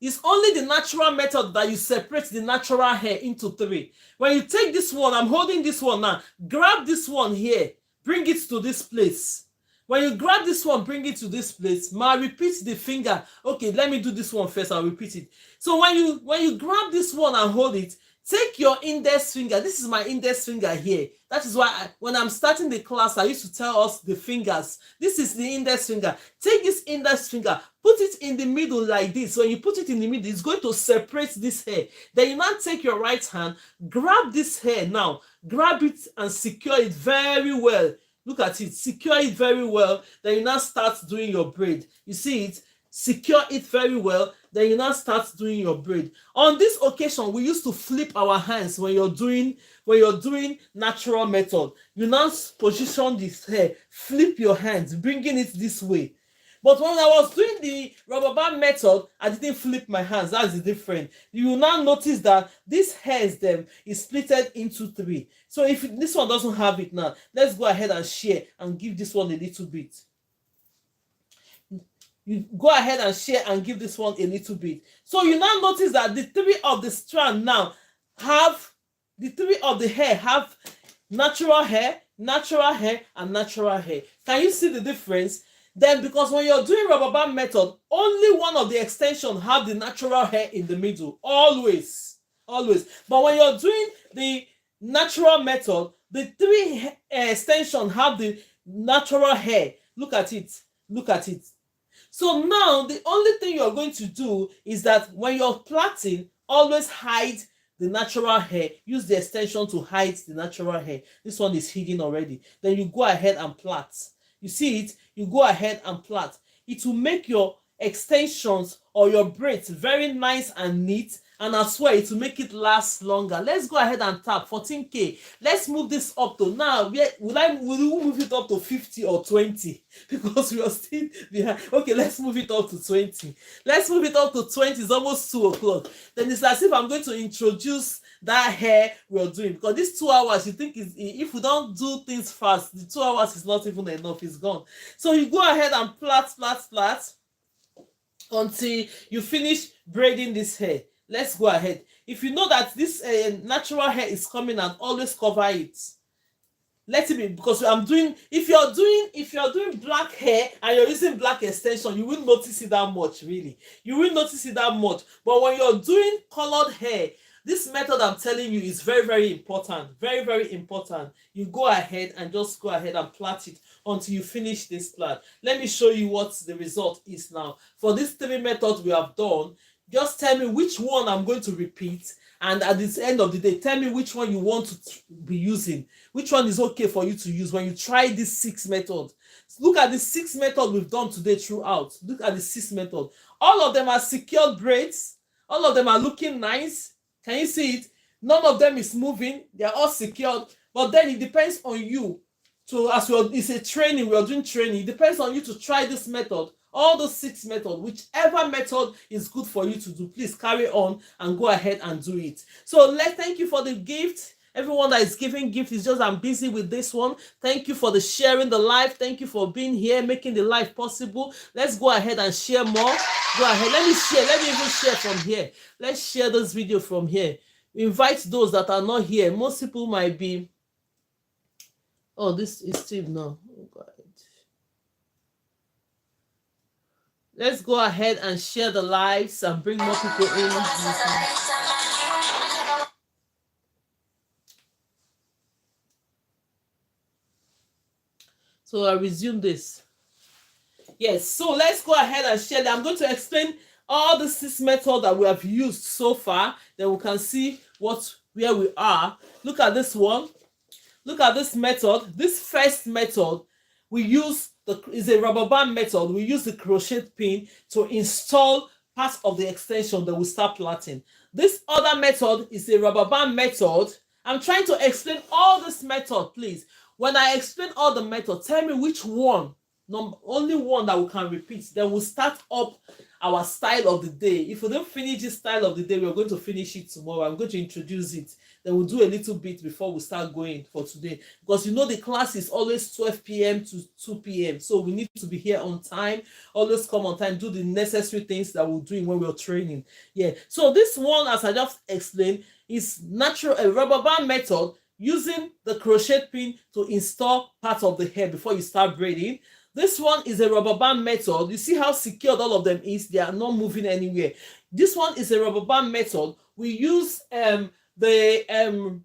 It's only the natural method that you separate the natural hair into three. When you take this one, I'm holding this one now. Grab this one here, bring it to this place. When you grab this one, bring it to this place. Repeat the finger. Okay, let me do this one first. I'll repeat it. So when you grab this one and hold it, take your index finger. This is my index finger here. That is why when I'm starting the class, I used to tell us the fingers. This is the index finger. Take this index finger, put it in the middle like this. When you put it in the middle, it's going to separate this hair. Then you now take your right hand, grab this hair now. Grab it and secure it very well. Look at it. Secure it very well. Then you now start doing your braid. You see it? Secure it very well. Then you now start doing your braid. On this occasion, we used to flip our hands when you're doing natural method. You now position this hair, flip your hands, bringing it this way. But when I was doing the rubber band method, I didn't flip my hands. That's the difference. You will now notice that this hairs is splitted into three. So if this one doesn't have it now, let's go ahead and share and give this one a little bit. You go ahead and share and give this one a little bit. So you now notice that the three of the strand now have, the three of the hair have natural hair, and natural hair. Can you see the difference? Then because when you're doing rubber band method, only one of the extension have the natural hair in the middle. Always. But when you're doing the natural method, the three extension have the natural hair. Look at it. Look at it. So now the only thing you're going to do is that when you're plaiting, always hide the natural hair. Use the extension to hide the natural hair. This one is hidden already. Then you go ahead and plait. You see it? You go ahead and plait. It will make your extensions or your braids very nice and neat, and as well it will make it last longer. Let's go ahead and tap 14K. Let's move this up to now. Will we move it up to 50 or 20? Because we are still behind. Okay, let's move it up to 20. Let's move it up to 20. It's almost 2 o'clock. Then it's as if I'm going to introduce that hair we're doing, because these 2 hours, you think is, if we don't do things fast, the 2 hours is not even enough. It's gone. So you go ahead and plait until you finish braiding this hair. Let's go ahead. If you know that this natural hair is coming out, always cover it. Let it be, because if you're doing black hair and you're using black extension, you won't notice it that much, really. You won't notice it that much. But when you're doing colored hair, this method I'm telling you is very, very important. Very, very important. You go ahead and just go ahead and plait it until you finish this plait. Let me show you what the result is now. For these 3 methods we have done, just tell me which one I'm going to repeat, and at the end of the day, tell me which one you want to be using. Which one is okay for you to use when you try this 6 method. Look at the 6 method we've done today throughout. Look at the 6 method. All of them are secured braids. All of them are looking nice. Can you see it? None of them is moving. They're all secured. But then it depends on you. So it's a training, we are doing training. It depends on you to try this method. All the 6 methods, whichever method is good for you to do, please carry on and go ahead and do it. So thank you for the gift. Everyone that is giving gift is just, I'm busy with this one. Thank you for the sharing the live. Thank you for being here, making the live possible. Let's go ahead and share more. Go ahead. Let me even share from here. Let's share this video from here. Invite those that are not here. Most people might be. Oh, this is Steve now. Oh, God. Let's go ahead and share the lives and bring more people in. So I resume this. Yes, so let's go ahead and share that. I'm going to explain all the 6 methods that we have used so far. Then we can see where we are. Look at this one. Look at this method. This first method we use is a rubber band method. We use the crochet pin to install part of the extension that we start plaiting. This other method is a rubber band method. I'm trying to explain all this method, please. When I explain all the methods, tell me which one, only one that we can repeat. Then we'll start up our style of the day. If we don't finish this style of the day, we're going to finish it tomorrow. I'm going to introduce it. Then we'll do a little bit before we start going for today. Because you know the class is always 12 p.m. to 2 p.m. So we need to be here on time. Always come on time. Do the necessary things that we're doing when we're training. Yeah. So this one, as I just explained, is a rubber band method using the crochet pin to install part of the hair before you start braiding. This one is a rubber band method. You see how secured all of them is? They are not moving anywhere. This one is a rubber band method. We use the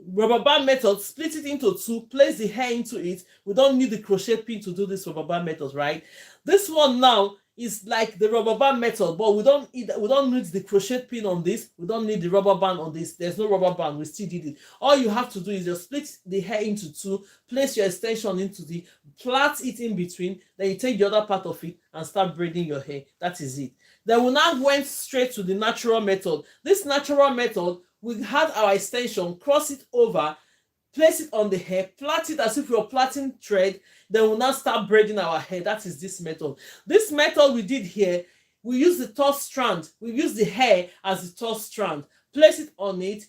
rubber band method, split it into 2, place the hair into it. We don't need the crochet pin to do this rubber band method, right? This one now is like the rubber band method, but we don't need the crochet pin on this. We don't need the rubber band on this. There's no rubber band. We still did it. All you have to do is just split the hair into 2, place your extension into the, plait it in between, then you take the other part of it and start braiding your hair. That is it. Then we now went straight to the natural method. This natural method, we had our extension, cross it over, place it on the hair, plait it as if we were plaiting thread, then we'll now start braiding our hair. That is this method. This method we did here, we use the top strand. We use the hair as the top strand. Place it on it,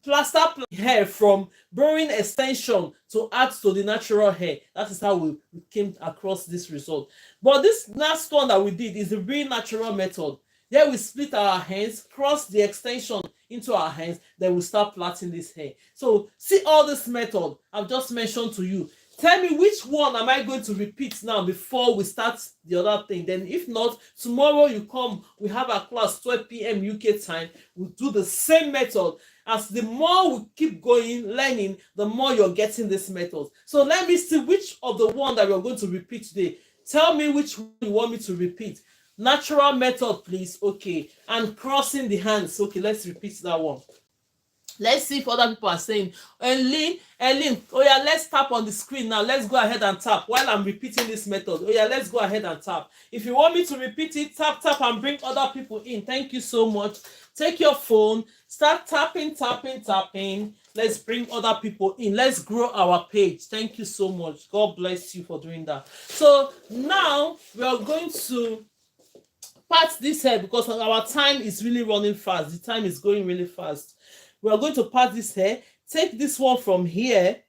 plaster hair from borrowing extension to add to the natural hair. That is how we came across this result. But this last one that we did is the real natural method. There we split our hands, cross the extension into our hands, then we start plaiting this hair. So see all this method I've just mentioned to you. Tell me which one am I going to repeat now before we start the other thing. Then if not, tomorrow you come, we have our class 12 p.m. UK time. We'll do the same method. As the more we keep going, learning, the more you're getting this method. So let me see which of the one that we're going to repeat today. Tell me which one you want me to repeat. Natural method, please. Okay. And crossing the hands. Okay, let's repeat that one. Let's see if other people are saying. Eileen, oh yeah, let's tap on the screen now. Let's go ahead and tap while I'm repeating this method. Oh yeah, let's go ahead and tap. If you want me to repeat it, tap and bring other people in. Thank you so much. Take your phone, start tapping. Let's bring other people in. Let's grow our page. Thank you so much. God bless you for doing that. So now we are going to part this hair because our time is really running fast. The time is going really fast. We are going to part this hair. Take this one from here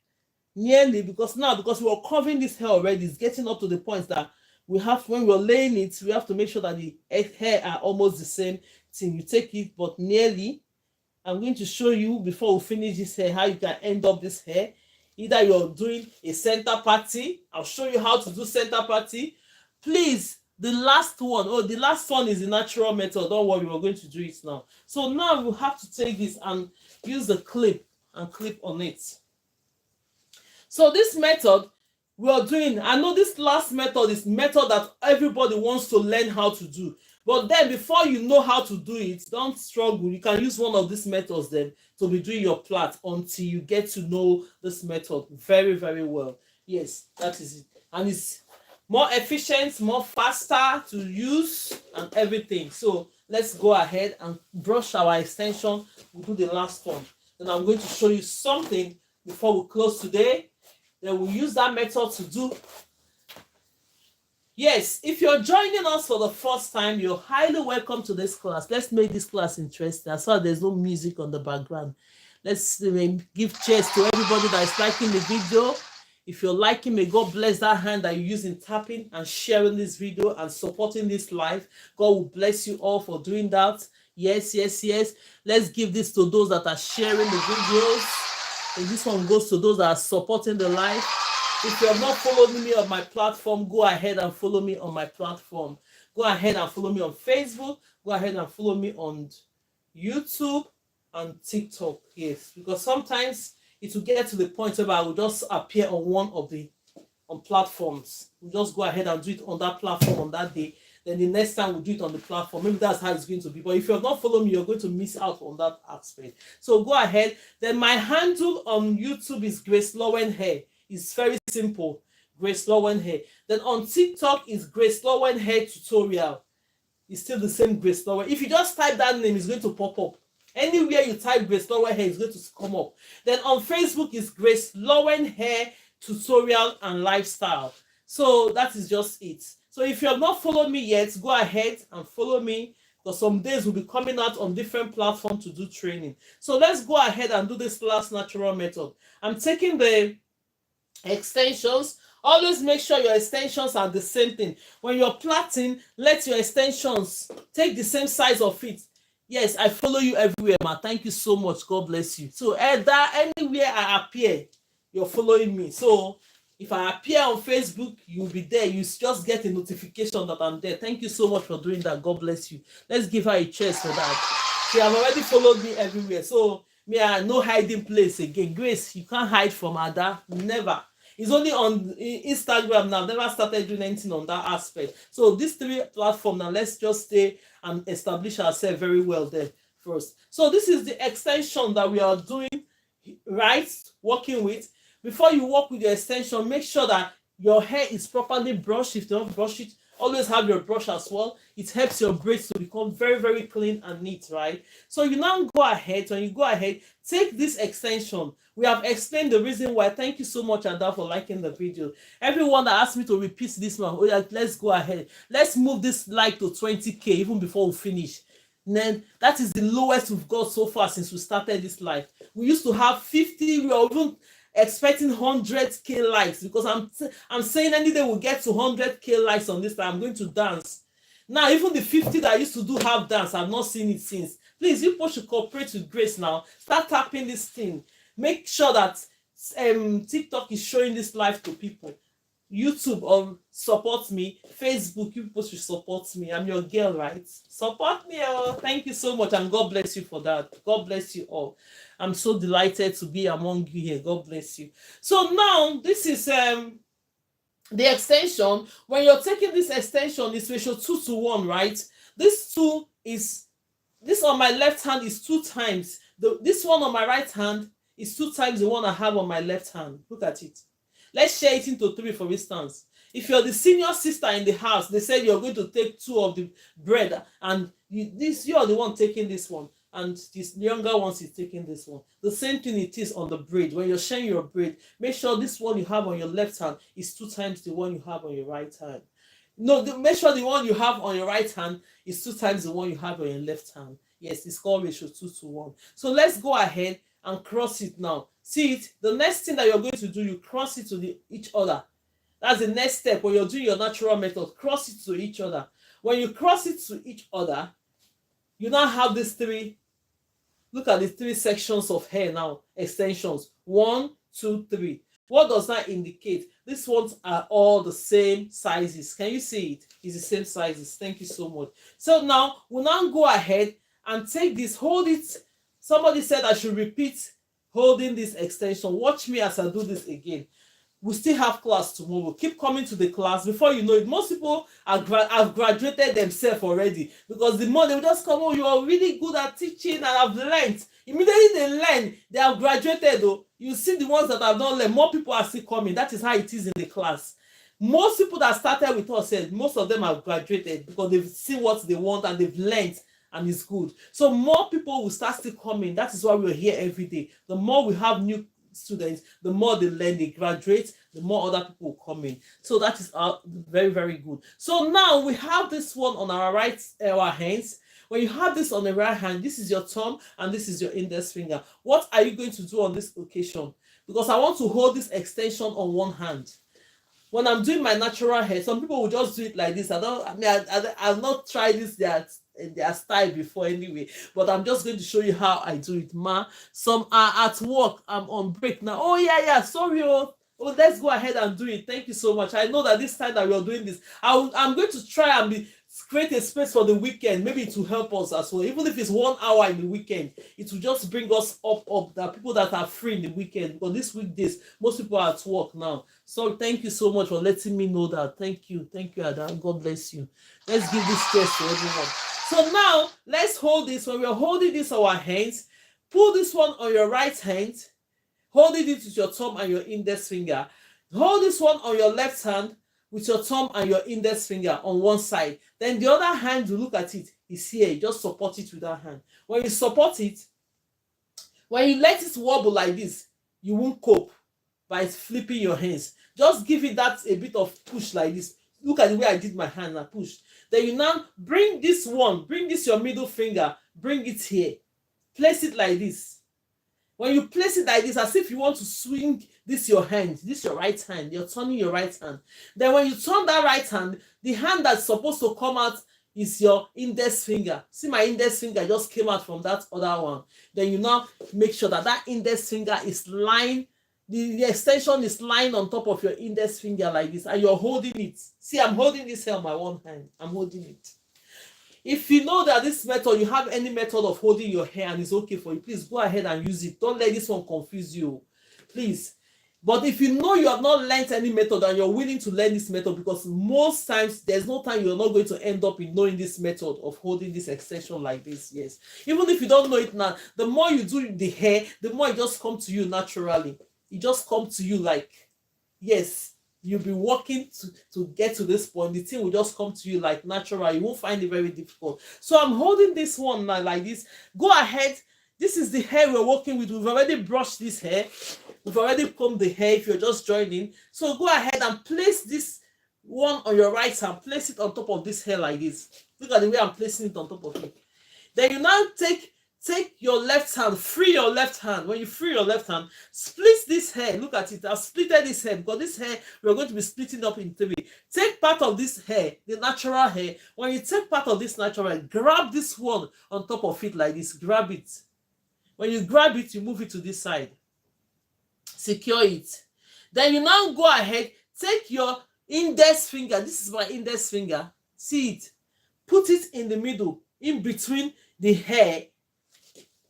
nearly because we are covering this hair already. It's getting up to the point that we have, when we're laying it, we have to make sure that the hair are almost the same thing. You take it, but nearly. I'm going to show you before we finish this hair how you can end up this hair. Either you're doing a center party. I'll show you how to do center party. Please, the last one is the natural method. Don't worry, we're going to do it now. So now we have to take this and use the clip and clip on it. So this method we are doing, I know this last method is method that everybody wants to learn how to do. But then before you know how to do it, don't struggle. You can use one of these methods then to be doing your plait until you get to know this method very, very well. Yes, that is it. And it's more efficient, more faster to use and everything. So let's go ahead and brush our extension. We'll do the last one. Then I'm going to show you something before we close today. Then we'll use that method to do. Yes, if you're joining us for the first time, you're highly welcome to this class. Let's make this class interesting. As far as there's no music on the background. Let's give cheers to everybody that is liking the video. If you're liking, may God bless that hand that you're using tapping and sharing this video and supporting this live. God will bless you all for doing that. Yes. Let's give this to those that are sharing the videos. And this one goes to those that are supporting the live. If you have not followed me on my platform, go ahead and follow me on my platform. Go ahead and follow me on Facebook. Go ahead and follow me on YouTube and TikTok. Yes, because sometimes it will get to the point where I will just appear on one of the platforms. We'll just go ahead and do it on that platform on that day. Then the next time we'll do it on the platform. Maybe that's how it's going to be. But if you have not followed me, you're going to miss out on that aspect. So go ahead. Then my handle on YouTube is GraceLawendhair. It's very simple. GraceLawendhair. Then on TikTok is GraceLawendhair tutorial. It's still the same GraceLawen. If you just type that name, it's going to pop up. Anywhere you type GraceLawendhair, it's going to come up. Then on Facebook is GraceLawendhair tutorial and lifestyle. So that is just it. So if you have not followed me yet, go ahead and follow me, because some days we'll be coming out on different platforms to do training. So let's go ahead and do this last natural method. I'm taking the extensions. Always make sure your extensions are the same thing. When you're plaiting, let your extensions take the same size of it. Yes, I follow you everywhere, ma. Thank you so much. God bless you. So anywhere I appear, you're following me. So if I appear on Facebook, you'll be there. You just get a notification that I'm there. Thank you so much for doing that. God bless you. Let's give her a cheers for that. She have already followed me everywhere. So me, no hiding place again. Grace, you can't hide from Ada. Never. It's only on Instagram now. I've never started doing anything on that aspect. So these three platforms now, let's just stay and establish ourselves very well there first. So this is the extension that we are doing, right? Working with. Before you work with your extension, make sure that your hair is properly brushed. If you don't brush it, always have your brush as well. It helps your braids to become very, very clean and neat, right? So you now go ahead. When you go ahead, take this extension. We have explained the reason why. Thank you so much, Ada, for liking the video. Everyone that asked me to repeat this one, oh yeah, let's go ahead. Let's move this like to 20K even before we finish. And then that is the lowest we've got so far since we started this live. We used to have 50, we were even expecting 100K likes, because I'm saying any day we'll get to 100K likes on this time. I'm going to dance. Now, even the 50 that I used to do have dance, I've not seen it since. Please, you people should cooperate with Grace now. Start tapping this thing. Make sure that TikTok is showing this live to people. YouTube support me. Facebook, you people should support me. I'm your girl, right? Support me. Oh, thank you so much, and God bless you for that. God bless you all. I'm so delighted to be among you here. God bless you. So now this is the extension. When you're taking this extension, it's ratio 2 to 1, right? This 2 is, this on my left hand is 2 times this one on my right hand is 2 times the one I have on my left hand. Look at it. Let's share it into 3, for instance. If you're the senior sister in the house, they said you're going to take 2 of the bread, and you're the one taking this one, and this younger one is taking this one. The same thing it is on the braid. When you're sharing your braid, make sure this one you have on your left hand is 2 times the one you have on your right hand. No, make sure the one you have on your right hand is 2 times the one you have on your left hand. Yes, it's called ratio 2 to 1. So let's go ahead and cross it now. See it? The next thing that you're going to do, you cross it to each other. That's the next step. When you're doing your natural method, cross it to each other. When you cross it to each other, you now have these 3. Look at the 3 sections of hair now, extensions. 1, 2, 3. What does that indicate? These ones are all the same sizes. Can you see it? It's the same sizes. Thank you so much. So now we'll now go ahead and take this, hold it. Somebody said I should repeat holding this extension. Watch me as I do this again. We still have class tomorrow. Keep coming to the class. Before you know it, most people have graduated themselves already, because the more they will just come, oh, you are really good at teaching and I've learned. Immediately they learn, they have graduated though. You see the ones that have not learned, more people are still coming. That is how it is in the class. Most people that started with us said most of them have graduated because they've seen what they want and they've learned, and it's good. So more people will start still coming. That is why we're here every day. The more we have new students, the more they learn, they graduate, the more other people will come in. So that is very, very good. So now we have this one on our right, our hands. When you have this on the right hand, this is your thumb and this is your index finger. What are you going to do on this occasion? Because I want to hold this extension on one hand. When I'm doing my natural hair, some people will just do it like this. I've not tried this their style before anyway, but I'm just going to show you how I do it. Some are at work. I'm on break now. Oh yeah, sorry. Oh, let's go ahead and do it. Thank you so much. I know that this time that we're doing this, I'm going to try and create a space for the weekend. Maybe it will help us as well. Even if it's 1 hour in the weekend, it will just bring us up. That people that are free in the weekend, because this weekdays most people are at work now. So thank you so much for letting me know that. Thank you, Adam. God bless you. Let's give this space to everyone. So now let's hold this. When we're holding this on our hands, pull this one on your right hand, holding it with your thumb and your index finger. Hold this one on your left hand with your thumb and your index finger on one side. Then the other hand, you look at it, is here. You just support it with that hand. When you support it, when you let it wobble like this, you won't cope by flipping your hands. Just give it that a bit of push like this. Look at the way I did my hand, I push. Then you now bring this your middle finger, bring it here. Place it like this. When you place it like this, as if you want to swing this your hand, this your right hand, you're turning your right hand. Then when you turn that right hand, the hand that's supposed to come out is your index finger. See, my index finger just came out from that other one. Then you now make sure that index finger is lying, the extension is lying on top of your index finger like this, and you're holding it. See, I'm holding this here on my one hand. I'm holding it. If you know that this method, you have any method of holding your hair and it's okay for you, please go ahead and use it. Don't let this one confuse you, please. But if you know you have not learned any method and you're willing to learn this method, because most times there's no time you're not going to end up in knowing this method of holding this extension like this. Yes, even if you don't know it now, the more you do the hair, the more it just comes to you naturally. It just comes to you like, yes, you'll be working to get to this point. The thing will just come to you like natural. You won't find it very difficult. So I'm holding this one now like this. Go ahead. This is the hair we're working with. We've already brushed this hair. We've already combed the hair if you're just joining. So go ahead and place this one on your right hand. Place it on top of this hair like this. Look at the way I'm placing it on top of it. Then you now take your left hand, free your left hand. When you free your left hand, split this hair. Look at it. I've splitted this hair because this hair we're going to be splitting up in 3. Take part of this hair, the natural hair. When you take part of this natural hair, grab this one on top of it like this. Grab it. When you grab it, you move it to this side. Secure it. Then you now go ahead, Take your index finger. This is my index finger. See it? Put it in the middle, in between the hair.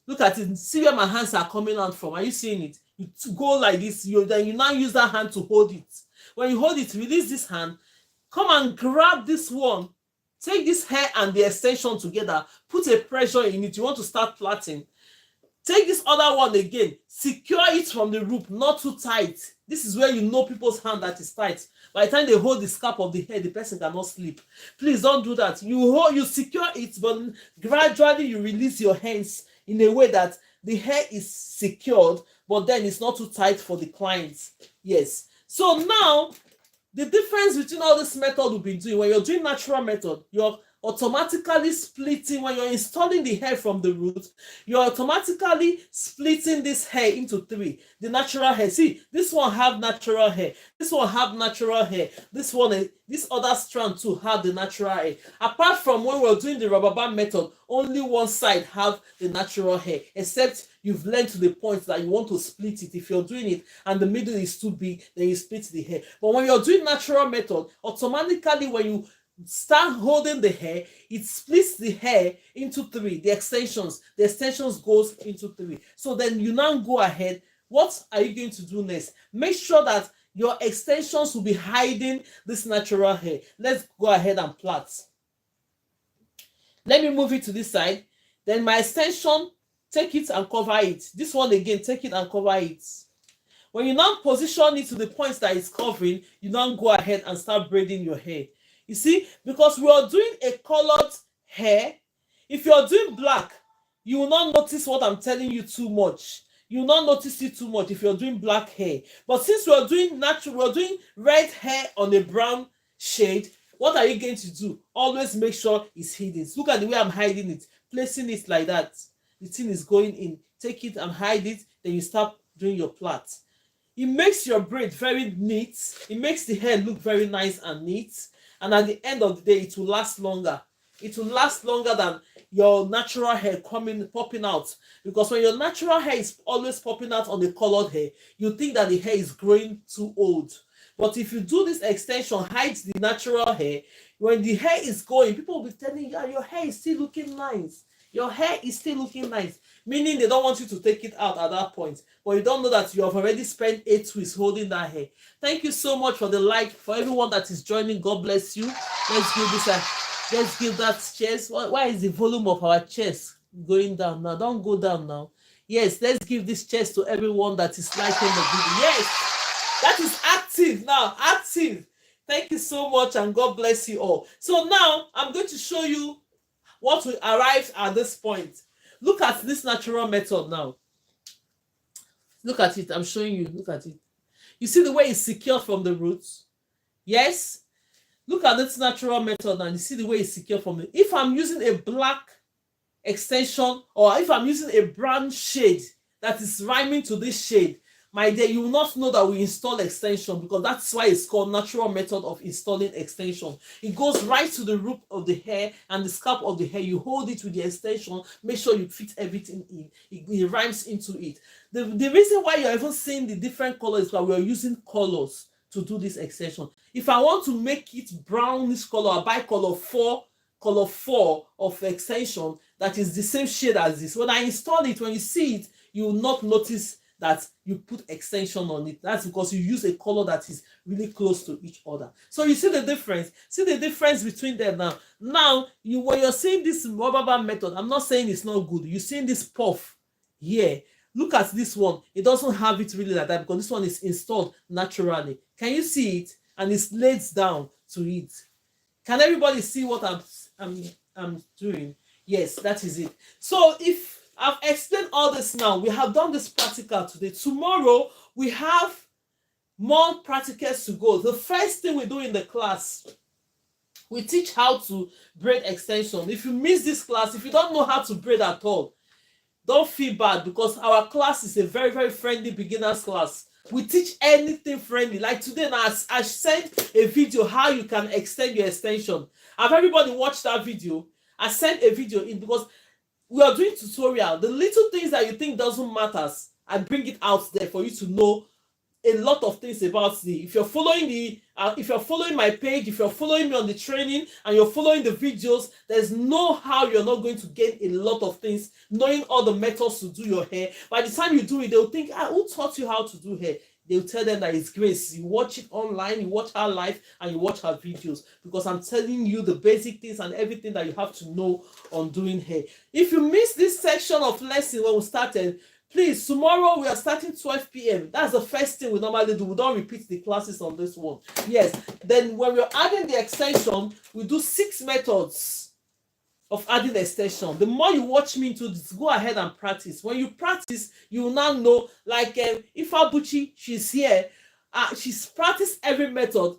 Look at it. See where my hands are coming out from. Are you seeing it? You go like this. Then you now use that hand to hold it. When you hold it, release this hand. Come and grab this one. Take this hair and the extension together. Put a pressure in it. You want to start plaiting. Take this other one again. Secure it from the root, not too tight. This is where you know people's hand that is tight. By the time they hold the scalp of the hair, the person cannot sleep. Please don't do that. You secure it, but gradually you release your hands in a way that the hair is secured, but then it's not too tight for the clients. Yes. So now, the difference between all this method we've been doing, when you're doing natural method, you're automatically splitting. When you're installing the hair from the root, you're automatically splitting this hair into three. The natural hair, see, this one have natural hair, this one have natural hair, this one, this other strand too have the natural hair. Apart from when we're doing the rubber band method, only one side have the natural hair, except you've learned to the point that you want to split it. If you're doing it and the middle is too big, then you split the hair. But when you're doing natural method, automatically when you start holding the hair, it splits the hair into three. The extensions goes into three. So then you now go ahead. What are you going to do next? Make sure that your extensions will be hiding this natural hair. Let's go ahead and plait. Let me move it to this side. Then my extension, take it and cover it. This one again, take it and cover it. When you now position it to the points that it's covering, you now go ahead and start braiding your hair. You see, because we are doing a colored hair, if you're doing black, you will not notice what I'm telling you too much. You will not notice it too much if you're doing black hair. But since we're doing natural, we're doing red hair on a brown shade, what are you going to do? Always make sure it's hidden. Look at the way I'm hiding it, placing it like that. The thing is going in. Take it and hide it, then you start doing your plait. It makes your braid very neat. It makes the hair look very nice and neat. And at the end of the day, it will last longer. It will last longer than your natural hair popping out. Because when your natural hair is always popping out on the colored hair, you think that the hair is growing too old. But if you do this extension, hide the natural hair, when the hair is going, people will be telling you, your hair is still looking nice. Your hair is still looking nice. Meaning they don't want you to take it out at that point. But you don't know that you have already spent 8 weeks holding that hair. Thank you so much for the like. For everyone that is joining, God bless you. Let's give this let's give that chest. Why is the volume of our chest going down now? Don't go down now. Yes, let's give this chest to everyone that is liking the video. Yes, that is active now. Active. Thank you so much and God bless you all. So now I'm going to show you what we arrived at this point. Look at this natural method now. Look at it. I'm showing you. Look at it. You see the way it's secured from the roots? Yes? Look at this natural method now. You see the way it's secured from it. If I'm using a black extension or if I'm using a brown shade that is rhyming to this shade, my dear, you will not know that we install extension, because that's why it's called natural method of installing extension. It goes right to the root of the hair and the scalp of the hair. You hold it with the extension, make sure you fit everything in. It rhymes into it. The reason why you're even seeing the different colors is because we're using colors to do this extension. If I want to make it brownish color, I buy color 4 of extension that is the same shade as this. When I install it, when you see it, you will not notice that you put extension on it. That's because you use a color that is really close to each other. So you see the difference. See the difference between them now. Now, when you're seeing this rubber band method, I'm not saying it's not good. You're seeing this puff here. Look at this one. It doesn't have it really like that because this one is installed naturally. Can you see it? And it's laid down to it. Can everybody see what I'm doing? Yes, that is it. So if I've explained all this now, we have done this practical today. Tomorrow, we have more practicals to go. The first thing we do in the class, we teach how to braid extension. If you miss this class, if you don't know how to braid at all, don't feel bad, because our class is a very, very friendly beginners class. We teach anything friendly. Like today, now I sent a video how you can extend your extension. Have everybody watched that video? I sent a video in because we are doing tutorial. The little things that you think doesn't matter, I bring it out there for you to know a lot of things about the, if you're following my page, if you're following me on the training and you're following the videos, there's no how you're not going to gain a lot of things knowing all the methods to do your hair. By the time you do it, they'll think, who taught you how to do hair? They'll tell them that it's Grace. You watch it online, you watch her live, and you watch her videos, because I'm telling you the basic things and everything that you have to know on doing hair. If you miss this section of lesson when we started, please, tomorrow we are starting 12 p.m. That's the first thing we normally do. We don't repeat the classes on this one. Yes. Then when we're adding the extension, we do 6 methods of adding extension. The more you watch me into this, go ahead and practice. When you practice, you will now know. Like if Abuchi, she's here, she's practiced every method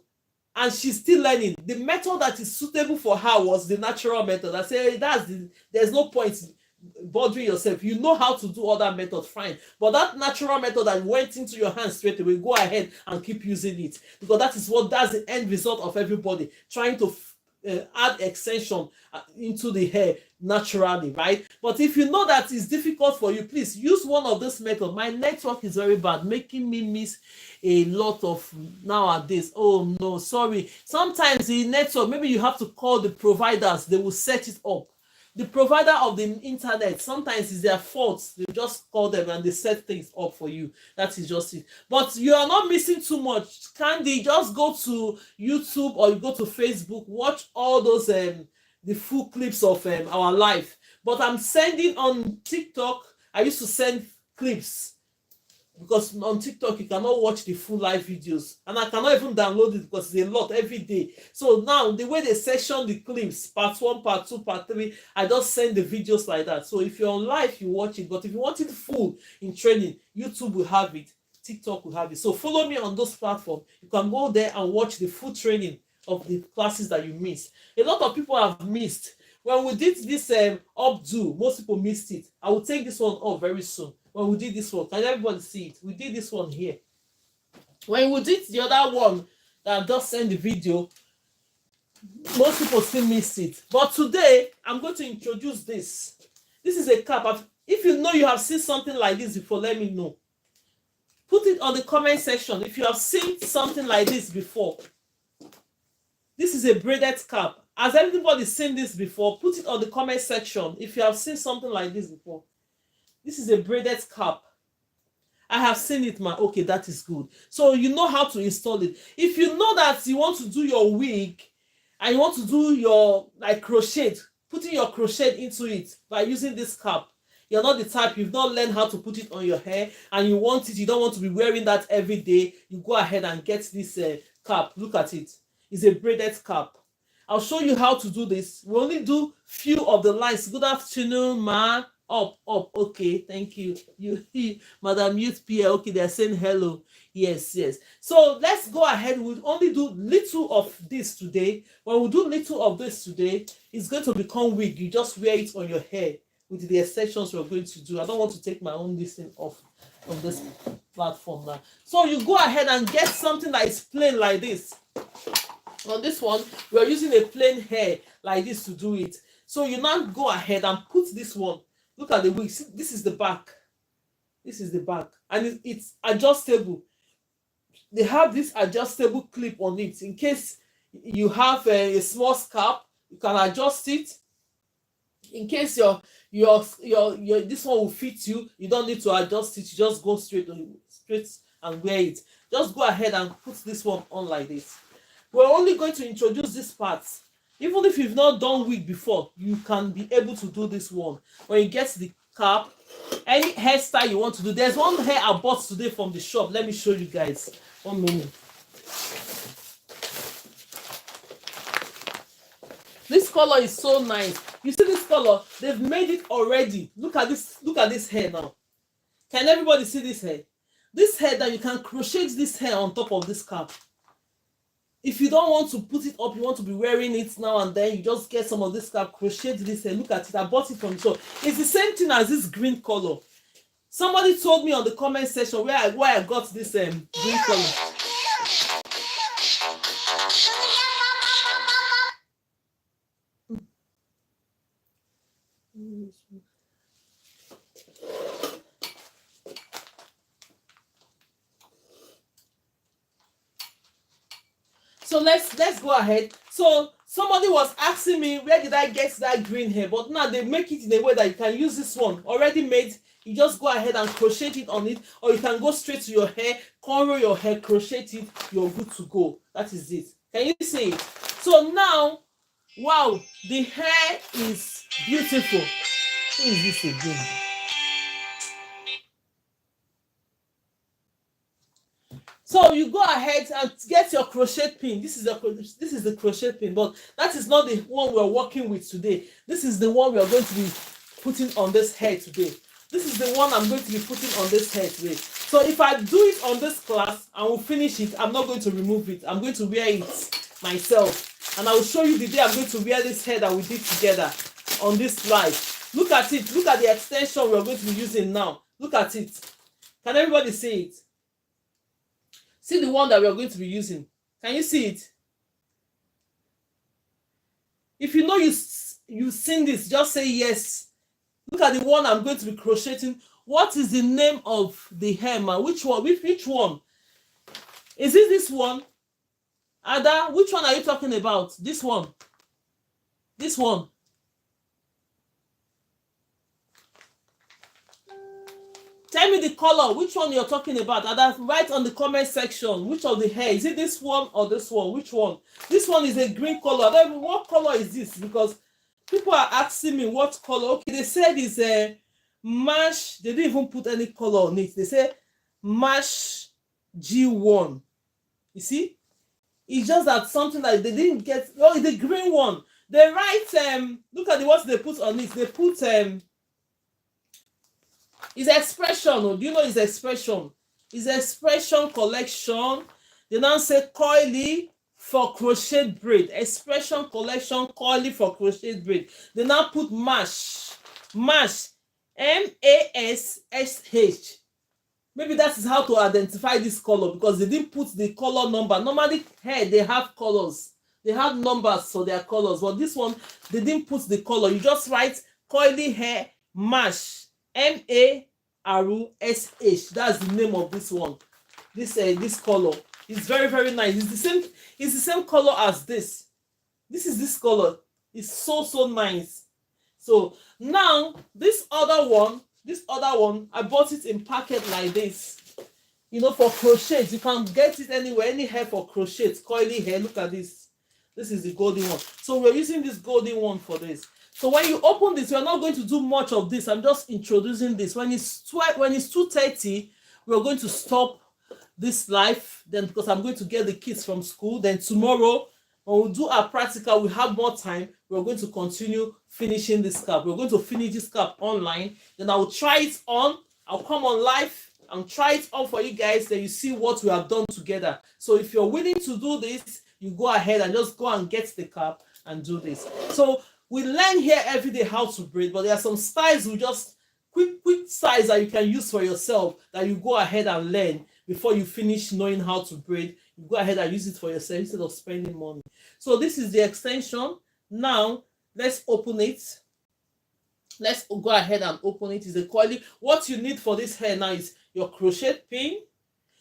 and she's still learning. The method that is suitable for her was the natural method. I say there's no point bothering yourself. You know how to do other methods, fine, but that natural method that went into your hands straight away, go ahead and keep using it, because that's the end result of everybody trying to add extension into the hair naturally, right? But if you know that it's difficult for you, please use one of this method. My network is very bad, making me miss a lot of nowadays. Oh no, sorry. Sometimes the network, maybe you have to call the providers, they will set it up. The provider of the internet, sometimes it's their fault. You just call them and they set things up for you. That is just it. But you are not missing too much. Candy, just go to YouTube or you go to Facebook, watch all those the full clips of our life. But I'm sending on TikTok. I used to send clips, because on TikTok you cannot watch the full live videos, and I cannot even download it because it's a lot every day. So now the way they section the clips, part 1, part 2, part 3, I just send the videos like that. So if you're on live, you watch it, but if you want it full in training, YouTube will have it, TikTok will have it. So follow me on those platforms. You can go there and watch the full training of the classes that you missed. A lot of people have missed. When we did this updo, most people missed it. I will take this one off very soon. When we did this one, can everybody see it? We did this one here. When we did the other one that I just sent the video, most people still missed it. But today, I'm going to introduce this. This is a cap. If you know you have seen something like this before, let me know. Put it on the comment section if you have seen something like this before. This is a braided cap. Has everybody seen this before? Put it on the comment section if you have seen something like this before. This is a braided cap. I have seen it, man. Okay, that is good. So you know how to install it. If you know that you want to do your wig and you want to do your crochet, putting your crochet into it by using this cap. You're not the type, you've not learned how to put it on your hair and you want it, you don't want to be wearing that every day. You go ahead and get this cap. Look at it. It's a braided cap. I'll show you how to do this. We only do few of the lines. Good afternoon, ma. Up. Okay, thank you. You, Madam Youth Pierre. Okay, they're saying hello. Yes. So let's go ahead. We'll only do little of this today. When we do little of this today, it's going to become wig. You just wear it on your hair with the extensions we're going to do. I don't want to take my own listing off from this platform now. So you go ahead and get something that is plain like this. On this one, we are using a plain hair like this to do it. So you now go ahead and put this one. Look at the wig. This is the back. This is the back. And it's adjustable. They have this adjustable clip on it. In case you have a small scalp, you can adjust it. In case your this one will fit you, you don't need to adjust it. You just go straight and wear it. Just go ahead and put this one on like this. We're only going to introduce this part. Even if you've not done wig before, you can be able to do this one. When you get the cap, any hairstyle you want to do. There's one hair I bought today from the shop. Let me show you guys. 1 minute. This color is so nice. You see this color? They've made it already. Look at this hair now. Can everybody see this hair? This hair that you can crochet this hair on top of this cap. If you don't want to put it up, you want to be wearing it now and then, you just get some of this cap, crochet this hair. Look at it. I bought it from the shop. It's the same thing as this green color. Somebody told me on the comment section where I got this green color. So let's go ahead. So somebody was asking me, where did I get that green hair? But now they make it in a way that you can use this one already made. You just go ahead and crochet it on it, or you can go straight to your hair, cornrow your hair, crochet it, you're good to go. That is it. Can you see it? So now, wow, the hair is beautiful. Who is this again? So you go ahead and get your crochet pin. This is the crochet pin, but that is not the one we're working with today. This is the one we are going to be putting on this hair today. This is the one I'm going to be putting on this hair today. So if I do it on this class and we'll finish it, I'm not going to remove it. I'm going to wear it myself. And I will show you the day I'm going to wear this hair that we did together on this live. Look at it. Look at the extension we're going to be using now. Look at it. Can everybody see it? See the one that we are going to be using. Can you see it? If you know you've seen this, just say yes. Look at the one I'm going to be crocheting. What is the name of the hem? Which one? Which one? Is it this one? Ada, which one are you talking about? This one. This one. Tell me the color, which one you're talking about. Ada, write on the comment section. Which of the hair? Is it this one or this one? Which one? This one is a green color. I don't know what color is this, because people are asking me what color. Okay, they said it's a Mash. They didn't even put any color on it. They say Mash G1. You see? It's just that something like they didn't get. Oh, the green one. They write look at the what they put on it. They put it's expression. Oh, do you know it's expression? It's expression collection. They now say coily for crochet braid. Expression collection coily for crochet braid. They now put mash. Mash. M-A-S-S-H. Maybe that is how to identify this color, because they didn't put the color number. Normally hair, they have colors. They have numbers for their colors. But this one, they didn't put the color. You just write coily hair mash. M-A-R-U-S-H. That's the name of this one. This color. It's very, very nice. It's the same color as this. This is this color. It's so nice. So now this other one, I bought it in packet like this. You know, for crochet. You can get it anywhere, any hair for crochet. It's coily hair. Look at this. This is the golden one. So we're using this golden one for this. So when you open this, we're not going to do much of this. I'm just introducing this. When it's 2:30, we're going to stop this live. Then, because I'm going to get the kids from school. Then tomorrow, when we do our practical, we have more time. We're going to continue finishing this cap. We're going to finish this cap online. Then I will try it on. I'll come on live and try it on for you guys. Then you see what we have done together. So if you're willing to do this, you go ahead and just go and get the cap and do this. So we learn here every day how to braid, but there are some styles we just quick styles that you can use for yourself that you go ahead and learn before you finish knowing how to braid. You go ahead and use it for yourself instead of spending money. So this is the extension. Now let's open it. Let's go ahead and open it. Is the quality. What you need for this hair now is your crochet pin.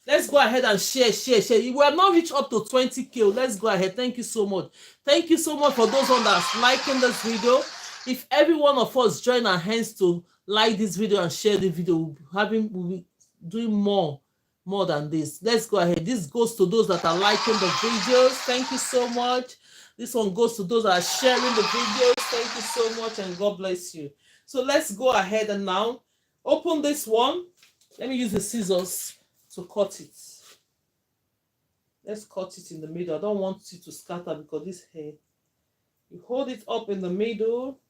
Let's go ahead and share. We have not reached up to 20K. Let's go ahead. Thank you so much. Thank you so much for those on that's liking this video. If every one of us join our hands to like this video and share the video, we'll be doing more than this. Let's go ahead. This goes to those that are liking the videos. Thank you so much. This one goes to those that are sharing the videos. Thank you so much, and God bless you. So let's go ahead and now open this one. Let me use the scissors to cut it. Let's cut it in the middle. I don't want it to scatter because this hair, you hold it up in the middle.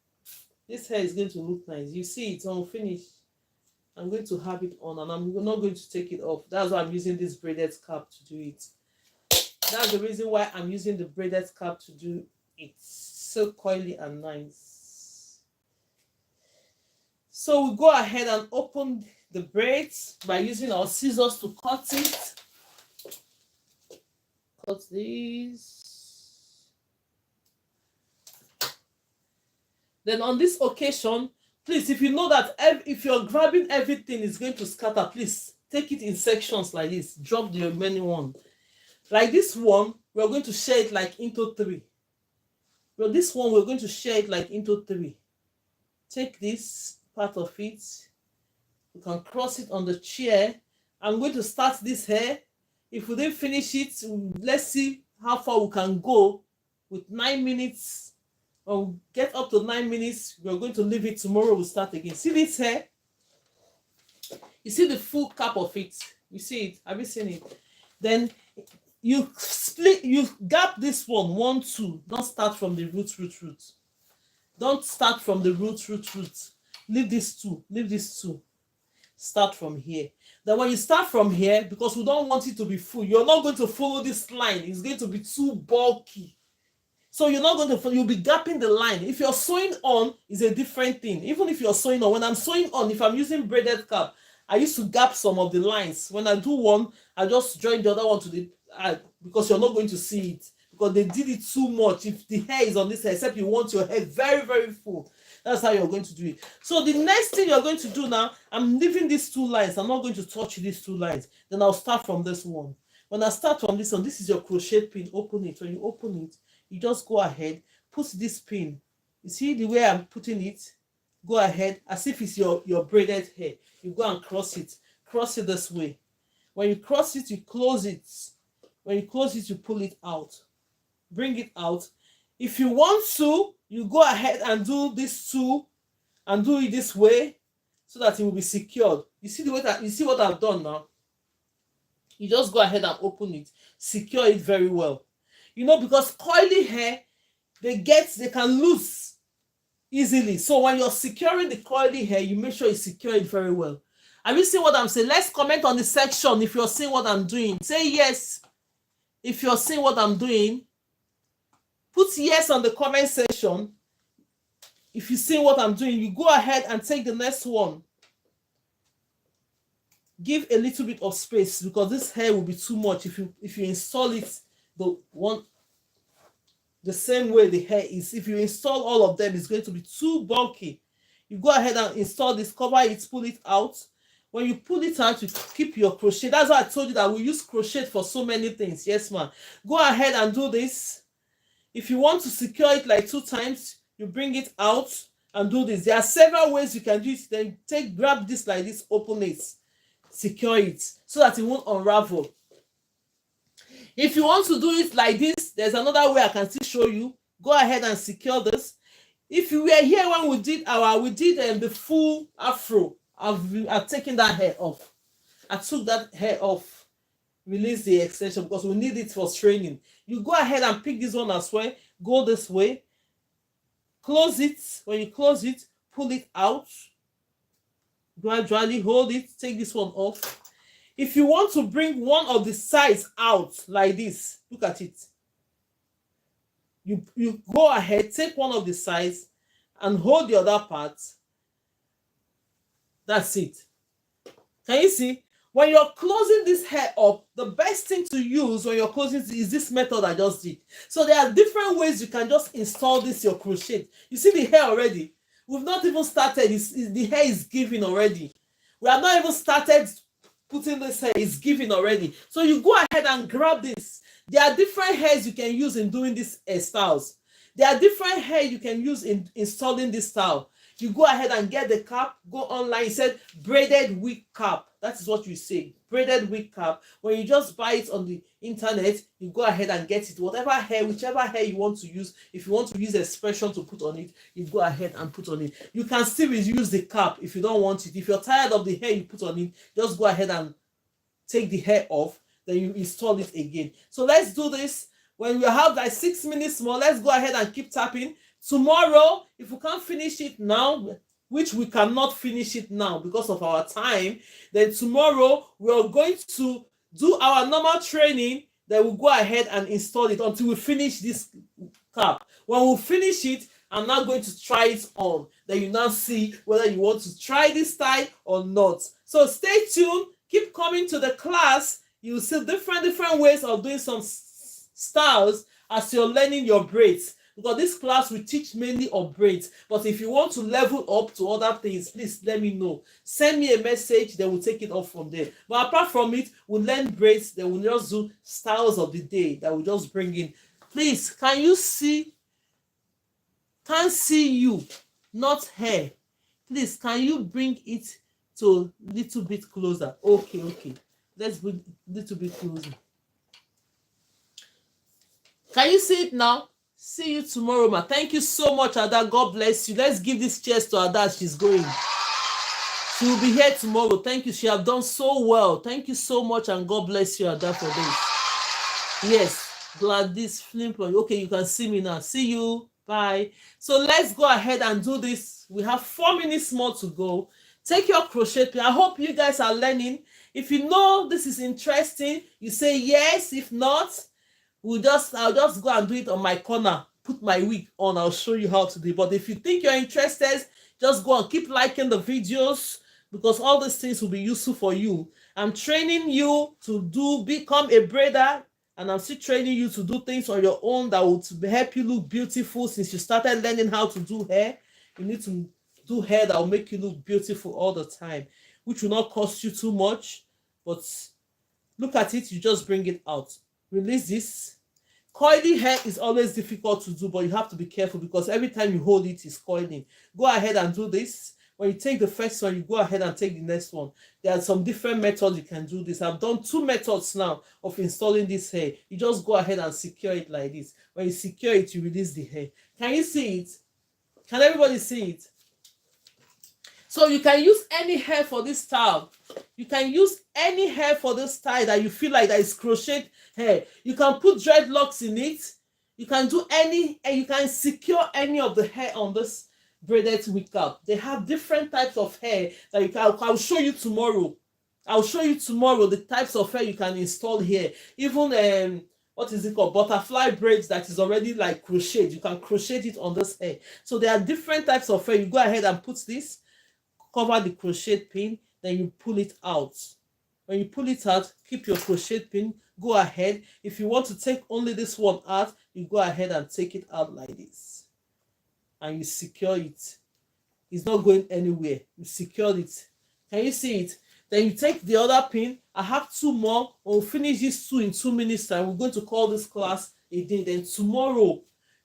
This hair is going to look nice. You see it's all finished. I'm going to have it on, and I'm not going to take it off. That's why I'm using this braided cap to do it. That's the reason why I'm using the braided cap to do it. So coily and nice. So we go ahead and open the braids by using our scissors to cut it. Cut these. Then on this occasion, please, if you know that if you're grabbing everything is going to scatter, please take it in sections like this. Drop the remaining one. Like this one, we're going to share it like into 3. Well, this one, we're going to share it like into 3. Take this part of it. You can cross it on the chair. I'm going to start this hair. If we didn't finish it, let's see how far we can go with 9 minutes. Or get up to 9 minutes. We're going to leave it. Tomorrow we'll start again. See this hair? You see the full cap of it? You see it? Have you seen it? Then you gap this one, 1, 2. Don't start from the root. Don't start from the root. Leave this 2. Leave this 2. Start from here. Then when you start from here, because we don't want it to be full, you're not going to follow this line. It's going to be too bulky. So you're not going to follow, you'll be gapping the line. If you're sewing on, is a different thing. Even if you're sewing on, when I'm sewing on, if I'm using braided cap, I used to gap some of the lines. When I do one, I just join the other one to the because you're not going to see it. Because they did it too much. If the hair is on this hair, except you want your hair very, very full, that's how you're going to do it. So the next thing you're going to do now, I'm leaving these 2 lines. I'm not going to touch these 2 lines. Then I'll start from this one. When I start from this one, this is your crochet pin. Open it. When you open it, you just go ahead, put this pin. You see the way I'm putting it? Go ahead, as if it's your braided hair. You go and cross it. Cross it this way. When you cross it, you close it. When you close it, you pull it out. Bring it out. If you want to, you go ahead and do this 2 and do it this way so that it will be secured. You see the way that you see what I've done now? You just go ahead and open it. Secure it very well. You know, because coily hair, they can lose easily. So when you're securing the coily hair, you make sure you secure it very well. Have you seen what I'm saying? Let's comment on the section if you're seeing what I'm doing. Say yes if you're seeing what I'm doing. Put yes on the comment section. If you see what I'm doing, you go ahead and take the next one. Give a little bit of space because this hair will be too much if you install it the same way the hair is. If you install all of them, it's going to be too bulky. You go ahead and install this, cover it, pull it out. When you pull it out, you keep your crochet. That's why I told you that we use crochet for so many things. Yes, ma'am. Go ahead and do this. If you want to secure it like 2 times, you bring it out and do this. There are several ways you can do it. Then grab this like this, open it, secure it so that it won't unravel. If you want to do it like this, there's another way I can still show you. Go ahead and secure this. If you were here when we did the full afro, I've taken that hair off. I took that hair off, release the extension because we need it for training. You go ahead and pick this one as well. Go this way. Close it. When you close it, pull it out. Gradually hold it. Take this one off. If you want to bring one of the sides out like this, look at it. You go ahead, take one of the sides and hold the other part. That's it. Can you see? When you're closing this hair up, the best thing to use when you're closing is this method I just did. So there are different ways you can just install this your crochet. You see the hair already? We've not even started. The hair is giving already. We have not even started putting this hair. It's giving already. So you go ahead and grab this. There are different hairs you can use in doing these styles. There are different hair you can use in installing this style. You go ahead and get the cap, go online. It said braided wig cap. That is what you say, braided wig cap. When you just buy it on the internet, you go ahead and get it. Whatever hair, whichever hair you want to use. If you want to use expression to put on it, you go ahead and put on it. You can still use the cap if you don't want it. If you're tired of the hair you put on it, just go ahead and take the hair off. Then you install it again. So let's do this. When we have like 6 minutes more, let's go ahead and keep tapping. Tomorrow, if we can't finish it now, which we cannot finish it now because of our time, then tomorrow we are going to do our normal training. Then we'll go ahead and install it until we finish this cap. When we finish it, I'm now going to try it on. Then you now see whether you want to try this style or not. So stay tuned. Keep coming to the class. You'll see different ways of doing some styles as you're learning your braids. because this class will teach mainly of braids. But if you want to level up to other things, please let me know. Send me a message, then we'll take it off from there. But apart from it, we'll learn braids, then we'll just do styles of the day that we'll just bring in. Please, can you see? Can't see you, not hair. Please, can you bring it to a little bit closer? Okay. Let's bring it a little bit closer. Can you see it now? See you tomorrow, ma. Thank you so much, Ada. God bless you. Let's give this chest to Ada. She's going. She will be here tomorrow. Thank you. She have done so well. Thank you so much, and God bless you, Ada, for this. Yes, Gladys Flimplon. Okay, you can see me now. See you. Bye. So let's go ahead and do this. We have 4 minutes more to go. Take your crochet pin. I hope you guys are learning. If you know this is interesting, you say yes. If not, I'll just go and do it on my corner. Put my wig on. I'll show you how to do it. But if you think you're interested, just go and keep liking the videos, because all these things will be useful for you. I'm training you to become a braider, and I'm still training you to do things on your own that will help you look beautiful. Since you started learning how to do hair, you need to do hair that will make you look beautiful all the time, which will not cost you too much. But look at it, you just bring it out. Release this. Coiling hair is always difficult to do, but you have to be careful because every time you hold it, it's coiling. Go ahead and do this. When you take the first one, you go ahead and take the next one. There are some different methods you can do this. I've done 2 methods now of installing this hair. You just go ahead and secure it like this. When you secure it, you release the hair. Can you see it? Can everybody see it? So you can use any hair for this style. You can use any hair for this style that you feel like that is crocheted hair. You can put dreadlocks in it. You can do any, and you can secure any of the hair on this braided wig cap. They have different types of hair that you can. I'll show you tomorrow. I'll show you tomorrow the types of hair you can install here. Even what is it called? Butterfly braids that is already like crocheted. You can crochet it on this hair. So there are different types of hair. You go ahead and put this, cover the crochet pin, then you pull it out. When you pull it out, keep your crochet pin. Go ahead. If you want to take only this one out, you go ahead and take it out like this. And you secure it. It's not going anywhere. You secured it. Can you see it? Then you take the other pin. I have 2 more. We'll finish these 2 in 2 minutes time. We're going to call this class a day. Then tomorrow,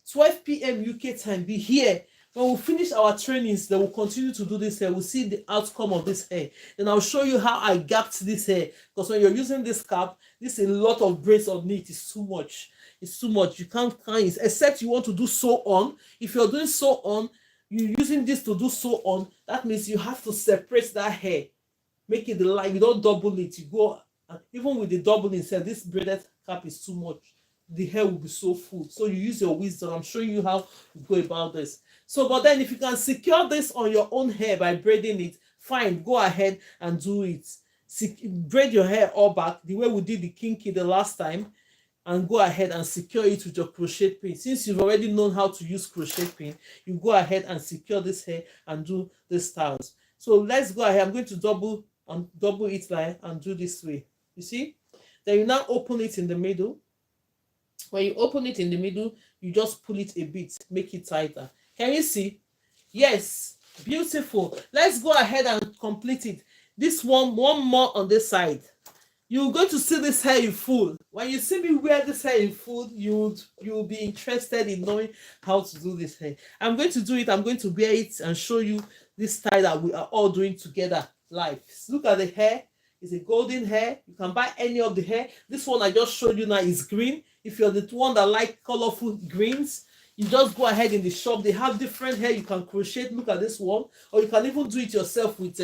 12 p.m. UK time, be here. When we finish our trainings, then we'll continue to do this hair. We'll see the outcome of this hair. Then I'll show you how I gapped this hair. Because when you're using this cap, this is a lot of braids on it. It's too much. It's too much. You can't it, except you want to do sew on. If you're doing sew on, you're using this to do sew on. That means you have to separate that hair. Make it the line. You don't double it. You go, even with the doubling, say this braided cap is too much. The hair will be so full. So you use your wisdom. I'm showing you how to go about this. So, but then if you can secure this on your own hair by braiding it, fine, go ahead and do it. Braid your hair all back the way we did the kinky the last time, and go ahead and secure it with your crochet pin. Since you've already known how to use crochet pin, you go ahead and secure this hair and do the styles. So let's go ahead. I'm going to double it like and do this way. You see? Then you now open it in the middle. When you open it in the middle, you just pull it a bit, make it tighter. Can you see? Yes, beautiful. Let's go ahead and complete it. This one more on this side. You're going to see this hair in full. When you see me wear this hair in full, you'll be interested in knowing how to do this hair. I'm going to do it. I'm going to wear it and show you this style that we are all doing together live. Look at the hair. It's a golden hair. You can buy any of the hair. This one I just showed you now is green. If you're the one that like colorful greens, you just go ahead in the shop. They have different hair you can crochet. Look at this one. Or you can even do it yourself with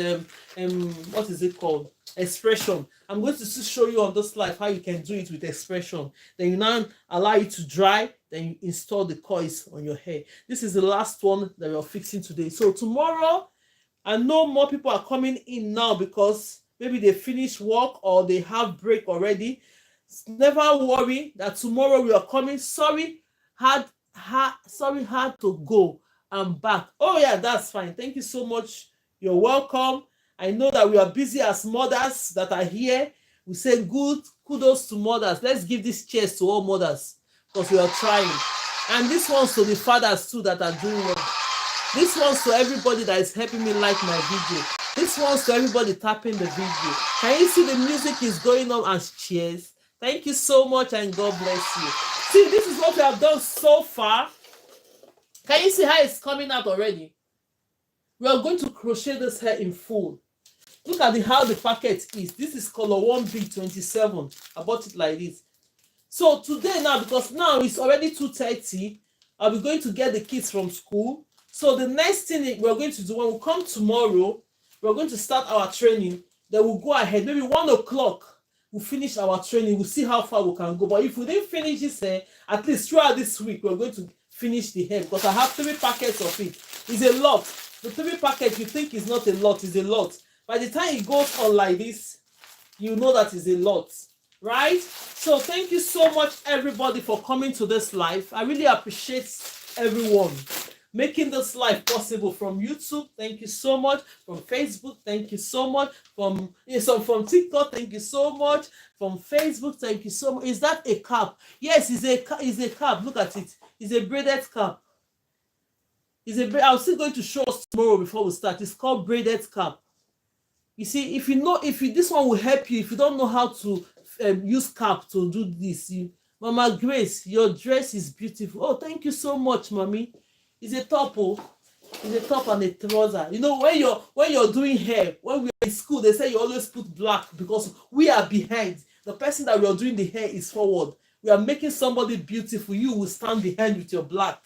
what is it called? Expression. I'm going to show you on this slide how you can do it with expression. Then you now allow it to dry. Then you install the coils on your hair. This is the last one that we're fixing today. So tomorrow, I know more people are coming in now because maybe they finish work or they have break already. Never worry that tomorrow we are coming. Sorry, had to go. I'm back. Oh yeah, that's fine. Thank you so much. You're welcome. I know that we are busy as mothers that are here. We say good kudos to mothers. Let's give this cheers to all mothers because we are trying. And this one's to the fathers too that are doing well. This one's to everybody that is helping me like my video. This one's to everybody tapping the video. Can you see the music is going on as cheers? Thank you so much and God bless you. See, this is what we have done so far. Can you see how it's coming out already? We are going to crochet this hair in full. Look at how the packet is. This is color 1B27. I bought it like this. So today now, because now it's already 2:30, I'll be going to get the kids from school. So the next thing we're going to do, when we come tomorrow, we're going to start our training. Then we'll go ahead, maybe 1 o'clock, we'll finish our training. We'll see how far we can go. But if we didn't finish this hair, at least throughout this week, we're going to finish the hair because I have 3 packets of it. It's a lot. The 3 packets you think is not a lot, is a lot. By the time it goes on like this, you know that is a lot, right? So thank you so much, everybody, for coming to this live. I really appreciate everyone making this live possible. From YouTube, thank you so much. From Facebook, thank you so much. From TikTok, thank you so much. From Facebook, thank you so much. Is that a cap? Yes, it's a cap. Look at it. It's a braided cap. I'm still going to show us tomorrow before we start. It's called braided cap. You see, this one will help you if you don't know how to use cap to do this. Mama Grace, your dress is beautiful. Oh, thank you so much, mommy. It's a top, it's a top and a trouser. You know, when you're doing hair, when we're in school, they say you always put black because we are behind. The person that we are doing the hair is forward. We are making somebody beautiful. You will stand behind with your black.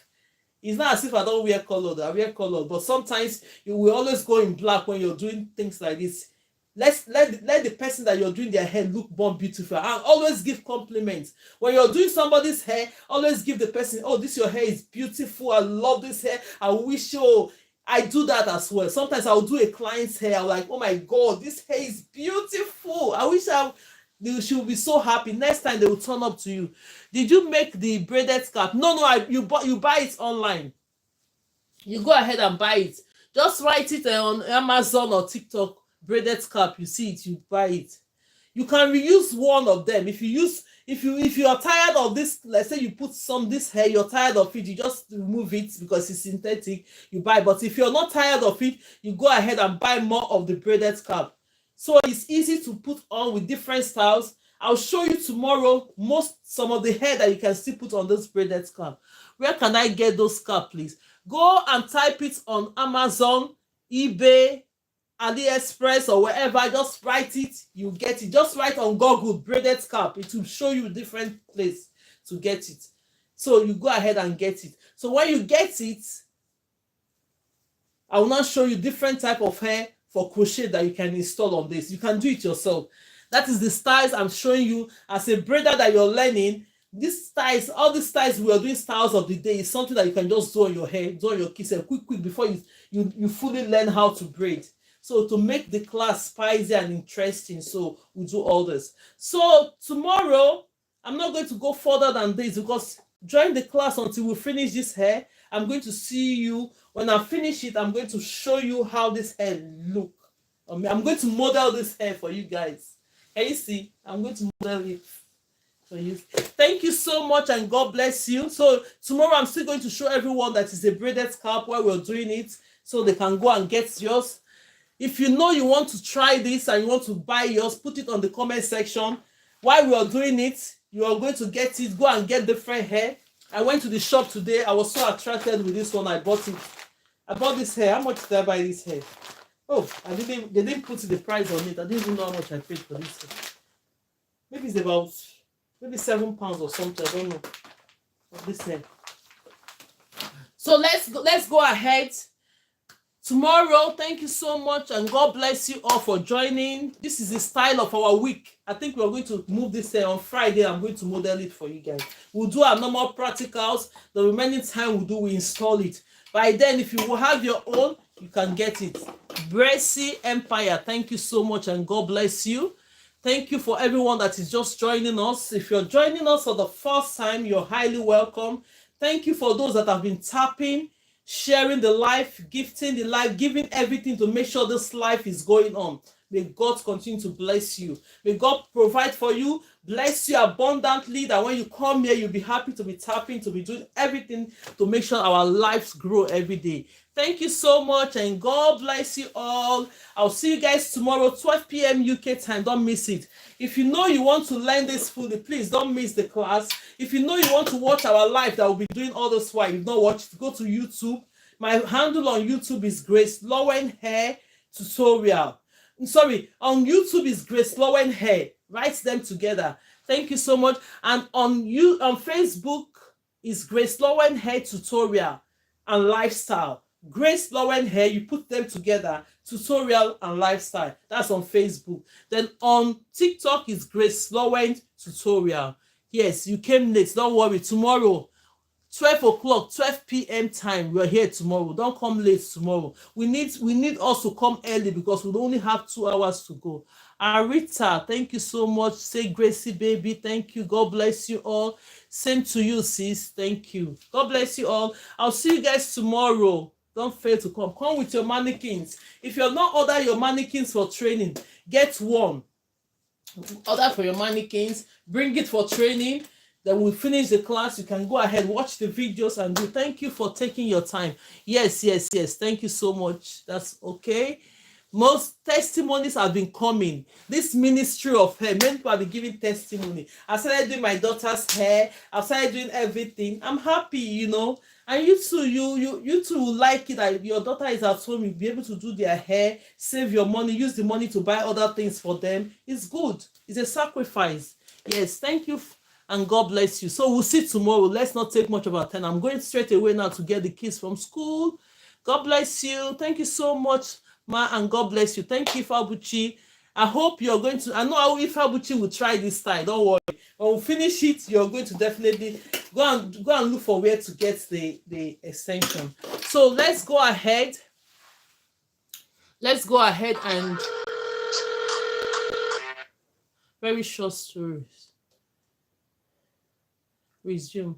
It's not as if I don't wear color. I wear color, but sometimes you will always go in black when you're doing things like this. Let the person that you're doing their hair look more beautiful, and always give compliments. When you're doing somebody's hair, always give the person, oh, your hair is beautiful. I love this hair. I wish you. I do that as well. Sometimes I'll do a client's hair. I'm like, oh my God, this hair is beautiful. I wish she will be so happy. Next time they will turn up to you. Did you make the braided scarf? No, you buy it online. You go ahead and buy it. Just write it on Amazon or TikTok, braided scarf. You see it, you buy it. You can reuse one of them. If you are tired of this, let's say you put this hair, you're tired of it, you just remove it because it's synthetic, you buy. But if you're not tired of it, you go ahead and buy more of the braided scarf. So it's easy to put on with different styles. I'll show you tomorrow some of the hair that you can still put on this braided scarf. Where can I get those scarf, please? Go and type it on Amazon, eBay, AliExpress, or wherever. Just write it, you get it. Just write on Google braided scarf. It will show you different place to get it. So you go ahead and get it. So when you get it, I will now show you different type of hair for crochet that you can install on this. You can do it yourself. That is the styles I'm showing you as a braider that you're learning. These styles, all these styles we are doing styles of the day is something that you can just do on your hair, do on your kids hair quick before you fully learn how to braid. So to make the class spicy and interesting, so we do all this. So tomorrow, I'm not going to go further than this because join the class until we finish this hair. I'm going to see you. When I finish it, I'm going to show you how this hair look. I'm going to model this hair for you guys. Can you see? I'm going to model it for you. Thank you so much and God bless you. So tomorrow I'm still going to show everyone that is a braided scalp while we're doing it so they can go and get yours. If you know you want to try this and you want to buy yours, put it on the comment section. While we are doing it, you are going to get it. Go and get different hair. I went to the shop today. I was so attracted with this one. I bought it. I bought this hair. How much did I buy this hair? Oh, they didn't put the price on it. I didn't even know how much I paid for this hair. Maybe it's about £7 or something. I don't know. For this hair. So let's go ahead. Tomorrow, thank you so much and God bless you all for joining. This is the style of our week. I think we're going to move this hair on Friday. I'm going to model it for you guys. We'll do our normal practicals. The remaining time we install it. By then, if you will have your own, you can get it. Bracy Empire, thank you so much and God bless you. Thank you for everyone that is just joining us. If you're joining us for the first time, you're highly welcome. Thank you for those that have been tapping, sharing the life, gifting the life, giving everything to make sure this life is going on. May God continue to bless you. May God provide for you, bless you abundantly, that when you come here, you'll be happy to be tapping, to be doing everything to make sure our lives grow every day. Thank you so much, and God bless you all. I'll see you guys tomorrow, 12 p.m. UK time. Don't miss it. If you know you want to learn this fully, please don't miss the class. If you know you want to watch our live that will be doing all this while you've not watched, go to YouTube. My handle on YouTube is GraceLawendhair tutorial. Sorry, on YouTube is GraceLawendhair. Write them together. Thank you so much. And on Facebook is GraceLawendhair tutorial and lifestyle. GraceLawendhair, you put them together, tutorial and lifestyle. That's on Facebook. Then on TikTok is GraceLawend tutorial. Yes, you came late. Don't worry. Tomorrow, 12 o'clock, 12 p.m. time, we're here tomorrow. Don't come late tomorrow. We need us to come early because we only have 2 hours to go. Arita, thank you so much. Say Gracie, baby. Thank you. God bless you all. Same to you, sis. Thank you. God bless you all. I'll see you guys tomorrow. Don't fail to come. Come with your mannequins. If you're not order your mannequins for training, get one. Order for your mannequins. Bring it for training. Then we'll finish the class. You can go ahead, watch the videos, and do. Thank you for taking your time. Yes. Thank you so much. That's okay. Most testimonies have been coming. This ministry of hair, many people have been giving testimony. I started doing my daughter's hair. I started doing everything. I'm happy, you know. And you too, you too will like it that your daughter is at home. You'll be able to do their hair, save your money, use the money to buy other things for them. It's good. It's a sacrifice. Yes, thank you. And God bless you. So we'll see tomorrow. Let's not take much of our time. I'm going straight away now to get the kids from school. God bless you. Thank you so much, Ma, and God bless you. Thank you, Fabuchi. I hope you're going to, I know if Fabuchi will try this style. Don't worry. When we finish it, you're going to definitely go and look for where to get the extension. So let's go ahead. Let's go ahead and very short stories. Resume.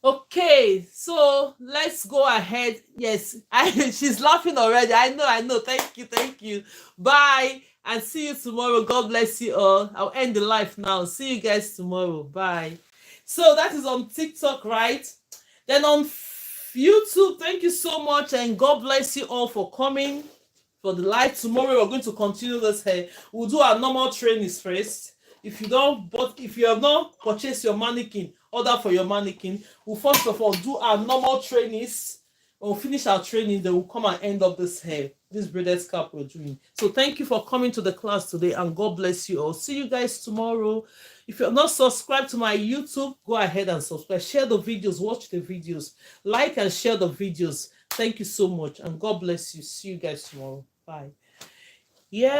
Okay, so let's go ahead. Yes, she's laughing already. I know. Thank you. Bye, and see you tomorrow. God bless you all. I'll end the live now. See you guys tomorrow. Bye. So that is on TikTok, right? Then on YouTube, thank you so much, and God bless you all for coming for the live. Tomorrow we're going to continue this here. We'll do our normal trainings first. If you have not purchased your mannequin, order for your mannequin. We'll first of all do our normal trainings. When we finish our training, then we'll come and end up this hair, this braided scalp we're doing. So thank you for coming to the class today, and God bless you all. See you guys tomorrow. If you're not subscribed to my YouTube, go ahead and subscribe. Share the videos, watch the videos, like and share the videos. Thank you so much, and God bless you. See you guys tomorrow. Bye. Yeah.